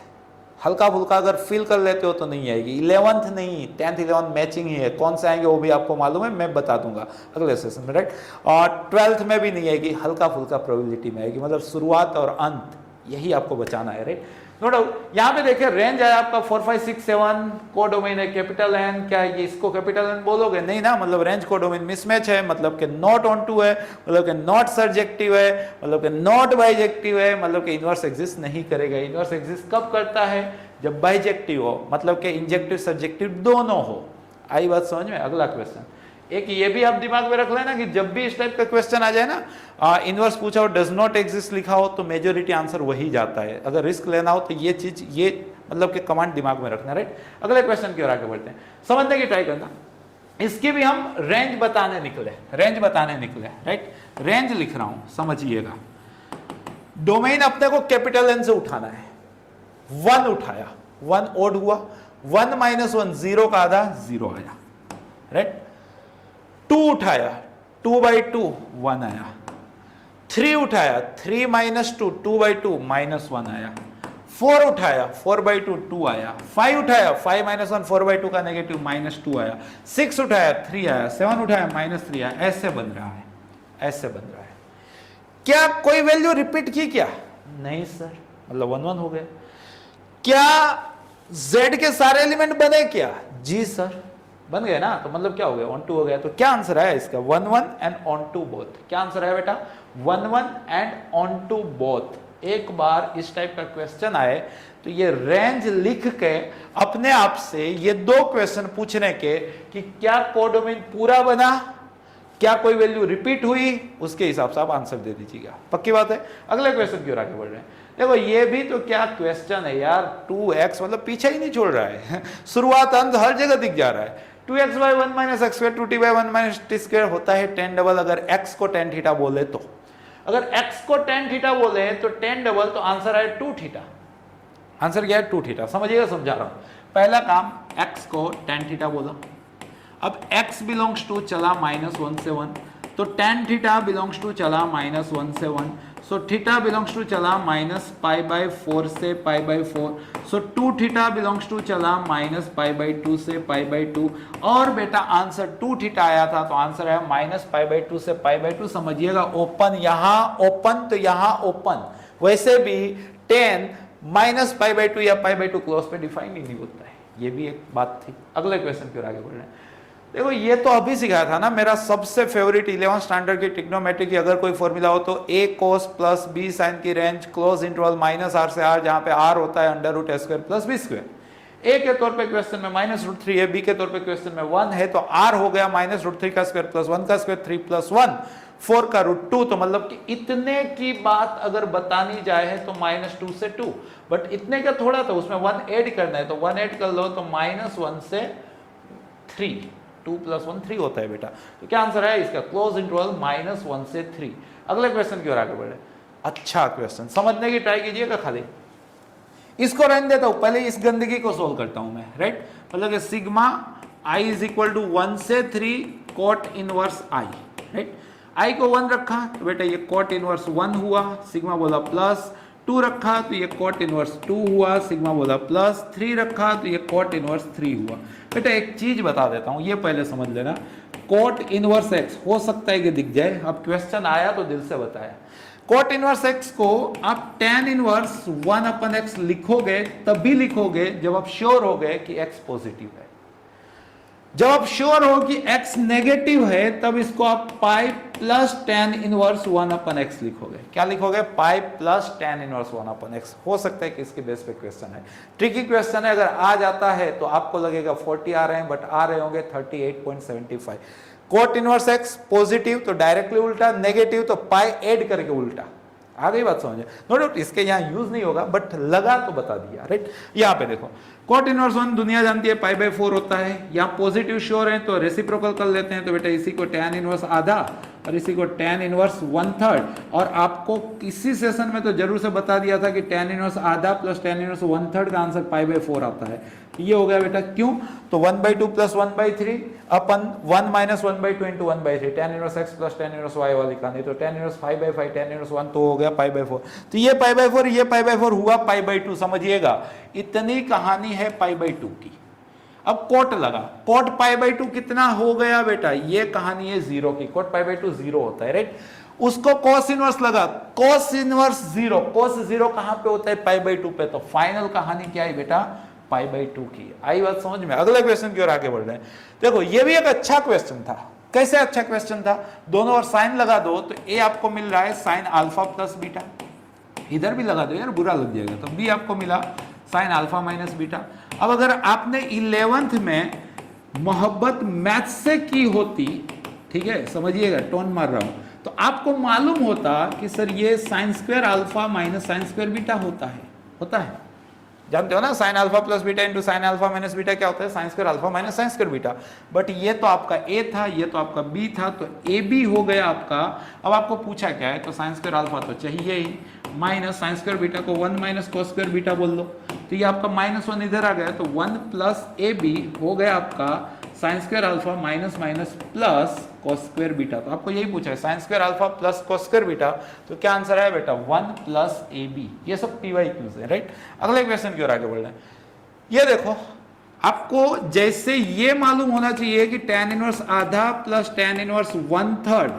हल्का फुल्का अगर फील कर लेते हो तो नहीं आएगी, 11th नहीं, 10th 11th मैचिंग ही है। कौन से आएंगे वो भी आपको मालूम है, मैं बता दूंगा अगले सेशन में, राइट। और 12th में भी नहीं आएगी, हल्का फुल्का प्रोबेबिलिटी में आएगी, मतलब शुरुआत और अंत यही आपको बचाना है, राइट। No doubt. यहाँ पे देखिए रेंज आया आपका 4 5 6 7, को डोमेन है कैपिटल एन, क्या है इसको कैपिटल एन बोलोगे? नहीं ना, मतलब रेंज को डोमेन मिसमैच है, मतलब कि नॉट ऑन टू है, मतलब कि नॉट सर्जेक्टिव है, मतलब कि नॉट बाइजेक्टिव है, मतलब कि इनवर्स एग्जिस्ट नहीं करेगा। इनवर्स एग्जिस्ट कब करता है? जब बाइजेक्टिव हो, मतलब कि इंजेक्टिव सर्जेक्टिव दोनों हो। आई बात समझ में? अगला क्वेश्चन, एक ये भी आप दिमाग में रख लेना कि जब भी इस टाइप का क्वेश्चन आ जाए ना, इनवर्स पूछा हो, डज नॉट एग्जिस्ट लिखा हो, तो मेजोरिटी आंसर वही जाता है। अगर रिस्क लेना हो तो ये चीज, ये मतलब कि कमांड दिमाग में रखना, राइट। अगले क्वेश्चन की ओर आगे बढ़ते हैं, समझने की ट्राई करना। इसकी भी हम रेंज बताने निकले, राइट। रेंज लिख रहा हूं, समझिएगा। डोमेन अपने को कैपिटल एन से उठाना है। 1 उठाया, 1 ओड हुआ, 1 माइनस 1 0 का आधा 0 आया, राइट। 2 उठाया, 2/2 1 आया। 3 उठाया, 3 माइनस 2 2/2 -1 आया। 4 उठाया, 4/2 2 आया। 5 उठाया, 5 माइनस 1 4/2 का नेगेटिव -2 आया। 6 उठाया, 3 आया। 7 उठाया, -3 आया। ऐसे बन रहा है, ऐसे बन रहा है। क्या कोई वैल्यू रिपीट की क्या? नहीं सर, मतलब 1 1 हो गया। क्या z के सारे एलिमेंट बने क्या? जी सर, बन गए ना। तो मतलब क्या हो गया, ऑन टू हो गया। तो क्या आंसर आया इसका? 1 1 एंड ऑन टू बोथ। क्या आंसर आया बेटा? 1 1 एंड ऑन टू बोथ। एक बार इस टाइप का क्वेश्चन आए तो ये रेंज लिख के अपने आप से ये 2 क्वेश्चन पूछने के कि क्या कोडोमेन पूरा बना, क्या कोई वैल्यू रिपीट हुई, उसके हिसाब से आप आंसर दे दीजिएगा। पक्की बात है। अगले क्वेश्चन की ओर आगे बढ़ रहे हैं। देखो ये भी तो क्या क्वेश्चन है यार, 2x मतलब पीछे ही नहीं छोड़ रहा है शुरुआत अंत हर जगह दिख जा रहा है। 2x/1 - x², 2t/1 - t² होता है tan डबल। अगर x को tan थीटा बोले तो, अगर x को tan थीटा बोले तो tan डबल, तो आंसर है 2 थीटा। आंसर क्या है? 2 थीटा। समझिएगा, समझा रहा हूं। पहला काम, x को tan थीटा बोला। अब x बिलोंग्स टू चला -1 से 1, तो tan थीटा बिलोंग्स टू चला -1 से 1। सो थीटा बिलोंग्स टू चला -π/4 से π/4। सो 2 थीटा बिलोंग्स टू चला -π/2 से π/2। और बेटा आंसर 2 थीटा आया था, तो आंसर है -π/2 से π/2। समझिएगा, ओपन यहां ओपन तो यहां ओपन। वैसे भी 10 -π/2 या π/2 क्लोज पे डिफाइन ही नहीं होता है। ये भी एक बात थी। अगले क्वेश्चन की ओर आगे बढ़ रहे हैं। देखो ये तो अभी सिखाया था ना, मेरा सबसे फेवरेट 11th स्टैंडर्ड की ट्रिग्नोमेट्री की अगर कोई फॉर्मूला हो तो a cos plus b sin की रेंज क्लोज इंटरवल -r से r, जहां पे r होता है √a² प्लस b²। a के तौर पे क्वेश्चन में -√3 है, b के तौर पे क्वेश्चन में 1 है, तो r हो गया -√3 का स्क्वायर प्लस 1 का स्क्वायर 3 + 1 4 का √2। तो मतलब कि इतने की बात अगर बतानी जाए है तो -2 से 2, बट इतने का थोड़ा, तो उसमें 1 ऐड करना है, तो 1 ऐड कर लो तो -1 से 3, 2 + 1 3 होता है बेटा। तो क्या आंसर है इसका? क्लोज इंटरवल -1 से 3। अगले क्वेश्चन की ओर आगे बढ़े। अच्छा क्वेश्चन, समझने की ट्राई कीजिएगा। खाली इसको रहने देता हूं, पहले इस गंदगी को सोल्व करता हूं मैं, राइट। मतलब कि सिग्मा i = 1 से 3 cot inverse i, right. i को 1 रखा तो बेटा ये cot इनवर्स 1 हुआ, सिग्मा बोला प्लस। 2 रखा तो ये cot इनवर्स 2 हुआ, सिग्मा बोला प्लस। 3 रखा तो ये cot इनवर्स 3 हुआ। बेटा एक चीज बता देता हूं, ये पहले समझ लेना। cot इनवर्स x हो सकता है कि दिख जाए, अब क्वेश्चन आया तो दिल से बताया। cot इनवर्स x को आप tan इनवर्स 1/x लिखोगे, तब भी लिखोगे जब आप श्योर हो गए कि x पॉजिटिव है। जब आप श्योर हो कि x नेगेटिव है, तब इसको आप pi plus tan inverse 1/x लिखोगे। क्या लिखोगे? Pi plus tan inverse 1/x। हो सकता है कि इसके बेस पे क्वेश्चन है, ट्रिकी क्वेश्चन है। अगर आ जाता है तो आपको लगेगा 40 आ रहे हैं, बट आ रहे होंगे 38.75। कोट इनवर्स x पॉजिटिव तो डायरेक्टली उल्टा, नेगेटिव तो पाई ऐड करके उल्टा। आ गई बात समझे? नो डाउट इसके यहाँ यूज नहीं होगा, बट लगा तो बता दिया, राइट। यहाँ पे देखो cot इनवर्स 1 दुनिया जानती है π/4 होता है। यहाँ पॉजिटिव श्योर है तो रेसिप्रोकल कर लेते हैं, तो बेटा इसी को tan इनवर्स आधा और इसी को tan इनवर्स 1/3। और आपको किसी सेशन में तो जरूर से बता दिया था कि tan इनवर्स आधा प्लस tan इनवर्स 1/3 का आंसर π/4 आता है। ये हो गया बेटा, क्यों? तो 1/2 प्लस 1/3 अपन 1 - 1/2 × 1/3 tan inverse x plus tan inverse y वाली कहानी, तो tan इनवर्स 5/5 tan इनवर्स 1 तो हो गया π/4। तो ये π/4 ये π/4 हुआ π/2। समझिएगा, इतनी कहानी है π/2 की। अब कोट लगा, कोट π/2 कितना हो गया बेटा? ये कहानी है 0 की। कोट π/2 0 होता है, राइट। उसको कोस इनवर्स लगा, कोस इनवर्स 0। कोस 0 कहां पे होता है? π/2 पे। तो फाइनल कहानी क्या है बेटा? π/2 की। आई बात समझ में? अगले क्वेश्चन की ओर आगे बढ़ रहे हैं। देखो ये भी एक अच्छा क्वेश्चन था। कैसे अच्छा क्वेश्चन था? दोनों ओर साइन लगा दो तो a आपको मिल रहा है साइन अल्फा प्लस बीटा। इधर भी लगा दो यार, बुरा लग जाएगा। तो b आपको मिला साइन अल्फा माइनस बीटा। अब अगर आपने 11th में मोहब्बत मैथ से की होती, ठीक है, समझिएगा, टोन मार रहा हूं, तो आपको मालूम होता कि सर ये sine square alpha minus sine square beta होता है। जानते हो ना, sine alpha plus beta into sine alpha minus beta क्या होता है, sine square alpha minus sine square beta. But ये तो आपका ए था, ये तो आपका बी था, तो ए बी हो गया आपका। अब आपको पूछा क्या है, तो साइन स्क्वायर अल्फा तो चाहिए ही, माइनस साइन स्क्वायर बीटा को 1 माइनस कॉस स्क्वायर बीटा बोल दो, तो ये आपका -1 इधर आ गया, तो 1 प्लस ए बी हो गया आपका sine square alpha minus minus plus cos square beta. तो आपको यही पूछा है, sine square alpha plus cos square beta, तो क्या आंसर है बेटा 1 प्लस ए बी। ये सब पी वाई क्यूज है, राइट। अगले क्वेश्चन की ओर आगे बढ़ रहे हैं। ये देखो, आपको जैसे ये मालूम होना चाहिए कि tan इनवर्स आधा plus tan inverse 1/3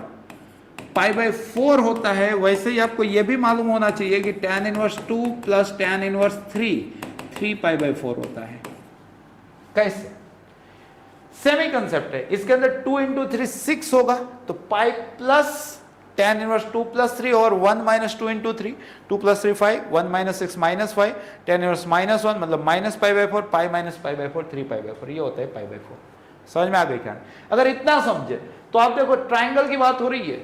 pi by 4 होता है, वैसे ही आपको ये भी मालूम होना चाहिए कि tan inverse 2 plus tan inverse 3 pi by 4 होता है। कैसे? सेमी कंसेप्ट है, इसके अंदर 2 इंटू 3 6 होगा, तो pi plus tan inverse 2 plus 3 और 1 minus 2 into 3, 2 plus 3 5, 1 minus 6 minus 5, tan inverse -1 मतलब minus pi by 4, pi minus pi by 4 3 pi by 4, ये होता है पाई बाय 4। समझ में आ गई क्या? अगर इतना समझे तो आप देखो ट्राइंगल की बात हो रही है,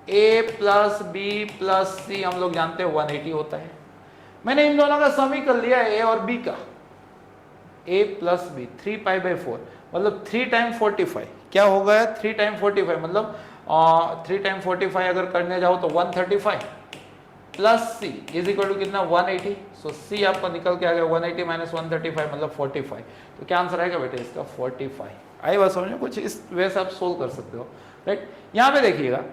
a प्लस बी प्लस सी हम लोग जानते हैं 180 होता है। मैंने इन दोनों का सम ही कर लिया a और b का, a plus B 3 pi by 4 मतलब 3 टाइम 45 क्या हो गया, 3 टाइम 45 मतलब 3 टाइम 45 अगर करने जाओ तो 135 plus C is equal to कितना 180। सो सी आपको निकल के आ गया 180 माइनस 135 मतलब 45। तो क्या आंसर आएगा बेटे इसका 45। आई बात समझ में? कुछ इस वे से आप सोल्व कर सकते हो, राइट। यहाँ पे देखिएगा,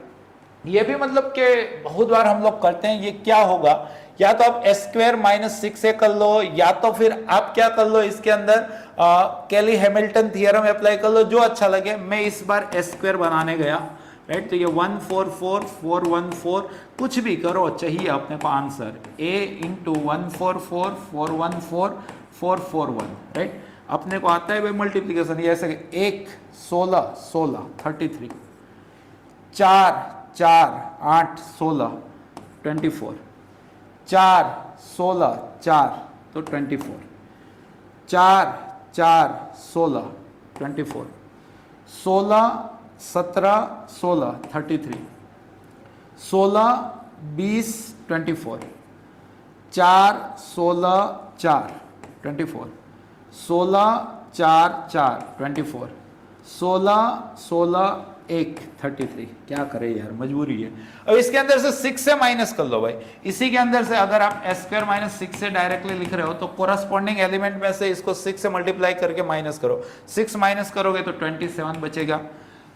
ये भी मतलब कि बहुत बार हम लोग करते हैं, ये क्या होगा, या तो आप एस स्क्वायर माइनस 6 कर लो, या तो फिर आप क्या कर लो, इसके अंदर कैली हैमिल्टन थियरम अप्लाई कर लो, जो अच्छा लगे। मैं इस बार एस स्क्वायर बनाने गया, राइट। तो ये 144 414 कुछ भी करो, चाहिए अपने को आंसर a इंटू 144 414 441, राइट। अपने को आता है भाई मल्टीप्लीकेशन, ये ऐसे 1 16 16 33, 4 4 8 16 24, 4 16 4 तो 24, 4 4 16 24, 16 17 16 33, 16 20 24, 4 16 4 24, 16 4 4 24, 16 16 1 33। क्या करे यार, मजबूरी है। अब इसके अंदर से 6 से माइनस कर लो भाई, इसी के अंदर से अगर आप s स्क्वायर माइनस 6 से डायरेक्टली लिख रहे हो तो कोरस्पॉन्डिंग एलिमेंट में से इसको 6 से मल्टीप्लाई करके माइनस करो। 6 माइनस करोगे तो 27 बचेगा,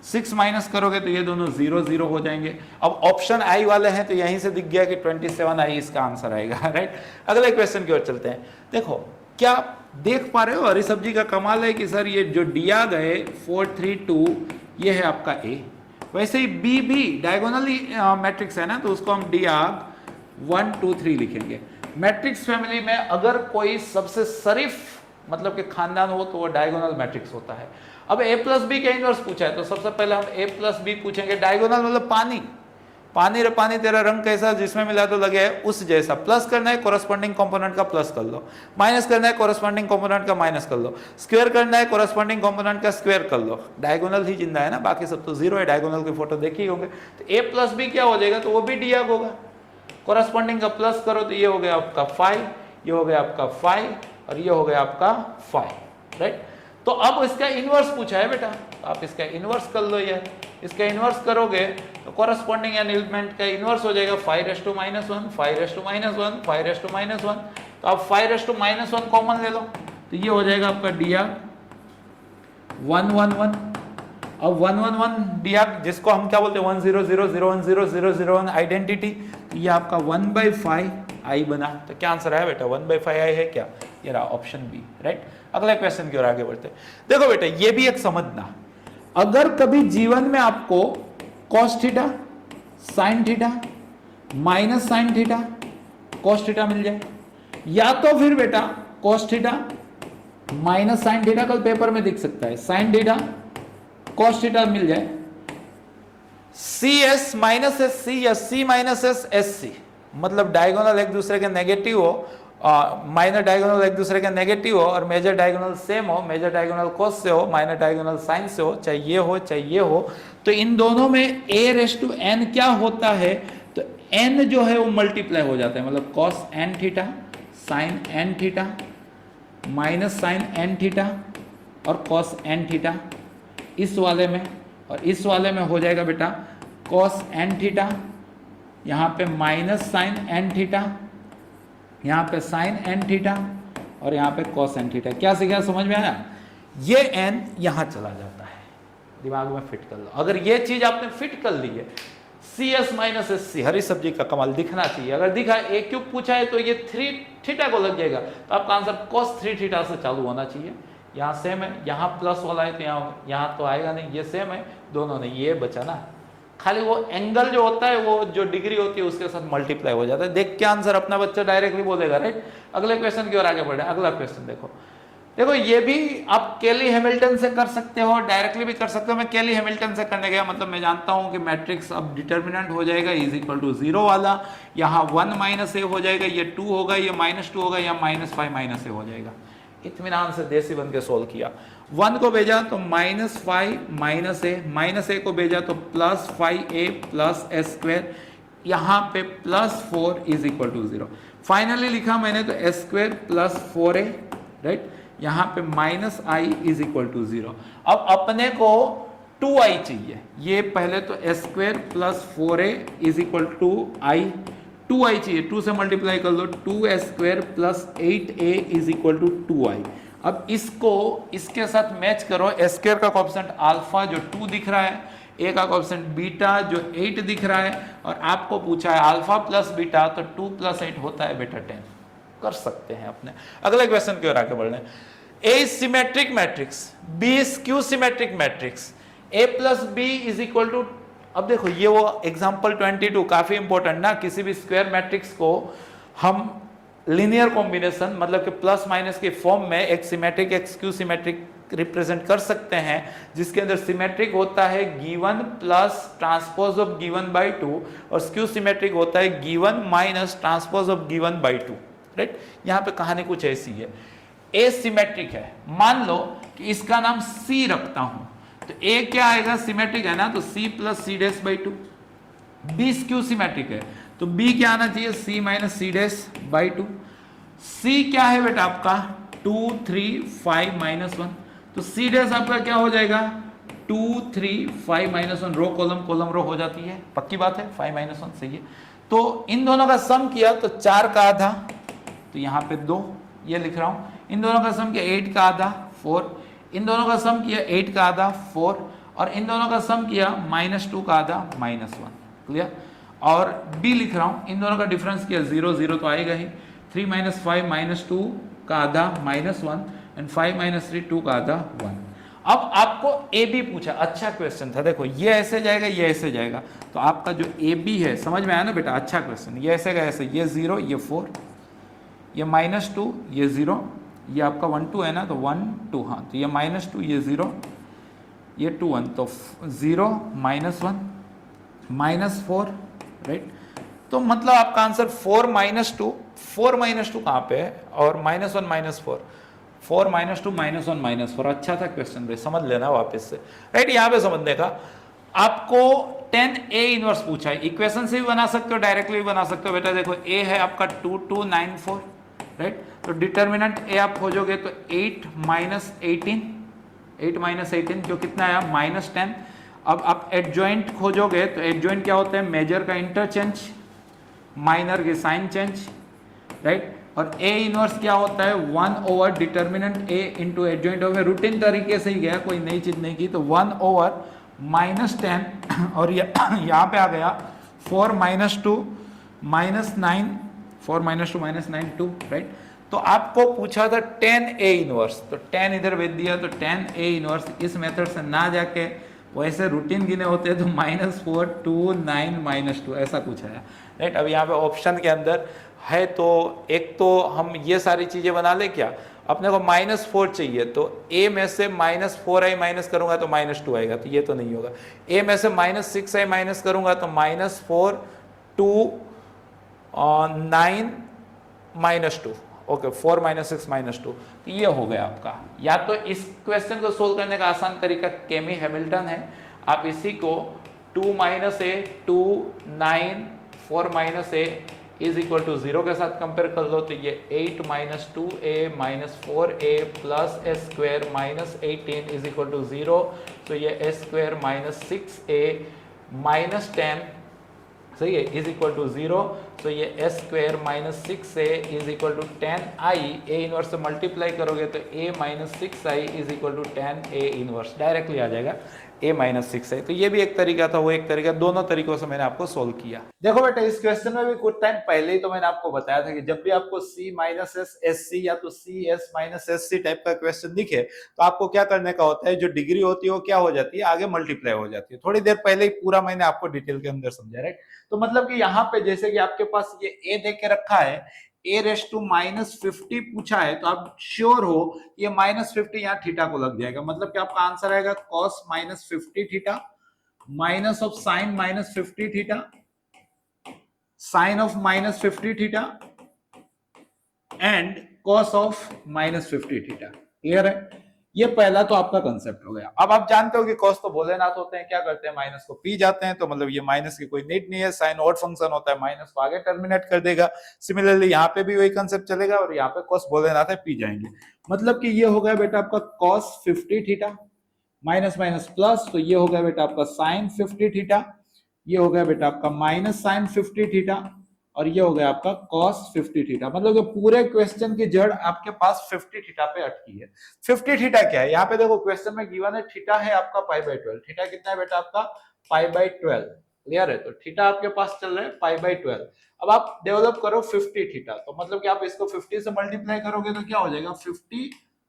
6 माइनस करोगे तो ये दोनों 0 0 हो जाएंगे। अब ऑप्शन आई वाले हैं तो यहीं से दिख गया कि 27 आई इसका आंसर आएगा, राइट। अगले क्वेश्चन की ओर चलते हैं। देखो, क्या देख पा रहे हो, हरी सब्जी का कमाल है कि सर ये जो दिया गए 4 3 2 ये है आपका ए, वैसे ही बी भी डायगोनली मैट्रिक्स है ना, तो उसको हम डियाग 1 2 3 लिखेंगे। मैट्रिक्स फैमिली में अगर कोई सबसे शरीफ मतलब कि खानदान हो तो वो डायगोनल मैट्रिक्स होता है। अब a प्लस बी का इनवर्स पूछा है तो सबसे पहले हम a प्लस बी पूछेंगे। डायगोनल मतलब पानी, पानी रे पानी तेरा रंग कैसा जिसमें मिला तो लगे है उस जैसा। प्लस करना है कोरस्पॉन्डिंग कंपोनेंट का प्लस कर लो, माइनस करना है कोरस्पॉन्डिंग कंपोनेंट का माइनस कर लो, स्क्वायर करना है कोरस्पॉन्डिंग कंपोनेंट का स्क्वायर कर लो। डायगोनल ही जिंदा है ना, बाकी सब तो जीरो है। डायगोनल की फोटो देखी होंगे। तो a प्लस बी क्या हो जाएगा, तो वो भी डियाग होगा। कोरस्पॉन्डिंग का प्लस करो तो ये हो गया आपका 5, ये हो गया आपका 5 और ये हो गया आपका 5, राइट। तो अब इसका इनवर्स पूछा है बेटा, आप इसका इनवर्स कर लो यार। इसका इनवर्स करोगे तो कोरस्पॉन्डिंग एलिमेंट का इनवर्स हो जाएगा 5 - 1 5 - 1 5 - 1। तो आप 5 - -1 कॉमन ले लो तो ये हो जाएगा आपका डियाग 1 1 1। अब 1 1 1 डियाग जिसको हम क्या बोलते हैं 1 0 0 0 1 0 0 0 1 आइडेंटिटी, तो ये आपका 1/5 आई बना। तो क्या आंसर है बेटा 1/5 आई है क्या, ये रहा ऑप्शन बी, राइट। अगले क्वेश्चन की ओर आगे बढ़ते हैं। देखो बेटा ये भी एक समझना, अगर कभी जीवन में आपको cos थीटा sin थीटा minus sin theta cos theta मिल जाए, या तो फिर बेटा cos theta minus sin theta, कल पेपर में दिख सकता है sin थीटा cos थीटा मिल जाए, C S minus S C या C minus S S C, मतलब डायगोनल एक दूसरे के नेगेटिव हो, माइनर डायगोनल एक दूसरे के नेगेटिव हो और मेजर डायगोनल सेम हो, मेजर डायगोनल cos से हो, माइनर डायगोनल sin से हो, चाहे ये हो चाहे ये हो, तो इन दोनों में a⁻n क्या होता है, तो n जो है वो मल्टीप्लाई हो जाता है, मतलब cos n theta sin n theta minus sine N theta और कॉस एन थीटा इस वाले में, और इस वाले में हो जाएगा बेटा कॉस एन थीटा, यहाँ पे माइनस साइन एन थीटा, यहाँ पे साइन एन थीटा और यहाँ पे कॉस एन थीटा। क्या सीखा, समझ में आया? ये एन यहाँ चला जाता है, दिमाग में फिट कर लो। अगर ये चीज आपने फिट कर ली है, C S minus S C, हरी सब्जी का कमाल दिखना चाहिए। अगर दिखा ए क्यूब पूछा है तो ये 3 थीटा को लग जाएगा, तो आपका आंसर कॉस 3 थीटा से चालू होना चाहिए। यहाँ सेम है, यहाँ प्लस वाला है तो यहाँ तो आएगा नहीं, ये सेम है दोनों ने, ये बचा ना। खाली वो एंगल जो होता है, वो जो डिग्री होती है उसके साथ मल्टीप्लाई हो जाता है। देख के आंसर अपना बच्चा डायरेक्टली बोलेगा, राइट। अगले क्वेश्चन की ओर आगे बढ़े। अगला क्वेश्चन देखो, देखो ये भी आप केली हैमिल्टन से कर सकते हो, डायरेक्टली भी कर सकते हो। मैं केली हैमिल्टन से करने गया, मतलब मैं जानता हूं कि मैट्रिक्स अब डिटर्मिनेंट हो जाएगा इज इक्वल टू 0 वाला, यहाँ 1 माइनस ए हो जाएगा, ये 2 होगा, ये -2 होगा, या -5 माइनस ए हो जाएगा। इत्मीनान से देसी बन के सोल्व किया। 1 को भेजा तो -5 माइनस ए को भेजा तो +5a प्लस s स्क्वायर, यहाँ पे +4 इज इक्वल टू 0। फाइनली लिखा मैंने तो s square plus 4a, right. यहाँ पे -i इज इक्वल टू 0। अब अपने को 2i चाहिए, ये पहले तो s square plus 4a is equal to i, 2i चाहिए, 2 से मल्टीप्लाई कर लो, 2s square plus 8a is equal to 2i। अब इसको इसके साथ मैच करो, s स्क्वायर का कोएफिशिएंट अल्फा जो 2 दिख रहा है, a का कोएफिशिएंट बीटा जो 8 दिख रहा है, और आपको पूछा है अल्फा प्लस बीटा, तो 2 + 8 होता है बेटा 10। कर सकते हैं अपने। अगले क्वेश्चन की ओर आगे बढ़ रहे हैं। A is symmetric matrix, B is skew symmetric matrix, A plus B is equal to, अब देखो ये वो एग्जाम्पल 22 काफी इंपॉर्टेंट ना। किसी भी स्क्वायर मैट्रिक्स को हम लीनियर कॉम्बिनेशन मतलब कि प्लस माइनस के फॉर्म में एक सिमेट्रिक एक स्क्यू सिमेट्रिक रिप्रेजेंट कर सकते हैं, जिसके अंदर सिमेट्रिक होता है given plus transpose of given by 2, और स्क्यू सिमेट्रिक होता है given minus transpose of given by 2, right. यहाँ पे कहानी कुछ ऐसी है। ए सिमेट्रिक है, मान लो कि इसका नाम C रखता हूं, तो ए क्या आएगा, सिमेट्रिक है ना, तो C plus C dash by 2। B skew symmetric है तो B क्या आना चाहिए, C minus C dash by 2। C क्या है बेटा आपका 2 3 5 -1, तो C डैश आपका क्या हो जाएगा 2 3 5 -1, रो कॉलम रो हो जाती है, पक्की बात है, 5 -1 सही है। तो इन दोनों का सम किया तो 4 का आधा, तो यहाँ पे 2 ये लिख रहा हूं। इन दोनों का सम किया 8 का आधा 4, इन दोनों का सम किया 8 का आधा 4, और इन दोनों का सम किया -2 का आधा -1, क्लियर। और B लिख रहा हूं, इन दोनों का डिफरेंस किया 0 0 तो आएगा ही, 3 - 5 -2 का आधा -1, एंड 5 - 3 2 का आधा 1। अब आपको AB पूछा, अच्छा क्वेश्चन था। देखो ये ऐसे जाएगा, ये ऐसे जाएगा, तो आपका जो AB है, समझ में आया ना बेटा, अच्छा क्वेश्चन। ये ऐसे का ऐसे, ये 0 ये 4, ये -2 ये 0, ये आपका 1 2 है ना, तो 1 2, हाँ, तो ये -2 ये 0, ये 2 1, तो 0 -1 -4, राइट। तो मतलब आपका आंसर 4 -2 कहाँ पे है, और -1 -4, 4 -2 -1 -4। अच्छा था क्वेश्चन भाई, समझ लेना वापस से, राइट। यहाँ पे समझने का, आपको 10A इनवर्स पूछा है, इक्वेशन से भी बना सकते हो, डायरेक्टली भी बना सकते हो बेटा। देखो A है आपका 2 2 9 4, राइट। तो डिटर्मिनेंट A आप खोजोगे तो 8 -18 जो कितना आया -10। अब आप एडजॉइंट खोजोगे तो एडजॉइंट क्या होता है, मेजर का इंटरचेंज, माइनर के साइन चेंज, राइट। और A इनवर्स क्या होता है 1 over determinant A into adjoint. हो गया, रूटीन तरीके से ही गया, कोई नई चीज नहीं की, तो 1 ओवर -10, और यहाँ पे आ गया 4 -2 -9, 4 -2 -9 2, राइट। तो आपको पूछा था 10A इनवर्स, तो 10 इधर भेज दिया, तो 10A इनवर्स इस मेथड से ना जाके वैसे रूटीन गिने होते हैं तो -4 2 9 -2 ऐसा कुछ है, राइट। अब यहाँ पे ऑप्शन के अंदर है, तो एक तो हम ये सारी चीजें बना ले, क्या अपने को -4 चाहिए, तो A में से -4i माइनस करूंगा तो -2 आएगा, तो ये तो नहीं होगा। A में से -6i माइनस करूंगा तो -4 2 9 -2, ओके, 4 -6 -2, तो ये हो गया आपका। या तो इस क्वेश्चन को सोल्व करने का आसान तरीका केमी हैमिल्टन है, आप इसी को 2 - a 2 9 4 - a is equal to 0 के साथ कंपेयर कर लो तो ये 8 minus 2a minus 4a plus A square minus 18 is equal to 0, तो ये ए स्क्वायर माइनस 6a माइनस 10 सही है इज इक्वल टू 0, तो ये S square minus 6a is equal to 10i, A inverse से मल्टीप्लाई करोगे तो a minus 6i is equal to 10a inverse directly आ जाएगा a माइनस 6i। तो ये भी एक तरीका था, वो एक तरीका, दोनों तरीकों से मैंने आपको सोल्व किया। देखो बेटा इस क्वेश्चन में भी कुछ टाइम पहले ही तो मैंने आपको बताया था कि जब भी आपको c minus S S C या तो C S minus S C type का क्वेश्चन दिखे तो आपको क्या करने का होता है, जो डिग्री होती है वो क्या हो जाती है, आगे मल्टीप्लाई हो जाती है। थोड़ी देर पहले ही पूरा मैंने आपको डिटेल के अंदर समझा, राइट। तो मतलब कि यहाँ पे जैसे कि आपके पास ये a दे के रखा है, a रेस टू माइनस 50 पूछा है, तो आप श्योर हो ये माइनस 50 यहाँ थीटा को लग जाएगा, मतलब कि आपका आंसर आएगा cos minus 50 theta minus of sine minus 50 theta sine of minus 50 theta and cos of minus 50 theta. Clear है? ये पहला तो आपका कंसेप्ट हो गया। अब आप जानते हो कि cos तो भोलेनाथ होते हैं, क्या करते हैं माइनस को पी जाते हैं, तो मतलब ये माइनस की कोई नीड नहीं है। साइन ऑड फंक्शन होता है, माइनस को आगे टर्मिनेट कर देगा। सिमिलरली यहाँ पे भी वही कंसेप्ट चलेगा और यहाँ पे cos भोलेनाथ है, पी जाएंगे। मतलब कि ये हो गया बेटा आपका cos 50 theta minus minus plus, तो ये हो गया बेटा आपका साइन 50 थीटा, ये हो गया बेटा आपका माइनस साइन 50 थीटा और ये हो गया आपका cos 50 थीटा। मतलब कि पूरे क्वेश्चन की जड़ आपके पास 50 थीटा पे अटकी है। 50 थीटा क्या है, यहाँ पे देखो क्वेश्चन में गिवन है थीटा है आपका पाई बाई 12। थीटा कितना है बेटा आपका पाई बाई 12। क्लियर है? तो थीटा आपके पास चल रहा है पाई बाई 12। अब आप डेवलप करो 50 थीटा, तो मतलब कि आप इसको 50 से मल्टीप्लाई करोगे तो क्या हो जाएगा 50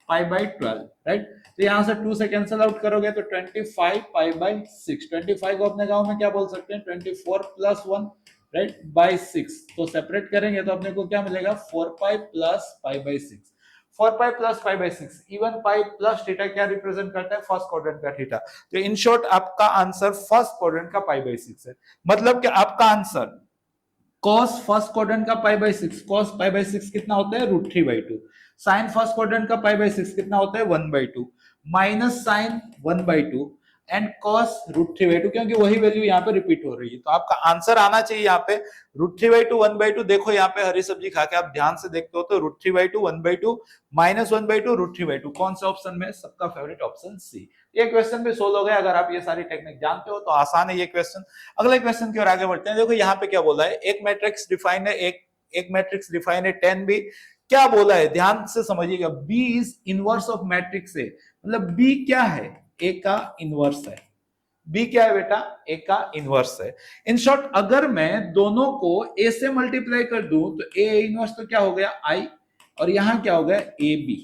पाई बाई 12, राइट। तो यहाँ से 2 से कैंसिल आउट करोगे तो 25 पाई बाई 6। 25 को अपने गांव में क्या बोल सकते हैं 24 प्लस 1, राइट, बाई 6। तो सेपरेट करेंगे तो अपने को क्या मिलेगा 4 pi plus pi by 6। 4 pi plus pi by 6। Even pi plus theta क्या रिप्रेजेंट करता है फर्स्ट क्वाड्रेंट का थीटा। तो इन शॉर्ट आपका आंसर फर्स्ट क्वाड्रेंट का पाई बाई 6 है। मतलब कि आपका आंसर cos फर्स्ट क्वाड्रेंट का pi by 6, cos pi by 6 कितना होता है √3/2। साइन फर्स्ट क्वाड्रेंट का पाई बाई 6 कितना होता है 1/2 माइनस साइन 1/2 एंड cos √3/2, क्योंकि वही वैल्यू यहाँ पे रिपीट हो रही है। तो आपका आंसर आना चाहिए यहाँ पे √3/2 1/2। देखो यहाँ पे हरी सब्जी खा के आप ध्यान से देखते हो तो √3/2 1/2 माइनस 1/2 √3/2 कौन से ऑप्शन में? सबका फेवरेट ऑप्शन सी। ये क्वेश्चन भी सोल्व हो गया। अगर आप ये सारी टेक्निक जानते हो तो आसान है ये क्वेश्चन। अगले क्वेश्चन की ओर आगे बढ़ते हैं। देखो यहाँ पे क्या बोला है, एक मैट्रिक्स डिफाइन है, एक मैट्रिक्स डिफाइन है 10b। क्या बोला है ध्यान से समझिएगा, b is inverse of matrix A. मतलब b क्या है? ए का इनवर्स है। b क्या है बेटा? ए का इनवर्स है। इन शॉर्ट अगर मैं दोनों को a से मल्टीप्लाई कर दूं तो a इनवर्स तो क्या हो गया i और यहां क्या हो गया ab।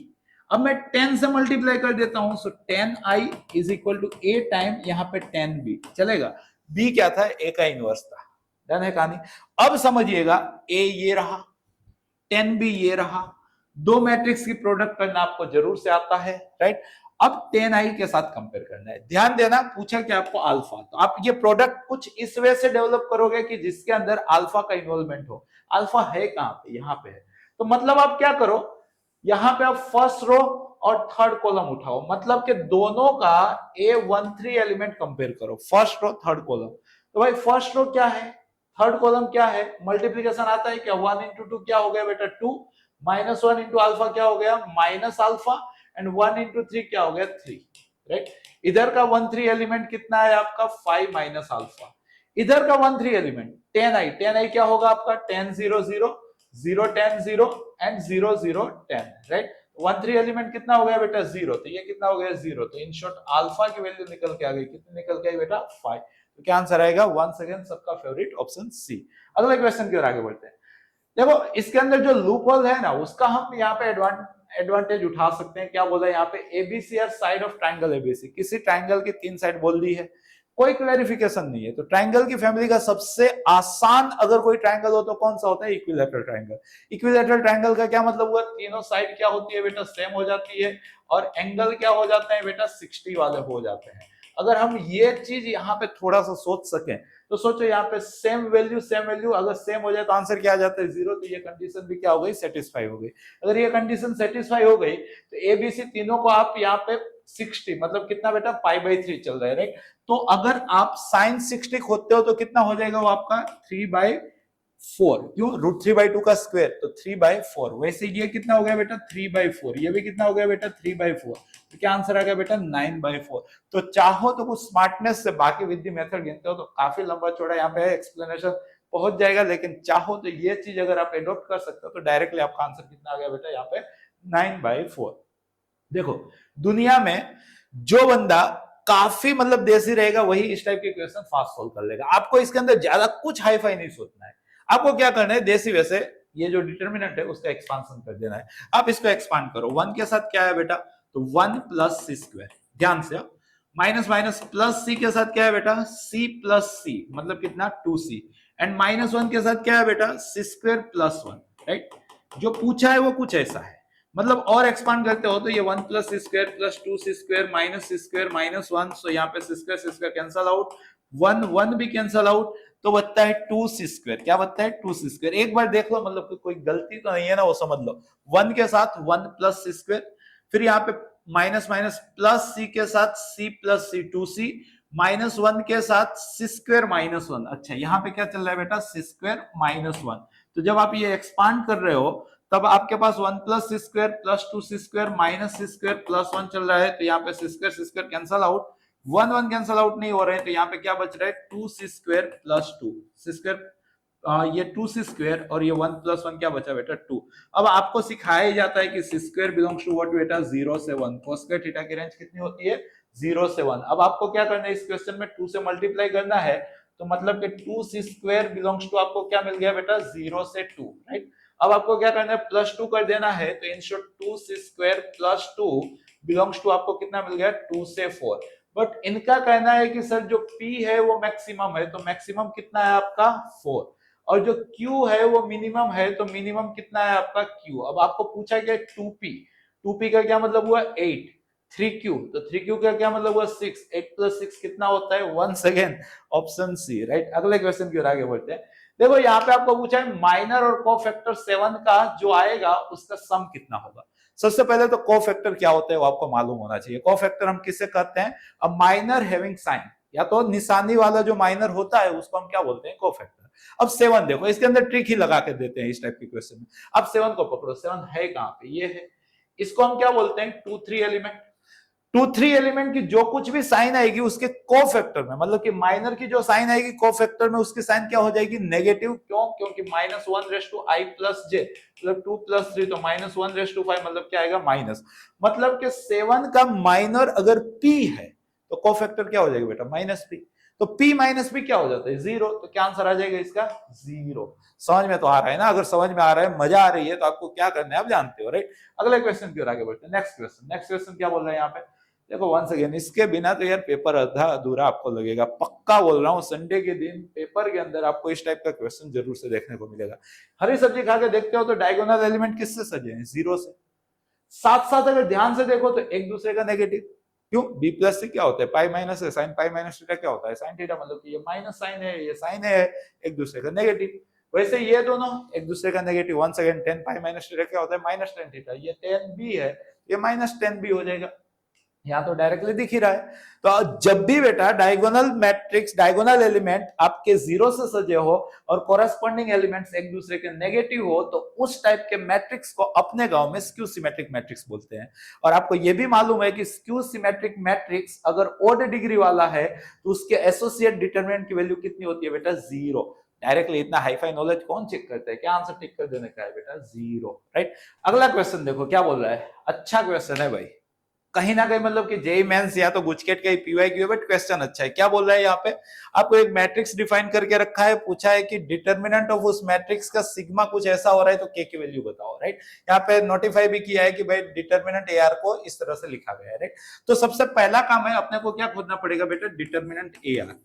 अब मैं 10 से मल्टीप्लाई कर देता हूं, so 10i is equal to a time यहाँ पे 10b चलेगा। b क्या था? a का इनवर्स था। डन है कहानी। अब समझिएगा a ये रहा, 10b ये रहा, दो मैट्रिक्स की प्रोडक्ट करना आपको जरूर से आता है, राइट। अब 10i के साथ कंपेयर करना है। ध्यान देना, पूछा कि आपको अल्फा, तो आप ये प्रोडक्ट कुछ इस वे से डेवलप करोगे कि जिसके अंदर अल्फा का इन्वॉल्वमेंट हो। अल्फा है कहां पे? यहाँ पे है। तो मतलब आप क्या करो, यहाँ पे आप फर्स्ट रो और थर्ड कॉलम उठाओ, मतलब कि दोनों का A13 एलिमेंट कंपेयर करो, फर्स्ट रो थर्ड कॉलम। तो भाई फर्स्ट रो क्या है, थर्ड कॉलम क्या है, मल्टीप्लीकेशन आता है क्या? 1 इंटू 2 क्या हो गया बेटा 2, माइनस 1 इंटू अल्फा क्या हो गया माइनस अल्फा एंड 1 इंटू 3 क्या हो गया 3, राइट। इधर का 1 3 एलिमेंट कितना है आपका 5 माइनस अल्फा, इधर का 1 3 एलिमेंट 10i क्या होगा आपका 10 0 0 0 10 0 एंड 0 0 10, राइट। 1 3 एलिमेंट कितना हो गया बेटा 0, तो ये कितना हो गया 0। तो इन शॉर्ट अल्फा की वैल्यू निकल के आ गई, कितनी निकल के आई बेटा 5। तो क्या आंसर आएगा? वंस अगेन सबका फेवरेट ऑप्शन सी। अगले क्वेश्चन की ओर आगे बढ़ते हैं। देखो इसके अंदर जो लूप होल है ना, उसका हम यहाँ पे एडवांटेज उठा सकते हैं। क्या बोला है यहाँ पे? ABC are side of triangle ABC. किसी ट्राइंगल की 3 साइड बोल दी है, कोई क्लैरिफिकेशन नहीं है। तो ट्राइंगल की फैमिली का सबसे आसान अगर कोई ट्राइंगल हो तो कौन सा होता है? Equilateral triangle. इक्विलैटरल ट्राइंगल का क्या मतलब हुआ? तीनों साइड क्या होती है बेटा? सेम हो जाती है और एंगल क्या हो जाते हैं बेटा? 60 वाले हो जाते हैं। अगर हम ये चीज यहाँ पे थोड़ा सा सोच सकें तो सोचो यहाँ पे सेम वैल्यू अगर सेम हो जाए तो आंसर क्या आ जाता है 0। तो ये कंडीशन भी क्या हो गई? सेटिस्फाई हो गई। अगर ये कंडीशन सेटिस्फाई हो गई तो एबीसी तीनों को आप यहाँ पे 60 मतलब कितना बेटा π/3 चल रहा है, राइट। तो अगर आप साइन 60 खोदते हो तो कितना हो जाएगा वो आपका 3/4 4, क्यों? √3/2 का स्क्वायर तो 3/4। वैसे ये कितना हो गया बेटा 3/4, ये भी कितना हो गया बेटा 3/4, तो क्या आंसर आ गया बेटा 9/4। तो चाहो तो कुछ स्मार्टनेस से बाकी विद द मेथड गिनते हो तो काफी लंबा चौड़ा यहाँ पे एक्सप्लेनेशन पहुंच जाएगा, लेकिन चाहो तो ये चीज अगर आप एडॉप्ट कर सकते हो तो डायरेक्टली आपका आंसर कितना आ गया बेटा यहाँ पे 9/4। देखो दुनिया में जो बंदा काफी मतलब देसी रहेगा वही इस टाइप के क्वेश्चन फास्ट सोल्व कर लेगा। आपको इसके अंदर ज्यादा कुछ हाई फाई नहीं सोचना है, आपको क्या करना है देसी वैसे ये जो डिटर्मिनेंट है उसका एक्सपांशन कर देना है। आप इसको एक्सपांड करो, 1 के साथ क्या है बेटा, तो 1 + c²। ध्यान से माइनस माइनस प्लस सी के साथ क्या है बेटा, c + c मतलब कितना 2c, एंड -1 के साथ क्या है बेटा c² + 1, राइट। जो पूछा है वो कुछ ऐसा है, मतलब और एक्सपांड करते हो तो ये 1 + c² + 2c² -c² -1, सो यहाँ पे c² कैंसल आउट, 1 1 भी कैंसल आउट, तो बचता है 2c²। क्या बचता है 2c²। एक बार देख लो, मतलब कोई गलती तो नहीं है ना, वो समझ लो। 1 के साथ 1 + c², फिर यहाँ पे माइनस माइनस प्लस c के साथ c + c 2c, -1 के साथ c² -1। अच्छा यहाँ पे क्या चल रहा है बेटा c² -1। तो जब आप ये एक्सपांड कर रहे हो तब आपके पास 1 + c² + 2c² -c² + 1 चल रहा है, तो यहाँ पे c² cancel out, 1 1 cancel out नहीं हो रहे हैं, तो यहाँ पे क्या बच रहा है 2c² + 2 c², ये 2c² और ये 1 + 1 क्या बचा बेटा 2। अब आपको सिखाया जाता है कि c² बिलोंग्स टू व्हाट बेटा 0 से 1, cos² थीटा की रेंज कितनी होती है 0 से 1। अब आपको क्या करना है इस क्वेश्चन में 2 से मल्टीप्लाई करना है, तो मतलब कि 2c² बिलोंग्स टू आपको क्या मिल गया बेटा 0 से 2, राइट। अब आपको क्या करना है +2 कर देना है, तो in short 2c² + 2 belongs to आपको कितना मिल गया 2 से 4। बट इनका कहना है कि सर जो p है वो मैक्सिमम है, तो मैक्सिमम कितना है आपका 4, और जो q है वो मिनिमम है, तो मिनिमम कितना है आपका q। अब आपको पूछा गया 2p का क्या मतलब हुआ 8, 3q, तो 3q का क्या मतलब हुआ 6, 8 + 6 कितना होता है 1। Again option C, right. अगले क्वेश्चन की ओर आगे बढ़ते हैं। देखो यहाँ पे आपको पूछा है माइनर और कोफैक्टर 7 का जो आएगा उसका सम कितना होगा। सबसे पहले तो कोफैक्टर क्या होता है वो आपको मालूम होना चाहिए। कोफैक्टर हम किससे कहते हैं, अ माइनर हैविंग साइन, या तो निशानी वाला जो माइनर होता है उसको हम क्या बोलते हैं कोफैक्टर। अब 7 देखो, इसके अंदर ट्रिक ही लगा के देते हैं इस टाइप के क्वेश्चन में। अब 7 को पकड़ो, 7 है कहां पे, ये है, इसको हम क्या बोलते हैं 2 3 एलिमेंट। 2 3 एलिमेंट की जो कुछ भी साइन आएगी उसके कोफैक्टर में, मतलब कि माइनर की जो साइन आएगी कोफैक्टर में उसकी साइन क्या हो जाएगी नेगेटिव। क्यों, क्योंकि -1/i + j मतलब 2 + 3, तो -1/5 मतलब क्या आएगा माइनस। मतलब कि 7 का माइनर अगर p है तो कोफैक्टर क्या हो जाएगा बेटा -p, तो p - p क्या हो जाता है 0, तो क्या आंसर आ जाएगा इसका 0। समझ में तो आ रहा है ना, अगर समझ में आ रहा है मजा आ रही है तो आपको क्या करना है आप जानते हो, राइट। अगले क्वेश्चन की ओर आगे बढ़ते हैं। नेक्स्ट क्वेश्चन क्या बोल रहा है यहाँ पे, देखो वंस अगेन इसके बिना तो यार पेपर आधा अधूरा आपको लगेगा, पक्का बोल रहा हूँ। संडे के दिन पेपर के अंदर आपको इस टाइप का क्वेश्चन जरूर से देखने को मिलेगा। हरी सब्जी खा के देखते हो तो डायगोनल एलिमेंट किससे सजे हैं 0 से, साथ साथ अगर ध्यान से देखो तो एक दूसरे का नेगेटिव। क्यों, b + c क्या होता है पाई माइनस है, साइन पाई माइनस थीटा क्या होता है साइन थीटा, मतलब कि ये माइनस साइन है ये साइन है, एक दूसरे का नेगेटिव। वैसे ये दोनों एक दूसरे का negative, once again tan pi minus theta क्या होता है -tan थीटा, ये tan b है ये -tan b हो जाएगा, यहाँ तो डायरेक्टली दिख ही रहा है। तो जब भी बेटा डायगोनल मैट्रिक्स डायगोनल एलिमेंट आपके 0 से सजे हो और कोरेस्पोंडिंग एलिमेंट्स एक दूसरे के नेगेटिव हो तो उस टाइप के मैट्रिक्स को अपने गांव में स्क्यू सिमेट्रिक मैट्रिक्स बोलते हैं। और आपको यह भी मालूम है कि स्क्यू सिमेट्रिक मैट्रिक्स अगर ओड डिग्री वाला है तो उसके एसोसिएट डिटरमिनेंट की वैल्यू कितनी होती है बेटा 0। डायरेक्टली इतना हाईफाई नॉलेज कौन चेक करता है, क्या आंसर टिक कर देने का है बेटा 0, राइट। अगला क्वेश्चन देखो क्या बोल रहा है, अच्छा क्वेश्चन है भाई, कहीं ना कहीं मतलब कि जेई मेंस या तो गुजकेट का पीवाईक्यू है, बट क्वेश्चन अच्छा है। क्या बोल रहा है यहाँ पे, आपको एक मैट्रिक्स डिफाइन करके रखा है, पूछा है कि डिटरमिनेंट ऑफ उस मैट्रिक्स का सिग्मा कुछ ऐसा हो रहा है तो के की वैल्यू बताओ, राइट। यहाँ पे नोटिफाई भी किया है कि भाई डिटरमिनेंट एआर को इस तरह से लिखा गया है, राइट। तो सबसे पहला काम है अपने को क्या खोजना पड़ेगा बेटा डिटरमिनेंट एआर।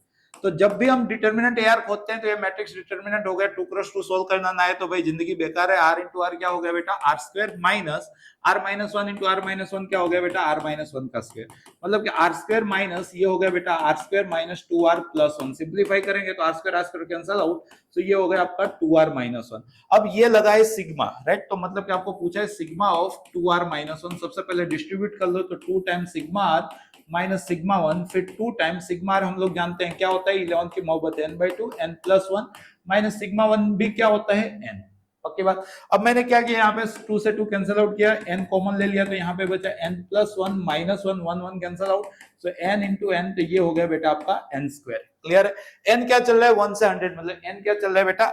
तो जब भी हम डिटरमिनेंट एआर खोदते हैं तो ये मैट्रिक्स डिटरमिनेंट हो गया, 2x2 सोल्व करना ना है तो भाई जिंदगी बेकार है। r इंटू आर क्या हो गया बेटा r² minus r-1 into r-1 क्या हो गया बेटा r-1 का स्क्वायर, मतलब कि r² माइनस ये हो गया बेटा r² - 2r + 1। सिंप्लीफाई करेंगे तो r² कैंसल आउट, तो ये हो गया आपका 2r-1। अब ये लगा है सिग्मा, राइट, तो मतलब कि आपको पूछा है सिग्मा ऑफ 2r-1। सबसे पहले डिस्ट्रीब्यूट कर लो, तो 2 times sigma r minus sigma 1, फिर 2 टाइम्स सिग्मा r, हम लोग जानते हैं क्या होता है 11 की मोहब्बत n/2 n + 1 माइनस सिग्मा 1 भी क्या होता है n। पक्की बात। अब मैंने क्या किया, यहाँ पे 2 से 2 कैंसिल आउट किया, n कॉमन ले लिया, तो यहाँ पे बचा n + 1 माइनस 1, 1 1 कैंसिल आउट, सो n इंटू n, तो ये हो गया बेटा आपका n²। क्लियर है। n क्या चल रहा है 1 से 100, मतलब n क्या चल रहा है बेटा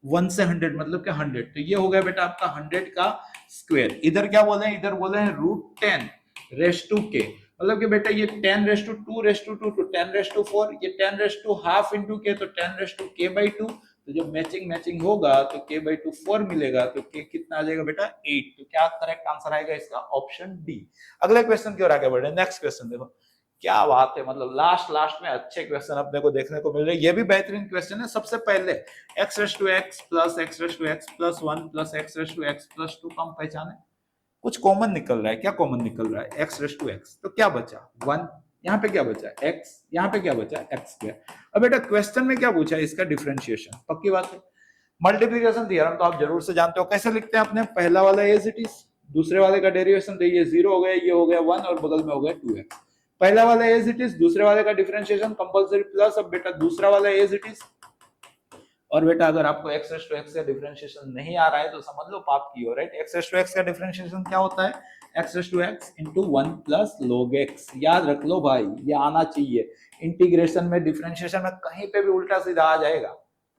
1 से 100, मतलब क्या 100, तो ये हो गया बेटा आपका 100 का स्क्वायर। इधर क्या बोले हैं, इधर बोले हैं √10⁻k, मतलब कि बेटा ये 10⁻2⁻2 तो 10⁻4, ये 10⁻½ इंटू k, तो 10⁻k/2, तो जब मैचिंग होगा तो k/2 4 मिलेगा, तो k कितना आ जाएगा बेटा 8। तो क्या करेक्ट आंसर आएगा इसका ऑप्शन डी। अगले क्वेश्चन की ओर आगे बढ़े। नेक्स्ट क्वेश्चन देखो, क्या बात है, मतलब लास्ट में अच्छे क्वेश्चन अपने को देखने को मिल रहे हैं। ये भी बेहतरीन क्वेश्चन है। सबसे पहले x⁻x + x⁻x + 1 + x⁻x + 2 कम पहचाने, कुछ कॉमन निकल रहा है। क्या कॉमन निकल रहा है, x⁻x, तो क्या बचा 1, यहाँ पे क्या बचा x, यहाँ पे क्या बचा x²। अब बेटा क्वेश्चन में क्या पूछा है, इसका डिफरेंशिएशन। पक्की बात है, मल्टीप्लिकेशन थ्योरम तो आप जरूर से जानते हो, कैसे लिखते हैं अपने, पहला वाला एज इट इज, दूसरे वाले का डेरिवेशन, तो ये 0 हो गया, ये हो गया 1 और बगल में हो गया 2x। पहला वाला एज इट इज, दूसरे वाले का डिफरेंशिएशन कंपलसरी प्लस। अब बेटा दूसरा वाला एज इट इज, और बेटा अगर आपको x⁻x का डिफरेंशिएशन नहीं आ रहा है तो समझ लो पाप की हो, राइट। x⁻x का डिफरेंशिएशन क्या होता है, x⁻x * 1 + log x। याद रख लो भाई, ये आना चाहिए इंटीग्रेशन में, डिफरेंशिएशन में कहीं पे भी उल्टा सीधा आ जाएगा,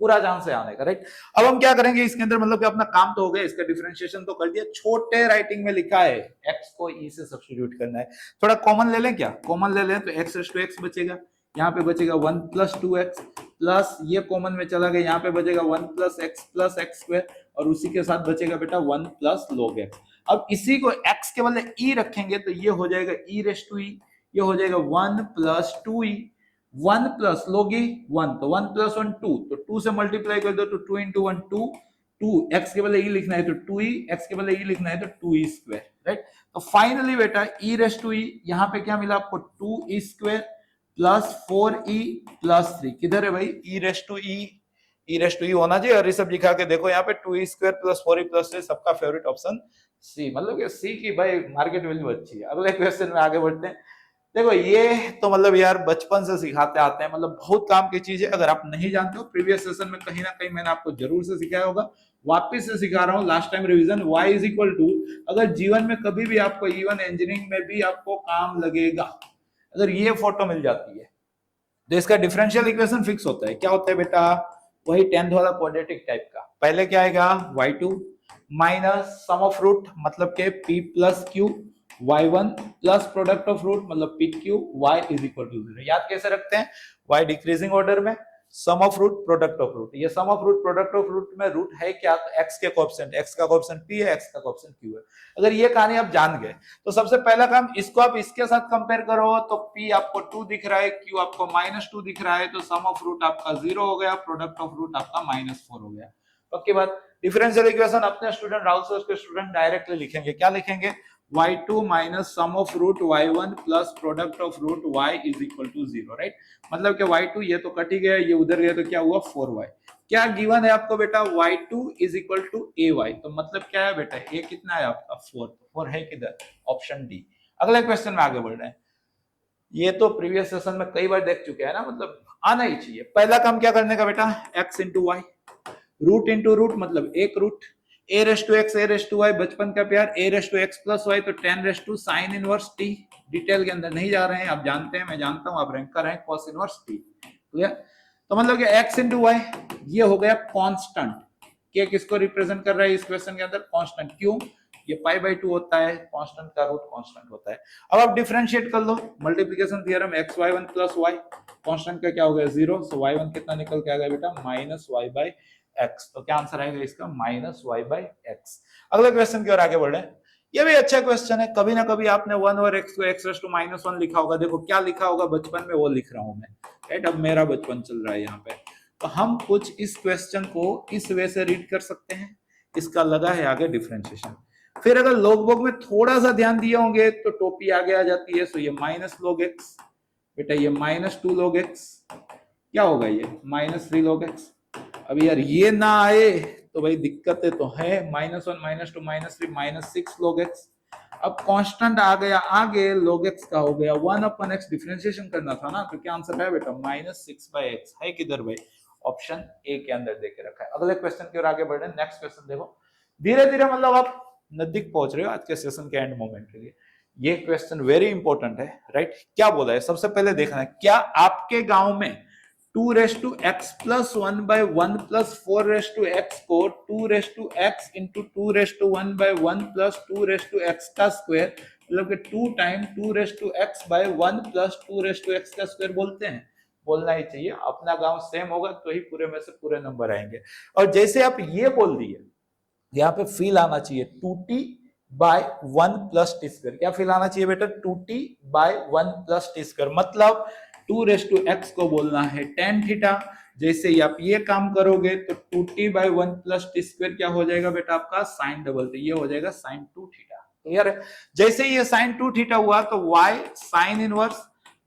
पूरा चांस है आने का, राइट। अब हम क्या करेंगे इसके अंदर, मतलब कि अपना काम तो हो गया, इसका डिफरेंशिएशन तो कर दिया, छोटे राइटिंग में लिखा है x को e से सब्स्टिट्यूट करना है। थोड़ा कॉमन ले लें, क्या कॉमन ले लें, तो x⁻x बचेगा, यहाँ पे बचेगा 1 + 2x प्लस, ये कॉमन में चला गया, यहाँ पे बचेगा 1 + x + x², और उसी के साथ बचेगा बेटा 1 + log x। अब इसी को x के बदले e रखेंगे तो ये हो जाएगा e⁻e, ये हो जाएगा 1 + 2e, 1 + log e 1, तो 1 + 1 2, तो 2 से मल्टीप्लाई कर दो तो 2 × 1 2, x के बदले e लिखना है तो 2e, x के बदले e लिखना है तो 2e², राइट। तो फाइनली बेटा e⁻e, यहाँ पे क्या मिला आपको 2e² + 4e + 3, किधर है भाई e⁻e होना चाहिए, और ये सब लिखा के देखो यहाँ पे 2e² + 4e + 3, सबका फेवरेट ऑप्शन सी, मतलब कि सी की भाई मार्केट वैल्यू अच्छी है। अगले क्वेश्चन में आगे बढ़ते हैं। देखो ये तो मतलब यार बचपन से सिखाते आते हैं, मतलब बहुत काम की चीज है। अगर आप नहीं जानते हो, प्रीवियस सेशन में कहीं ना कहीं मैंने आपको जरूर से सिखाया होगा, वापस से सिखा रहा हूँ, लास्ट टाइम रिवीजन। y = अगर जीवन में कभी भी आपको, इवन इंजीनियरिंग में भी आपको काम लगेगा, अगर ये फोटो मिल जाती है तो इसका डिफरेंशियल इक्वेशन फिक्स होता है। क्या होता है बेटा, वही 10th वाला क्वाड्रेटिक टाइप का। पहले क्या आएगा y2 minus sum of root, मतलब के p + q, y1 plus product of root, मतलब pq, y = 0। याद कैसे रखते हैं, y डिक्रीजिंग ऑर्डर में, sum of root product of root. ये sum of root product of root में रूट है क्या, तो x के कोएफिशिएंट, x का कोएफिशिएंट p है, x का कोएफिशिएंट q है। अगर ये कहानी आप जान गए तो सबसे पहला काम, इसको आप इसके साथ कंपेयर करो, तो p आपको 2 दिख रहा है, q आपको -2 दिख रहा है, तो सम ऑफ रूट आपका 0 हो गया, प्रोडक्ट ऑफ रूट आपका -4 हो गया। पक्की बात। डिफरेंशियल इक्वेशन अपने स्टूडेंट राहुल सर के स्टूडेंट डायरेक्टली लिखेंगे, क्या लिखेंगे, y2 minus sum of root y1 plus product of root y = 0, राइट। मतलब कि y2 ये तो कट ही गया, ये उधर गया, तो क्या हुआ 4y। क्या गिवन है आपको बेटा, y2 = ay, तो मतलब क्या है बेटा, a कितना है आपका 4 है किधर, ऑप्शन डी। अगले क्वेश्चन में आगे बढ़ रहे हैं। ये तो प्रीवियस सेशन में कई बार देख चुके हैं ना, मतलब आना ही चाहिए। पहला काम क्या करने का बेटा, x × y, root into root, मतलब एक रूट, a⁻x a⁻y, बचपन का प्यार, a⁻x + y, तो 10⁻⁻ sin इनवर्स t। डिटेल के अंदर नहीं जा रहे हैं, आप जानते हैं, मैं जानता हूं, आप रैंकर हैं, cos इनवर्स t। क्लियर। तो मतलब कि x × y ये हो गया कांस्टेंट, के किसको रिप्रेजेंट कर रहा है इस क्वेश्चन के अंदर, कांस्टेंट। क्यों, ये π/2 होता है, कांस्टेंट का रूट कांस्टेंट होता है। अब आप डिफरेंशिएट कर लो, multiplication theorem, xy1 + y, constant का क्या हो गया 0, सो y1 कितना निकल के आ गया बेटा -y/x, तो क्या आंसर आएगा इसका -y/x। अगले क्वेश्चन की ओर आगे बढ़े। ये भी अच्छा क्वेश्चन है, कभी ना कभी आपने 1 और x को x⁻⁻1 लिखा होगा। देखो क्या लिखा होगा बचपन में, वो लिख रहा हूं मैं, राइट। अब मेरा बचपन चल रहा है यहाँ पे, तो हम कुछ इस क्वेश्चन को इस वे से रीड कर सकते हैं। इसका लगा है आगे डिफरेंशिएशन। फिर अगर लॉग बुक में थोड़ा सा ध्यान दिए होंगे तो टोपी आगे आ जाती है, सो ये -log x, बेटा ये -2 log x, क्या होगा ये -3 log x, अब यार ये ना आए तो भाई दिक्कतें तो है। -1 -2 -3 -6 log x। अब कांस्टेंट आ गया आगे, log x का हो गया 1/x, डिफरेंशिएशन करना था ना, तो क्या आंसर है बेटा -6/x है किधर भाई, ऑप्शन ए के अंदर देके रखा है। अगले क्वेश्चन की ओर आगे बढ़े, नेक्स्ट क्वेश्चन देखो। धीरे धीरे मतलब आप नजदीक पहुंच रहे हो आज के सेशन के एंड मोमेंट के लिए। ये क्वेश्चन वेरी इंपॉर्टेंट है, राइट। क्या बोला है सबसे पहले देखना है, क्या आपके गांव में 2x+1/1+4x को 2x इंटू 2x का स्क्वायर, मतलब कि 2 टाइम 2x/1+2x का स्क्वायर बोलते हैं। बोलना ही चाहिए, अपना गांव सेम होगा तो ही पूरे में से पूरे नंबर आएंगे। और जैसे आप ये बोल दिए, यहाँ पे फील आना चाहिए 2t/1+t²। क्या फील आना चाहिए बेटा, 2t/1+t²। मतलब 2x को बोलना है tan थीटा। जैसे ही आप ये काम करोगे तो 2t/1+t² क्या हो जाएगा बेटा आपका sin डबल, तो ये हो जाएगा sin 2 थीटा। क्लियर है। जैसे ही ये sin 2 थीटा हुआ तो y sin इनवर्स,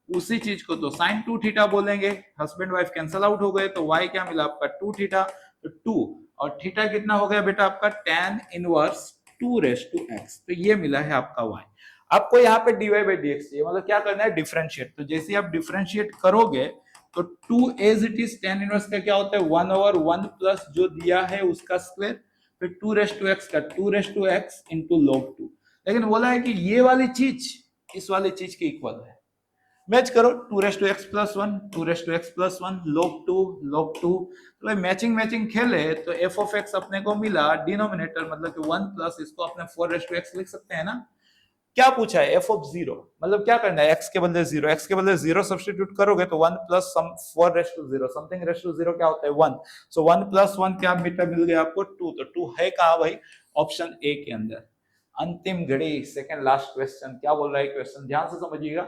उसी चीज को तो sin 2 थीटा बोलेंगे। हस्बैंड वाइफ कैंसल आउट हो गए तो y क्या मिला आपका 2 थीटा, तो 2 और थीटा कितना हो गया बेटा आपका tan इनवर्स 2x, तो ये मिला है आपका y। आपको यहाँ पे dy बाई dx चाहिए, मतलब क्या करना है, डिफरेंशिएट। तो जैसे आप डिफरेंशिएट करोगे तो 2 as it is tan inverse का क्या होता है 1/1 प्लस जो दिया है उसका स्क्वायर, फिर 2x का 2x इंटू log 2। लेकिन बोला है कि ये वाली चीज इस वाली चीज के इक्वल है। मैच करो 2x+1 2x+1 log 2। तो भाई मैचिंग खेले तो f ऑफ x अपने को मिला, डिनोमिनेटर मतलब कि 1 प्लस इसको अपने 4x लिख सकते हैं ना। क्या पूछा है f ऑफ 0, मतलब क्या करना है, x के बदले 0 सब्स्टिट्यूट करोगे तो 1 प्लस 4/0 समथिंग रेस टू 0 क्या होता है 1। सो 1 + 1 क्या बेटा मिल गया आपको 2, तो 2 है कहां भाई, ऑप्शन ए के अंदर। अंतिम घड़ी, सेकंड लास्ट क्वेश्चन, क्या बोल रहा है क्वेश्चन, ध्यान से समझिएगा।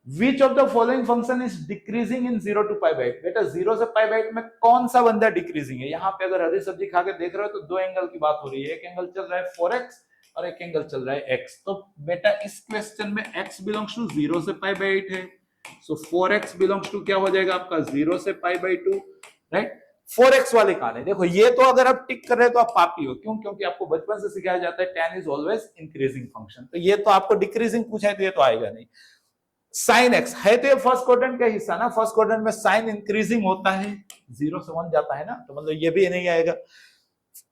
Which of the following function is decreasing in 0 to π/8? बेटा 0 से π/8 में कौन सा बंदा डिक्रीजिंग है। यहाँ पे अगर हरी सब्जी खा के देख रहे हो तो दो एंगल की बात हो रही है, एक एंगल चल रहा है 4x और एक एंगल चल रहा है x। तो बेटा इस क्वेश्चन में x बिलोंग्स टू 0 से π/8 है, सो 4x बिलोंग्स टू क्या हो जाएगा आपका 0 से π/2, राइट। 4x वाले कहां है, देखो ये तो अगर आप टिक कर रहे हो तो आप पापी हो, क्यों, क्योंकि आपको बचपन से सिखाया जाता है tan is always increasing function, तो ये तो आपको डिक्रीजिंग पूछा है तो ये तो आएगा नहीं। साइन एक्स है तो ये फर्स्ट क्वाड्रेंट का हिस्सा ना, फर्स्ट क्वाड्रेंट में साइन इंक्रीजिंग होता है, 0 से 1 जाता है ना, तो मतलब ये भी नहीं आएगा।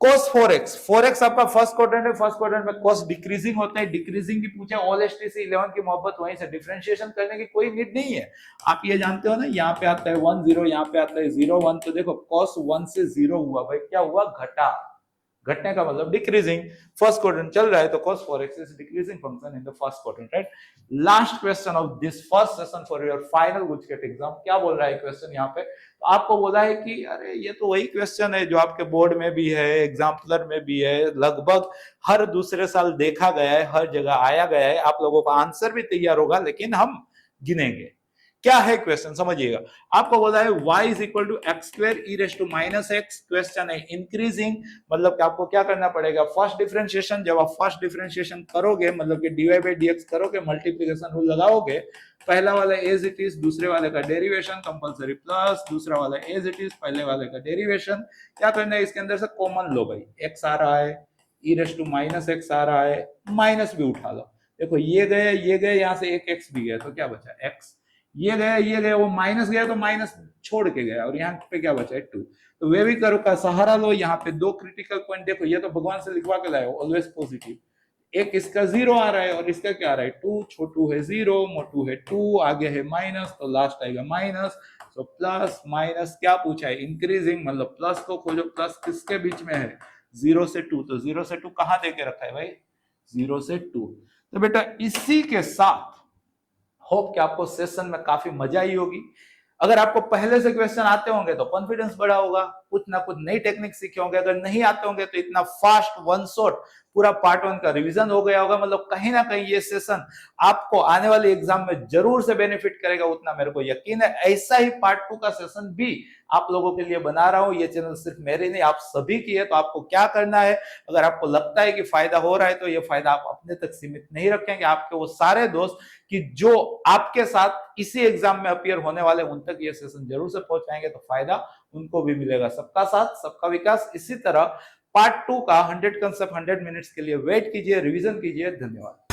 cos 4x आपका फर्स्ट क्वाड्रेंट है, फर्स्ट क्वाड्रेंट में cos डिक्रीजिंग होता है, डिक्रीजिंग की पूछे ऑल एस टी से 11 की मोहब्बत, वहीं से डिफरेंशिएशन करने की कोई नीड नहीं है। आप ये जानते हो ना, यहाँ पे आता है 1 0, यहाँ पे आता है 0 1, तो देखो cos 1 से 0 हुआ भाई, क्या हुआ, घटा, घटने का मतलब डिक्रीजिंग। फर्स्ट क्वाड्रेंट चल रहा है तो cos 4x is decreasing function in the first quadrant, right. Last question of this first session for your final GUJCET exam, क्या बोल रहा है क्वेश्चन यहाँ पे, तो आपको बोला है कि अरे ये तो वही क्वेश्चन है जो आपके बोर्ड में भी है, एग्जाम्पलर में भी है, लगभग हर दूसरे साल देखा गया है, हर जगह आया गया है, आप लोगों का आंसर भी तैयार होगा, लेकिन हम गिनेंगे। क्या है क्वेश्चन समझिएगा। आपको बोला है y is equal to x² e⁻x, question है इंक्रीजिंग, मतलब कि आपको क्या करना पड़ेगा, फर्स्ट डिफरेंशिएशन। जब आप फर्स्ट डिफरेंशिएशन करोगे मतलब कि dy बाई dx करोगे, मल्टीप्लिकेशन रूल लगाओगे, पहला वाला एज इट इज, दूसरे वाले का डेरिवेशन कंपलसरी प्लस, दूसरा वाला एज इट इज, पहले वाले का डेरिवेशन। क्या करना है, इसके अंदर से कॉमन लो भाई, x आ रहा है, e⁻x आ रहा है, माइनस भी उठा लो, देखो ये गए यहाँ से एक x भी गया तो क्या बचा x, ये गया वो माइनस गया तो माइनस छोड़ के गया, और यहाँ पे क्या बचा है 2। तो वे भी करो का सहारा लो, यहाँ पे दो क्रिटिकल पॉइंट देखो, ये तो भगवान से लिखवा के लाए हो, ऑलवेज पॉजिटिव। एक इसका 0 आ रहा है और इसका क्या आ रहा है 2, छोटू है 0, मोटू है 2, आगे है माइनस, तो लास्ट आएगा माइनस। तो प्लस माइनस क्या पूछा है, इंक्रीजिंग, मतलब प्लस को खोजो, प्लस किसके बीच में है 0 से 2, तो 0 से 2 कहाँ देके रखा है भाई 0 से 2। तो बेटा इसी के साथ होप कि आपको सेशन में काफी मजा आई होगी। अगर आपको पहले से क्वेश्चन आते होंगे तो कॉन्फिडेंस बढ़ा होगा, कुछ ना कुछ नई टेक्निक सीखे होंगे। अगर नहीं आते होंगे तो इतना फास्ट वन शॉट पूरा पार्ट 1 का रिवीजन हो गया होगा। मतलब कहीं ना कहीं ये सेशन आपको आने वाले एग्जाम में जरूर से बेनिफिट करेगा, उतना मेरे को यकीन है। ऐसा ही पार्ट 2 का सेशन भी आप लोगों के लिए बना रहा हूं। ये चैनल सिर्फ मेरे नहीं, आप सभी की है। तो आपको क्या करना है, अगर आपको लगता है कि फायदा हो रहा है तो ये फायदा आप अपने तक सीमित नहीं रखेंगे, आपके वो सारे दोस्त कि जो आपके साथ इसी एग्जाम में अपीयर होने वाले उन तक ये सेशन जरूर से पहुंचाएंगे, तो फायदा उनको भी मिलेगा। सबका साथ सबका विकास। इसी तरह पार्ट 2 का 100 कंसेप्ट 100 मिनट्स के लिए वेट कीजिए, रिवीजन कीजिए। धन्यवाद।